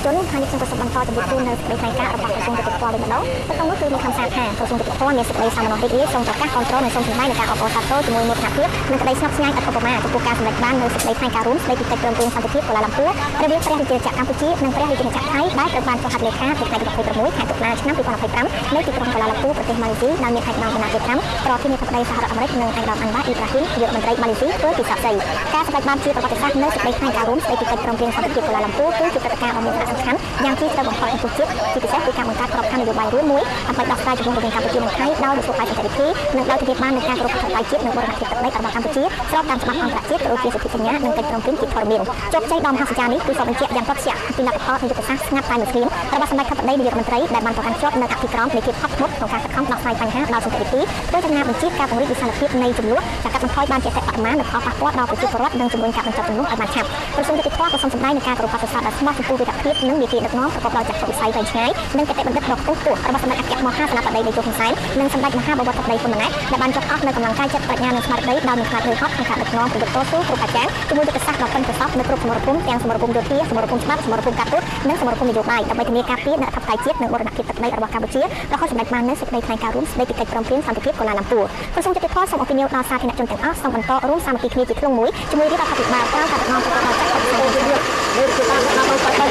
Speaker 1: ជនហើយខ្ញុំក៏សូមបន្តជំរាបជូននៅសេចក្តីថ្លែងការណ៍របស់ក្រសួងយុតិធម៌វិញម្ដងទៅក្នុងនោះគឺមានคำសារថាក្រសួងយុតិធម៌មានសេចក្តីសមណរីករាយសូមប្រកាសគ្រប់គ្រងនិងសូមសម្ដែងនៃការអបអរសាទរជាមួយមោទនភាពនិងក្តីស្ងប់ស្ងាត់ឥតឧបមាចំពោះការសម្រេចបាននៅសេចក្តីថ្លែងការណ៍រួមស្តីពីកិច្ចព្រមព្រៀងសន្តិភាពកូឡាឡាំពូរវាងព្រះរាជាណាចក្រកម្ពុជានិងព្រះរាជាណាចក្រថៃដែលត្រូវបានចុះហត្ថលេខានៅថ្ងៃទី26ខែតុលាឆ្នាំ2025នៅទីក្រុងកូឡាឡាំពូរប្រទេសម៉ាឡេស៊ីដែលមានឯកឧត្តម Donald J. Trump ប្រធានាធិបតីសហរដ្ឋអាមេរិកនិងឯកឧត្តម Anwar Ibrahim នាយករដ្ឋមន្ត្រីម៉ាឡេស៊ីធ្វើពិសាសីការសម្រេចបានជាប្រវត្តិសាស្ត្រនៅសេចក្តីថ្លែងការណ៍រួមស្តីពីកិច្ចព្រមព្រៀងសន្តិភាពកូឡាឡាំពូរគឺជាព្រឹត្តិការណ៍ដ៏មានសារៈសំខាន់យ៉ាងជ្រាលជ្រៅបំផុតក្នុងជាតិជាពិសេសគឺការបង្កើតក្របខ័ណ្ឌនយោបាយរួមមួយដើម្បីដោះស្រាយចំនួនរវាងកម្ពុជានិងថៃដោយវិសុទ្ធបាយសន្តិភាពនិងដោយធានាបាននូវការគោរពអធិបតេយ្យជាតិនិងបូរណភាពទឹកដីរបស់កម្ពុជាស្របតាមច្បាប់អន្តរជាតិក៏ដូចជាសន្ធិសញ្ញានិងកិច្ចព្រមព្រៀងជាធរមានជោគជ័យដ៏មហស្ចារ្យនេះគឺសបញ្ជាក់យ៉ាងប្រកបជាពីលទ្ធផលនៃយុទ្ធសាស្ត្រស្ងាត់តែមួយគ្រារបស់សម្ដេចធិបតីនាយករដ្ឋមន្ត្រីដែលបានប្រកាន់ខ្ជាប់នៅអធិក្រមនៃភាពហត់ធ្មត់ក្នុងការខិតខំដោះស្រាយបញ្ហាដោយសន្តិវិធីដោយចំណាបញ្ជាការពង្រីកវិសាលភាពនៃចំនួនការកាត់បន្ថយបានជាអតិបរមានិងផលប៉ះពាល់ដល់ប្រជាពលរដ្ឋនិងជំរុញការបញ្ចប់ចំនួនឲ្យបានឆាប់ក្រសួងយុតិធម៌ក៏សូមសម្ដែងនឹងការគោរពបទពិសោធន៍ដ៏ស្មោះចំពោះវីរភាពនិងនីតិដឹកនាំប្រកបដោយចក្ខុវិស័យវែងឆ្ងាយនិងគតិបណ្ឌិតដ៏ខ្ពង់ខ្ពស់របស់សម្ដេចអគ្គមហាសេនាបតីនៃជោគហ៊ុនសែននិងសម្ដេចមហាបវរធិបតីហ៊ុនម៉ាណែតដែលបានចុះអស់នៅកម្លាំងកាយចិត្តប្រាជ្ញានិងស្មារតីដោយមិនខ្លាចហឺហត់ក្នុងការដឹកនាំប្រយុទ្ធតស៊ូគ្រប់អាចារ្យជាមួយយុទ្ធសាស្ត្រដ៏ប៉ិនប្រសប់នៅគ្រប់សមរភូមិទាំងសមរភូមិយោធាសមរភូមិច្បាប់សមរភូមិការទូតនិងសមរភូមិនយោបាយដើម្បីធានាការពារនូវអធិបតេយ្យជាតិនិងបូរណភាពទឹកដីរបស់កម្ពុជារហូតសម្ដេចបាននូវសេចក្តីថ្លែងការណ៍រួមស្តីពីកិច្ចព្រមព្រៀងសន្តិភាពកូឡាឡាំពូរក្រសួងយុតិធម៌សូមអភិនិយោដល់សាធារណជនទាំងអស់សូមបន្តរួមសាមគ្គីគ្នាជាធ្លុងមួយជាមួយរាជរដ្ឋាភិបាលក្រោមការដឹកនាំប្រកបដោយចក្ខុវិស័យ
Speaker 3: នេះគឺតាមតាមទៅទៅ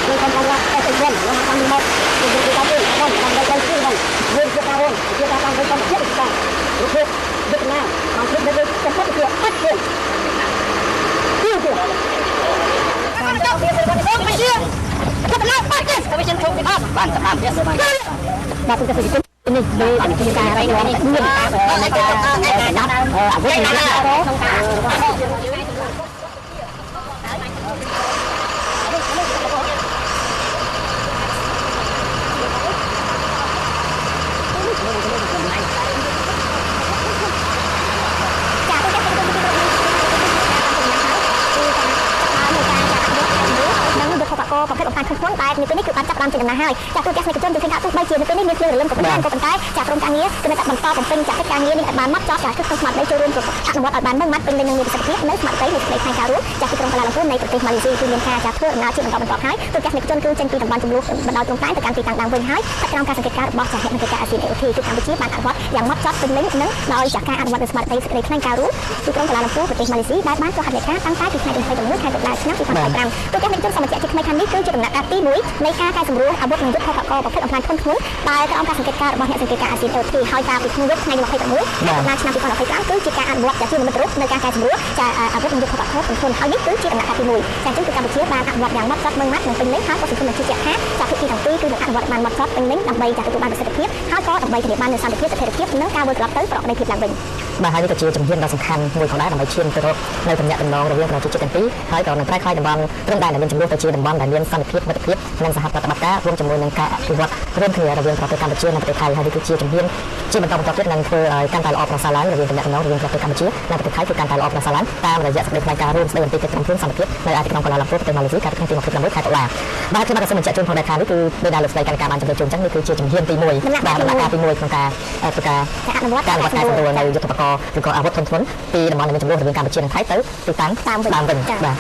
Speaker 3: នឹងកំពុងតែទៅវិញមកតាមមកគឺទៅតាមទៅតាមទៅទៅគឺហ្នឹងវិញជាការវិញជាការតាមទៅតាមជាការរូបដឹកណាតាមទៅទៅទៅទៅគឺអត់ទេគឺតាមទៅទៅទៅទៅជាទៅណាបាត់ទេទៅជាធំបានបានតាមទៀតបានបាទទៅទៅនេះដូចជាការរៃងនេះមានការដាក់អាវុធណាក្នុងការប្រភេទអំណាចធ្ងន់តែនៅពេលនេះគឺបានចាប់បានជាដំណើរហើយចាទូទាំងនិកជនទៅឃើញថាទោះបីជានៅពេលនេះមានភ្លើងរលឹមក៏ប៉ុន្តែចាក្រុមការងារគឺនៅតែបន្តបំពេញចាកិច្ចការងារនេះឲ្យបានម៉ត់ចត់ចាគឺក្នុងស្មារតីចូលរួមអនុវត្តឲ្យបានម៉ឺងម៉ាត់ពេញលេញនឹងមានប្រសិទ្ធភាពនៅស្មារតីនៃផ្នែកការរួមចាទីក្រុងកាឡាឡាំពូនៃប្រទេសម៉ាឡេស៊ីគឺមានការចាធ្វើដំណើរជាបន្តហើយទូទាំងនិកជនគឺចេញពីតំបន់ចំនួនបណ្ដោយព្រំដែនទៅកាន់ទីតាំងដើមវិញហើយក្រោមការសង្កេតការណ៍របស់ចាហេតុនៃការអាស៊ាន AOT គឺកម្ពុជាបានអនុវត្តយ៉ាងម៉ត់ចត់ពេញលេញនិងដោយចាការអនុវត្តនៅស្មារតីសេចក្តីថ្លែងការណ៍រួមទីក្រុងកាឡាឡាំពូប្រទេសម៉ាឡេស៊ីដែលបានចុះហត្ថលេខាតាំងតែពីថ្ងៃទី26ខែតុលាឆ្នាំ2025ទូទាំងនិកជនសមត្ថកិច្ចថ្មីខាងនេះគឺជាដំណាក់កាលទី1នៃការកែសម្រួលអាវុធនិងយុទ្ធសាស្ត្រប្រភេទអំណាចធ្ងន់ដែលក្រោមការសង្កេតការណ៍របស់អ្នកសង្កេតការណ៍អាស៊ាន AOT ហើយការពីក្នុងយប់ថ្ងៃ26ខែតុលាឆ្នាំ2025គឺជាការអនុវត្តជានិមិត្តរូបនៃការកែសម្រួលចាអាវុធនិងយុទ្ធសាស្ត្រធ្ងន់ហើយនេះគឺជាដំណាក់កាលទី1ចាអញ្ចឹងគឺកម្ពុជាបានអនុវត្តយ៉ាងម៉ត់ចត់ម៉ឺងម៉ាត់និងពេញលេញហើយក៏សង្គមនឹងជឿជាក់ថាចាភាគីទាំងពីរគឺនឹងអនុវត្តបានម៉ត់ចត់ពេញលេញដើម្បីចាទទួលបានប្រសិទ្ធភាពហើយក៏ដើម្បីធានាបាននូវសន្តិភាពស្ថិរភាពនិងការវិលត្រឡប់ទៅប្រកបដោយភាពឡើងវិញបាទហើយនេះក៏ជាជំហានដ៏សំខាន់មួយផងដែរដើម្បីឈានទៅរកនៅទំនាក់ទំនងរវាងប្រជាជាតិទាំងពីរហើយក៏នឹងប្រែក្លាយតំបន់ព្រំដែនដែលមានចំនួនទៅជាតំបន់ដែលមានសន្តិភាពមិត្តភាពនិងសហប្រតិបត្តិការរួមជាមួយនឹងការអភិវឌ្ឍរួមគ្នារវាងប្រទេសកម្ពុជានិងប្រទេសថៃហើយនេះគឺជាជំហានជាបន្តទៀតនឹងធ្វើឲ្យកាន់តែល្អប្រសើរឡើងរវាងទំនាក់ទំនងរវាងប្រទេសកម្ពុជានិងប្រទេសថៃគឺកាន់តែល្អប្រសើរឡើងតាមរយៈសេចក្តីថ្លែងការណ៍រួមស្តីអំពីកិច្ចព្រមព្រៀងសន្តិភាពនៅឯទីក្រុងកាឡាឡាំពូប្រទេសម៉ាឡេស៊ីកាលពីថ្ងៃទី26ខែតុលាបាទខ្ញុំបានសូមបញ្ជាក់ជូនផងដែរថានេះគឺដោយដែលលោកស្តីកាន់ការបានជម្រាបជូនអញ្ចឹងនេះគឺជាជំហានទី1បាទដំណាក់កាលទី1ក្នុងការធ្វើការអនុវត្តការសម្រួលនៅយុទ្ធបកឬក៏អាវុធធនធ្ងន់ពីតំបន់ដែលមានចំនួនរវាងកម្ពុជានិងថៃទៅទីតាំងតាមវិញបាទ